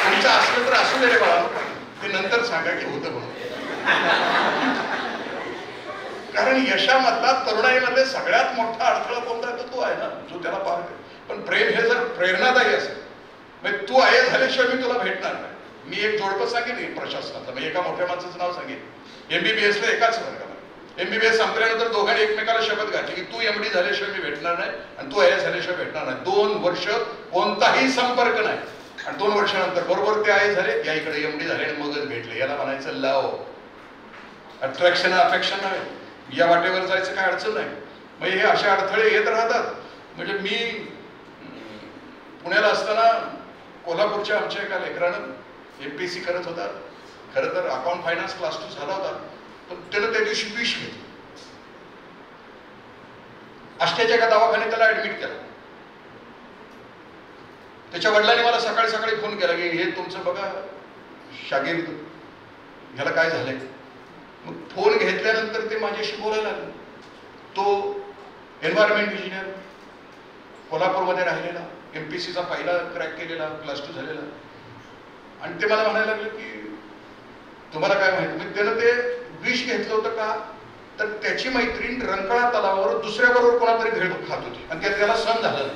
तुमचं असलं तर असू दे रे बाळा, ते नंतर सांगा की होतं म्हणून. कारण यशामधला, तरुणाईमधले सगळ्यात मोठा अडथळा कोणता आहे तो आहे ना, जो त्याला पार करे. पण प्रेम हे जर प्रेरणादायी असेल, म्हणजे तू आहे झाल्याशिवाय मी तुला भेटणार नाही. मी एक जोडपं सांगेन प्रशासनाचं, म्हणजे एका मोठ्या माणसाचं नाव सांगेन. MBBS ला एकाच वर्गाला, MBBS संपल्यानंतर दोघांनी एकमेकाला शपथ घातली की तू MD झाल्याशिवाय मी भेटणार नाही आणि तू IAS झाल्याशिवाय भेटणार नाही. 2 वर्ष कोणताही संपर्क नाही. आणि 2 वर्षानंतर बरोबर ते IAS झाले, या इकडे MD झाले आणि मगच भेटले. याला म्हणायचं लव. अट्रॅक्शन अफेक्शन नाही. या वाटेवर जायचं काय अडचण नाही. म्हणजे हे असे अडथळे येत राहतात. म्हणजे मी पुण्याला असताना कोल्हापूरच्या आमच्या एका लेकरानं MPSC करत होता. खरं तर अकाउंट फायनान्स क्लास 2 झाला होता, पण त्यानं त्या दिवशी विष घेतली. आष्ट्याच्या एका दवाखान्यात त्याला ऍडमिट केलं. त्याच्या वडिलांनी मला सकाळी सकाळी फोन केला की हे तुमचं बघा शागिर्द, ह्याला काय झालंय. मग फोन घेतल्यानंतर ते माझ्याशी बोलायला लागले. तो एन्व्हायरमेंट इंजिनियर, कोल्हापूरमध्ये राहिलेला, MPSCचा पहिला क्रॅक केलेला, क्लास 2 झालेला. आणि ते मला म्हणायला लागले की तुम्हाला काय माहिती, म्हणजे त्यानं ते विष घेतलं होतं का, तर त्याची मैत्रीण रंकाळा तलावावर दुसऱ्याबरोबर कोणातरी भेळ खात होती आणि त्याला सहन झालं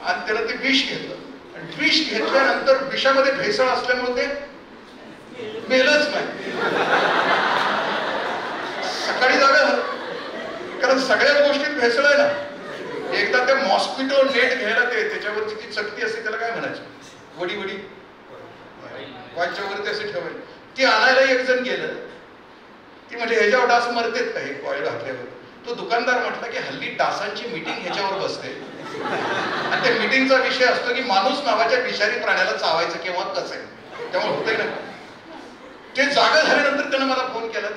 आणि त्यानं ते विष घेतलं. आणि विष घेतल्यानंतर विषामध्ये भेसळ असल्यामुळे ते मेलच नाही, सकाळी जागा झालं. कारण सगळ्याच गोष्टीत भेसळ आहे ना. एकदा ते मॉस्किटो नेट घ्यायला त्याच्यावरची ती चकती असते, त्याला काय म्हणायचं, वडी वडी वाच्या वरती असे ठेवायला, ती आणायला एक जण गेलं. ती म्हणजे ह्याच्यावर डास मरतेत का हे कॉईल घातल्यावर. तो दुकानदार म्हटला की हल्ली डासांची मीटिंग ह्याच्यावर बसते आणि त्या मीटिंगचा विषय असतो की माणूस नावाच्या विषारी प्राण्याला चावायचं किंवा कसं आहे, त्यामुळे होतंय ना. ते जागा झाल्यानंतर त्यानं मला फोन केला.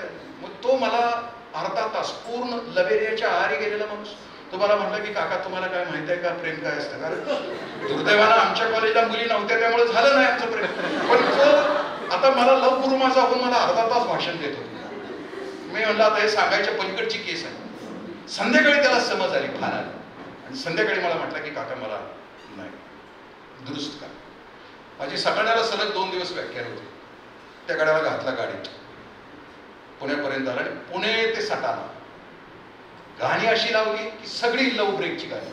मग तो मला अर्धा तास पूर्ण लबेरियाच्या आहारी गेलेला माणूस तो मला म्हटला की काका तुम्हाला काय माहित आहे का प्रेम काय असतं. कारण दुर्दैवानं आमच्या कॉलेजला मुली नव्हत्या त्यामुळे झालं नाही आमचं प्रेम. पण तो आता मला लव गुरु माझा होऊन मला अर्धा तास भाषण देत होता. मी म्हणलं आता हे सांगायच्या पलीकडची केस आहे. संध्याकाळी त्याला समज आली, फार आली आणि संध्याकाळी मला म्हटलं की काका मला नाही दुरुस्त का. माझी सकाळला सलग 2 दिवस व्याख्यान होती. त्या गाड्याला घातला गाडीत, पुण्यापर्यंत आला आणि पुणे ते सटाणा गाणी अशी लावली की सगळी लव ब्रेकची गाणी.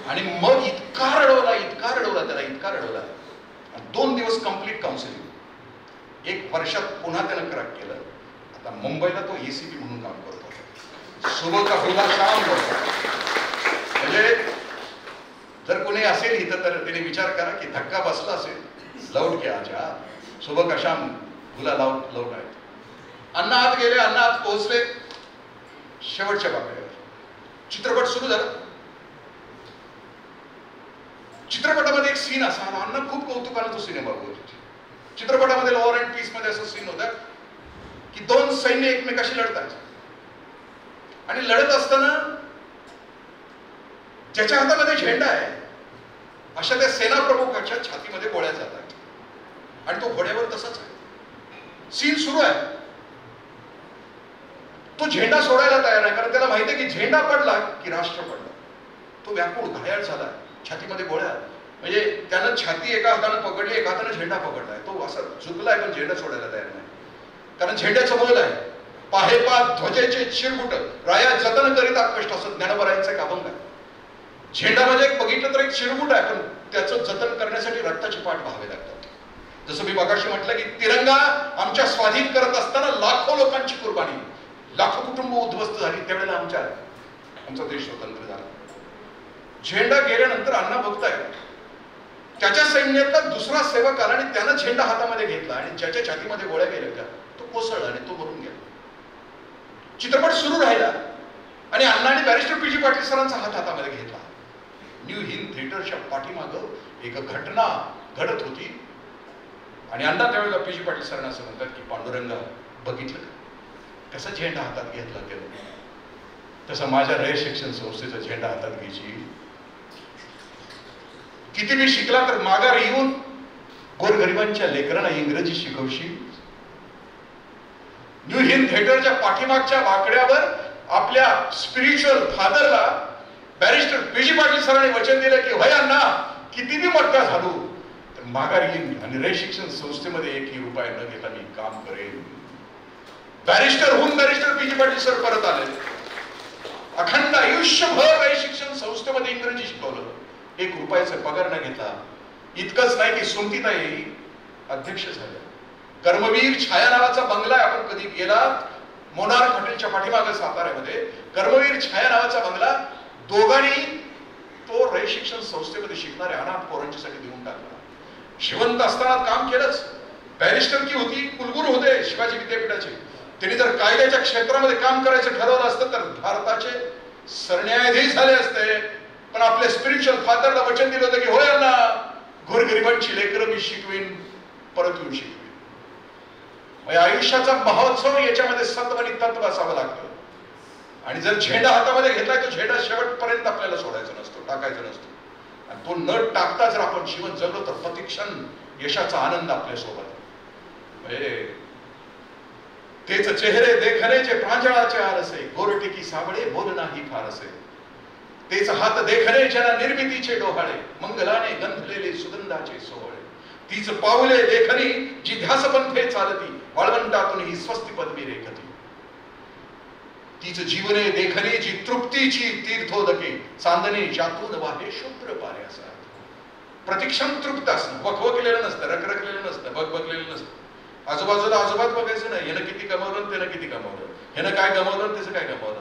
आणि मग इतका रडवला त्याला, इतका रडवला. 2 दिवस कंप्लीट काउन्सिलिंग. 1 वर्षात पुन्हा त्यानं क्रॅक केलं. आता मुंबईला तो एसीपी म्हणून काम करतो. सुबह का खुला शाम होता. म्हणजे जर कोणी असेल इथं तर त्याने विचार करा की धक्का बसला असेल, लौट के आजा, सुबह का शाम खुला लौट आहे. अण्णा आत गेले, अण्णा आत पोहोचले. शेवटच्या बाकड्यावर चित्रपट सुरू झाला. चित्रपटामध्ये एक सीन असा आला, अण्णा खूप कौतुकाने तो सिनेमा बघत होते. चित्रपटामध्ये लॉ अँड पीस मध्ये असं सीन होता की 2 सैन्य एकमेकाशी लढतात आणि लढत असताना ज्याच्या हातामध्ये झेंडा आहे अशा त्या सेना प्रमुखाच्या छातीमध्ये गोळ्या जातात आणि तो घोड्यावर तसाच आहे. सीन सुरू आहे. तो झेंडा सोडायला तयार नाही, कारण त्याला माहिती आहे की झेंडा पडला की राष्ट्र पडला. तो व्याकुळ घायाळ झाला, छातीमध्ये गोळ्या. म्हणजे त्यानं छाती एका हाताने पकडली, एका हाताने झेंडा पकडलाय. तो असा झुकलाय पण झेंडा सोडायला तयार नाही, कारण झेंड्याचं मोल आहे. पाहेपा ध्वजेचे चिरगुट राया जतन करीता कष्ट, असं ज्ञानोबरायांचं एक अभंग आहे. झेंडा म्हणजे एक बघितलं तर एक चिरगुट आहे, पण त्याचं जतन करण्यासाठी रक्ताची पाठ व्हावे लागतात. जसं मी मगाशी म्हटलं की तिरंगा आमच्या स्वाधीन करत असताना लाखो लोकांची कुर्बानी, लाखो कुटुंब उद्ध्वस्त झाली. त्यावेळेला आमचा देश स्वतंत्र झाला. झेंडा गेल्यानंतर अण्णा बघताय त्याच्या सैन्यातला दुसरा सेवक आला आणि त्यानं झेंडा हातामध्ये घेतला आणि ज्याच्या छातीमध्ये गोळ्या गेल्या होत्या तो कोसळला आणि तो मरून गेला. चित्रपट सुरू राहिला आणि अण्णा आणि बॅरिस्टर पी जी पाटील सरांचा हात हातामध्ये घेतला. न्यू हिंद थिएटरच्या पाठीमागं एक घटना घडत होती आणि अण्णा त्यावेळेला पी जी पाटील सरांना असं म्हणतात की पांडुरंगा बघितलं का कसा झेंडा हातात घेतला त्यानं. तसा माझ्या रय शिक्षण संस्थेचा झेंडा हातात घ्यायची. किती मी शिकला तर माघार येऊन गोरगरिबांच्या लेकरांना इंग्रजी शिकवशी. न्यू हिंद थिएटरच्या पाठीमागच्या बाकड्यावर आपल्या स्पिरिच्युअल फादरला बॅरिस्टर पी जी पाटील सरांनी वचन दिलं की होय अण्णा किती बी मोठा झालो तर माघार येईन आणि रय शिक्षण संस्थेमध्ये 1ही रुपया न घेता मी काम करेन. बॅरिस्टर होऊन barrister P G Patil sir परत आले. अखंड आयुष्यभर रय शिक्षण संस्थेमध्ये इंग्रजी शिकवलं, 1 रुपयाचा पगार न घेतला. इतकंच नाही की सुमतीताई अध्यक्ष झाल्या. कर्मवीर छाया नावाचा बंगला आहे, आपण कधी गेला मोनार्क हॉटेलच्या पाठीमागे साताऱ्यामध्ये कर्मवीर छाया नावाचा बंगला दोघांनी तो रय शिक्षण संस्थेमध्ये शिकणाऱ्या अनाथ पोरांच्यासाठी देऊन टाकला. जिवंत असताना काम केलंच. बॅरिस्टरकी होती, कुलगुरू होते शिवाजी विद्यापीठाचे. त्यांनी जर कायद्याच्या क्षेत्रामध्ये काम करायचं ठरवलं असतं तर भारताचे सरन्यायाधीश झाले असते. पण आपल्या स्पिरिच्युअल फादरला वचन दिलं होतं की होय अण्णा गोरगरिबांची लेकरं मी शिकवीन, परत येऊन शिकवीन. आयुष्याचा महोत्सव याच्यामध्ये सत्व आणि तत्व असावं लागतं. आणि जर झेंडा हातामध्ये घेतलाय तो झेंडा शेवटपर्यंत आपल्याला सोडायचा नसतो, टाकायचा नसतो. आणि तो न टाकता जर आपण जीवन जगलो तर प्रतिक्षण यशाचा आनंद आपल्यासोबत. तेच चेहरे देखणे जे प्रांजळाचे आरसे, गोरटी की साबळे बोल नाही फारसे. तेच हात देखणे ज्याला निर्मितीचे डोहाळे, मंगलाने गंधलेले सुगंधाचे सोहळे. तीच पाऊले देखणी जी ध्यास पंथे चालती, वाळवंटातून ही स्वस्ती पद्मी रेखती. तीच जीवने देखणी जी तृप्तीची तीर्थोदके, चांदणे ज्यातून वाहे शुभ्र पाऱ्यासा. प्रतिक्षण तृप्त असणं, वखवकलेलं नसतं, रखरखलेलं नसतं, बगबगलेलं नसतं. आजूबाजूला अजिबात बघायचं नाही, ह्यानं किती कमावलं त्यानं किती कमावलं, ह्यानं काय गमावलं त्याचं काय गमावलं.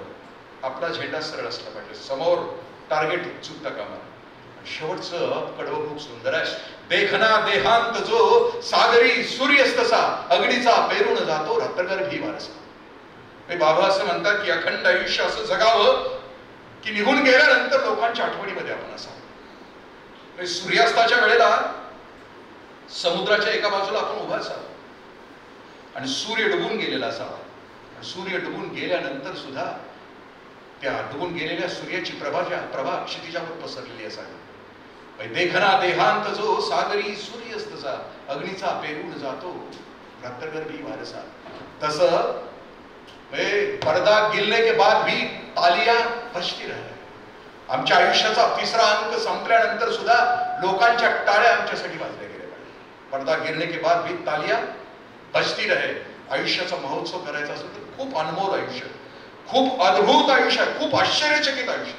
आपला झेंडा सरळ असला पाहिजे, समोर टार्गेट चुकता कामा. शेवटचं कडवं खूप सुंदर आहे. देखना देहांत जो सागरी सूर्यस्तसा, अग्नीचा पेरून जातो रात्रगर्भी वारसा. बाबा असं म्हणतात की अखंड आयुष्य असं जगावं की निघून गेल्यानंतर लोकांच्या आठवणीमध्ये आपण असावं. सूर्यास्ताच्या वेळेला समुद्राच्या एका बाजूला आपण उभा असावं आणि सूर्य डुबून गेलेला असावा. सूर्य डुबून गेल्यानंतर सुद्धा त्या डुबून गेलेल्या सूर्याची प्रभा क्षितिजावर पसरलेली असावी. देखना देहांत जो सागरी सूर्यस्तसा, अग्नीचा पेरून जातो रात्रगर्भी वारसा. तसं पर्दा गिरने के बाद भी तालियां बजती रहे. आमच्या आयुष्याचा तिसरा अंक संपल्यानंतर सुद्धा लोकांच्या टाळ्या आमच्यासाठी वाजल्या गेल्या पाहिजे. पर्दा गिरने के बाद भी तालियां बजती रहे. आयुष्याचा महोत्सव करायचा असेल तर खूप अनमोल आयुष्य, खूप अद्भुत आयुष्य, खूप आश्चर्यचकित आयुष्य.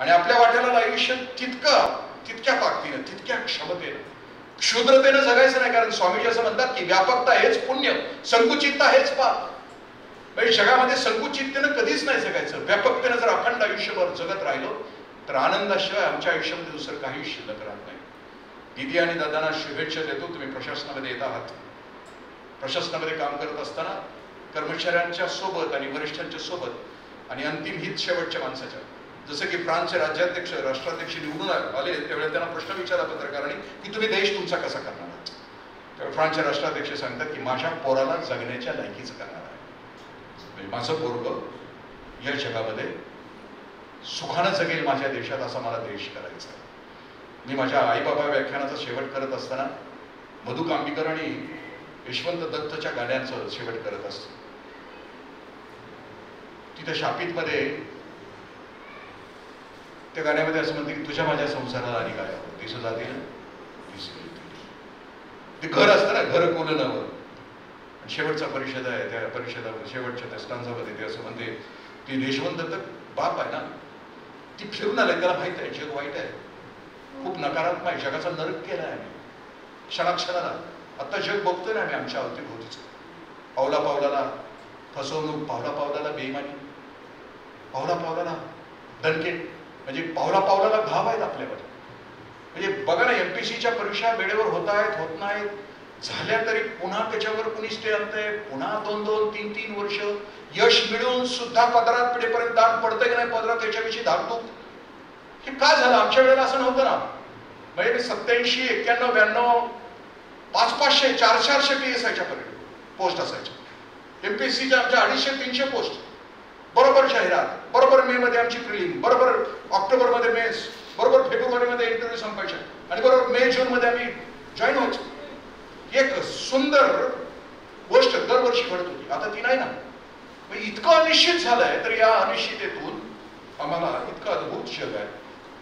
आणि आपल्या वाटेला आयुष्य तितक्या ताकदीनं, तितक्या क्षमतेनं, क्षुद्रतेनं जगायचं नाही. कारण स्वामीजी असं म्हणतात की व्यापकता हेच पुण्य, संकुचितता हेच पाप. जगामध्ये संकुचिततेनं कधीच नाही जगायचं. व्यापकतेनं जर अखंड आयुष्यभर जगत राहिलो तर आनंदाशिवाय आमच्या आयुष्यामध्ये दुसरं काही शिल्लक राहत नाही. दीदी आणि दादांना शुभेच्छा देतो. तुम्ही प्रशासनामध्ये येत आहात. प्रशासनामध्ये काम करत असताना कर्मचाऱ्यांच्या सोबत आणि वरिष्ठांच्या सोबत आणि अंतिम हित शेवटच्या माणसाच्या, जसं की फ्रान्सचे राज्याध्यक्ष राष्ट्राध्यक्ष निवडून आले त्यावेळेला त्यांना प्रश्न विचारला पत्रकारांनी की तुम्ही देश तुमचा कसा करणार आहात. त्यावेळी फ्रान्सचे राष्ट्राध्यक्ष सांगतात की माझ्या पोराला जगण्याच्या लायकीचं करणार आहे. माझं पोरग या जगामध्ये सुखानं जगेल माझ्या देशात, असा मला देश करायचा. मी माझ्या आईबाबा व्याख्यानाचा शेवट करत असताना मधु कांबीकर आणि यशवंत दत्तच्या गाण्यांचं शेवट करत असतो. तिथे शापित मध्ये त्या गाण्यामध्ये असं म्हणते की तुझ्या माझ्या संसाराला आणि काय दिस जातील ते घर असतं ना, घर कोलनावर. शेवटचा परिषद आहे, त्या परिषदामध्ये शेवटच्या त्या स्टांजामध्ये ते असं म्हणते की यशवंत दत्त बाप आहे ना, ती फिरून आले, त्याला माहित आहे जग वाईट आहे, खूप नकारात्मक आहे, जगाचा नरक केला आहे आम्ही क्षणाक्षणाला. आता जग बघतोय ना आम्ही आमच्या अवतीभोवतीचं. पावला पावलाला फसवणूक, पावला पावलाला बेईमानी, पावला पावलाला दणके, म्हणजे पावला पावलाला घाव आहेत आपल्यावर. म्हणजे बघा ना, एमपीसीच्या परीक्षा वेळेवर होत आहेत, होत नाहीत, झाल्या तरी पुन्हा त्याच्यावर कुणी स्टे आणतंय, पुन्हा 2-2, 3-3 वर्ष यश मिळून सुद्धा पदरात पिढेपर्यंत दान पडतंय की नाही पदरात त्याच्याविषयी धाकधूक. हे का झालं? आमच्या वेळेला असं नव्हतं ना. म्हणजे 87, 91, 92 500-500, 400 PSIच्या पोस्ट असायच्या. एमपीएससीच्या आमच्या 250-300 पोस्ट. बरोबर जाहिरात, बरोबर मे मध्ये आमची प्रिलिम, बरोबर ऑक्टोबर मध्ये मेन्स, बरोबर फेब्रुवारी मध्ये इंटरव्ह्यू संपायच्या आणि बरोबर मे जून मध्ये आम्ही जॉईन व्हायचो. एक सुंदर गोष्ट दरवर्षी घडत होती, आता ती नाही ना. इतकं अनिश्चित झालंय, तर या अनिश्चिततेतून आम्हाला इतकं अद्भुत जग आहे.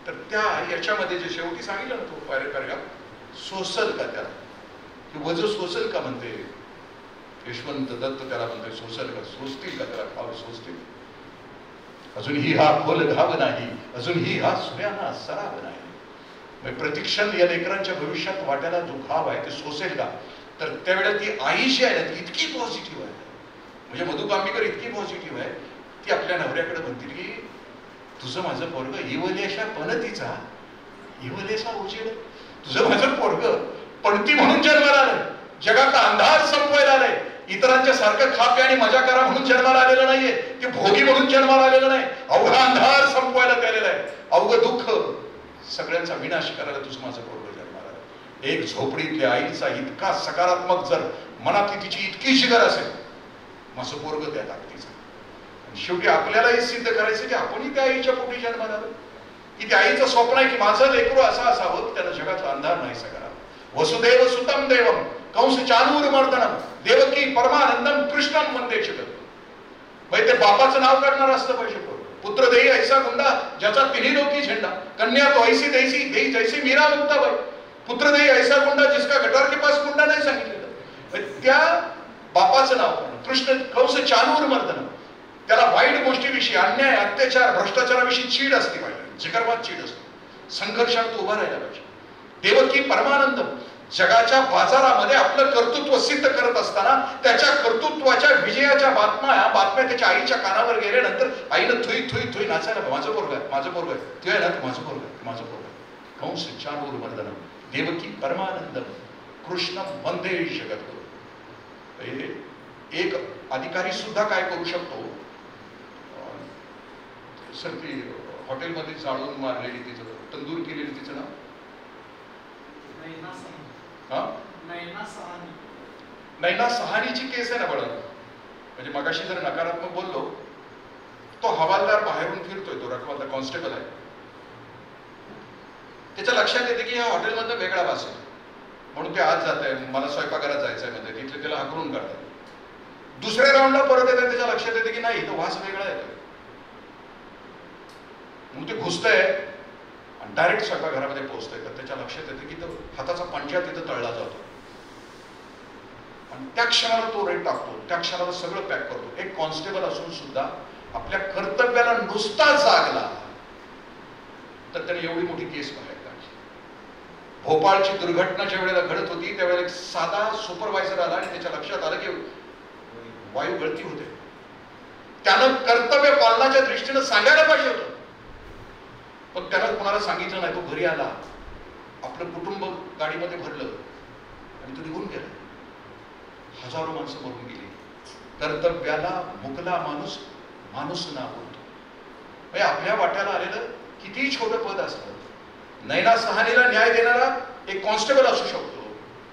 तर त्या याच्यामध्ये जे शेवटी सांगितलं ना तो पॅरेग्राफ, सोसल का त्याला, की वज सोसल का म्हणते यशवंत दत्त, त्याला म्हणते सोसल का, सोसतील का त्याला, खाव सोसतील. अजूनही हा खोल घाव नाही, अजूनही हा सूर्याना सराव नाही. प्रतिक्षण या लेकरांच्या भविष्यात वाट्याला जो घाव आहे ते सोसेल का. तर त्यावेळेला ती आई जी आहे ना ती इतकी पॉझिटिव्ह आहे, म्हणजे मधु कांबीकर इतकी पॉझिटिव्ह आहे, ती आपल्या नवऱ्याकडे म्हणतील की तुझं माझं पोरग इवलेशा पणतीचा, इवलेसा उजेड, तुझं माझं पोरग पणती म्हणून जन्माला आलंय, जगाचा अंधार संपवायला आलाय. इतरांच्या सारखं खाप्या आणि मजा करा म्हणून जन्माला आलेलं नाहीये, ते भोगी म्हणून जन्माला आलेलं नाही. अवघा अंधार संपवायला आलेला आहे, अवघं दुःख सगळ्यांचा विनाश करायला तुझं माझं पोरग जन्माला आलं. एक झोपडीतल्या आईचा इतका सकारात्मक जर मनात तिची इतकी जिगर असेल, माझं पोरग त्या ताकदीचं. शेवटी आपल्यालाही सिद्ध करायचं की आपणही त्या आईच्या पोटी जन्माला आलो, की त्या आईचं स्वप्न आहे की माझं लेकरू असं असावं त्यानं जगाचा अंधार नाहीसा करावा. वसुदेव सुतम देवम कंस चानूर मर्दनम देवकी परमानंदम कृष्णम वंदे जगत. ते बापाचं नाव काढणार असलं पाहिजे पोरग. पुत्र देई ऐसा गुंडा ज्याचा तिन्ही लोकी झेंडा, कन्या तो ऐसी तैसी देई जैसी मीरा मुक्ताबाई, पुत्र देई ऐसा गुंडा जिसका गटार के पास गुंडा नाही सांगितलेलं. त्या बापाचं नाव कृष्ण कंस चानूर मर्दन. त्याला वाईट गोष्टीविषयी, अन्याय, अत्याचार, भ्रष्टाचाराविषयी चीड असते पाहिजे, जिगरबाद चीड असते. संघर्षात उभा राहायला पाहिजे. देवकी परमानंद जगाच्या बाजारामध्ये आपलं कर्तृत्व सिद्ध करत असताना त्याच्या कर्तृत्वाच्या विजयाच्या बातम्या त्याच्या आईच्या कानावर गेल्यानंतर आईनं थुई थुई थुई नाचायला, माझं पोरग आहे, माझं पोरग आहे, तू आहे ना, माझं पोरग आहे, माझं पोरग आहे. कंस चानूर मर्दन देवकी परमानंद कृष्ण वंदे जगद्गुरु. एक अधिकारी सुद्धा काय करू शकतो, सर ती हॉटेलमध्ये जाळून मारलेली, तिचं तंदूर केलेली, तिचं नाव नैना सहानीची केस आहे ना बळ. म्हणजे मगाशी जर नकारात्मक बोललो, तो हवालदार बाहेरून फिरतोय, तो रखवालदार कॉन्स्टेबल आहे, त्याच्या लक्षात येते की या हॉटेलमधनं वेगळा वास आहे, म्हणून ते आज जात आहे, मला स्वयंपाकघरात जायचंय मध्ये, तिथले त्याला हाकलून काढतात. दुसऱ्या राऊंडला परत येतात, त्याच्या लक्षात येते की नाही, तो वास वेगळा येतोय, म्हणून ते घुसतंय आणि डायरेक्ट स्वयंपाकघरामध्ये पोहोचतंय. तर त्याच्या लक्षात येते की तो हाताचा पंजा तिथं तळला जातो आणि त्या क्षणाला तो रेट टाकतो, त्या क्षणाला सगळं पॅक करतो. एक कॉन्स्टेबल असून सुद्धा आपल्या कर्तव्याला नुसता जागला तर त्याने एवढी मोठी केस बाहेर काढली. भोपाळची दुर्घटना ज्या वेळेला घडत होती त्यावेळेला एक साधा सुपरवायझर आला आणि त्याच्या लक्षात आलं की वायू गळती होते. त्यानं कर्तव्य पालनाच्या दृष्टीनं सांगायला पाहिजे होतं, पण त्याला कोणाला सांगितलं नाही. तो घरी आला, आपलं कुटुंब गाडीमध्ये भरलं आणि तो निघून गेला. हजारो माणसं मरून गेली. कर्तव्याला मुकला माणूस, माणूस ना बोलतो. म्हणजे आपल्या वाट्याला आलेलं कितीही छोटं पद असतं, नैना सहानीला न्याय देणारा एक कॉन्स्टेबल असू शकतो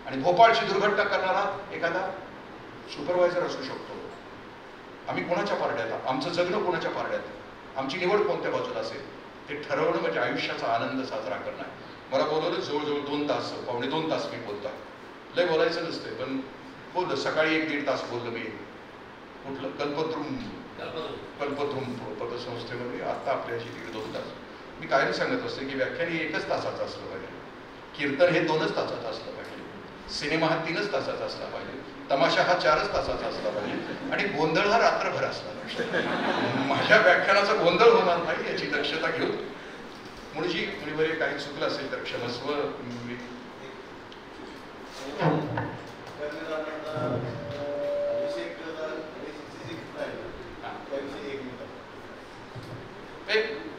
आणि भोपाळची दुर्घटना करणारा एखादा सुपरवायझर असू शकतो. आम्ही कोणाच्या पारड्यात, आमचं जगणं कोणाच्या पारड्यात, आमची निवड कोणत्या बाजूला असेल ते ठरवणं म्हणजे आयुष्याचा आनंद साजरा करणं. मला बोलवलं जवळजवळ 2 तास, पावणे 2 तास मी बोलतो. लय बोलायचं नसतंय पण बोललो. सकाळी 1-1.5 तास बोललो मी. कुठलं कल्पद्रुम पतसंस्थेमध्ये, आता आपल्याशी 1.5-2 तास. मी कायम सांगत असते की व्याख्यान हे 1च तासाचं असलं पाहिजे, कीर्तन हे 2च तासाचं असलं पाहिजे, सिनेमा हा 3च तासाचा असला पाहिजे, तमाशा हा 4च तासाचा असला पाहिजे आणि गोंधळ हा रात्रभर असला पाहिजे. माझ्या व्याख्यानाचा गोंधळ होणार नाही याची दक्षता घेऊन मुळजी मुळीवर काही चुकलं असेल तर क्षमस्व.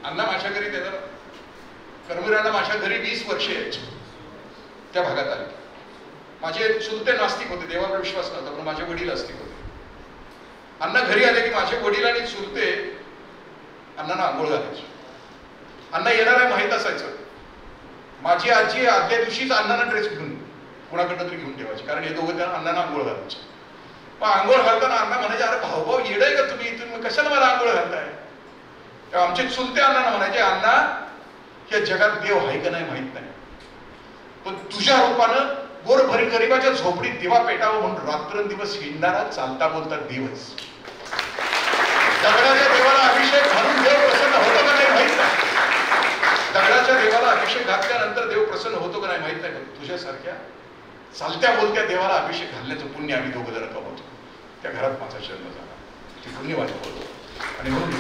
अण्णा माझ्या घरी त्याला कर्मवीरांना माझ्या घरी 20 वर्षे यायची त्या भागात आली. माझे चुलते नास्तिक होते, देवावर विश्वास नव्हता, पण माझे वडील आस्तिक होते. अण्णा घरी आले की माझे वडील आणि चुलते अण्णांना आंघोळ घालायचे. अण्णा येणार आहे माहीत असायचं. माझी आजी आदल्या दिवशीच अण्णांना ड्रेस घेऊन कुणाकडनं तरी घेऊन ठेवायची, कारण हे दोघं त्या अण्णांना आंघोळ घालायचे. मग आंघोळ घालताना अण्णा म्हणायचे, अरे भाऊ येडाय का तुम्ही, इथून कशाला मला आंघोळ घालताय. तेव्हा आमचे चुलते अण्णांना म्हणायचे, अण्णा या जगात देव आहे का नाही माहित नाही, पण तुझ्या रूपानं गोरभरी गरिबाच्या झोपडीत दिवा पेटावं म्हणून रात्रंदिवस हिंडणारा चालता बोलता देवच. दगडाच्या देवाला अभिषेक घालून देव प्रसन्न होतो का नाही माहित नाही. दगडाच्या देवाला अभिषेक घातल्यानंतर देव प्रसन्न होतो का नाही माहित नाही, पण तुझ्यासारख्या चालत्या बोलत्या देवाला अभिषेक घालण्याचं पुण्य आम्ही दोघं जरा कमवतो. त्या घरात माझा जन्म झाला, ती पुण्यवान बोलतो. आणि म्हणून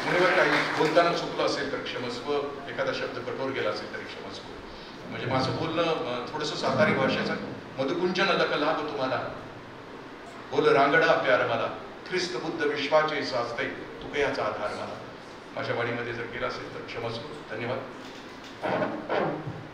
मुलीवर काही बोलताना चुकलं असेल तर क्षमस्व, एखादा शब्द कठोर गेला असेल तरी क्षमस्व. म्हणजे माझं बोलणं थोडंसं सातारी भाषेचं मधुकुंजन लकलाभ तुम्हाला बोल रांगडा प्यार मला, ख्रिस्त बुद्ध विश्वाचे साचते तुकयाचा आधार मला. माझ्या वाणीमध्ये जर केला असेल तर क्षमस्व. धन्यवाद.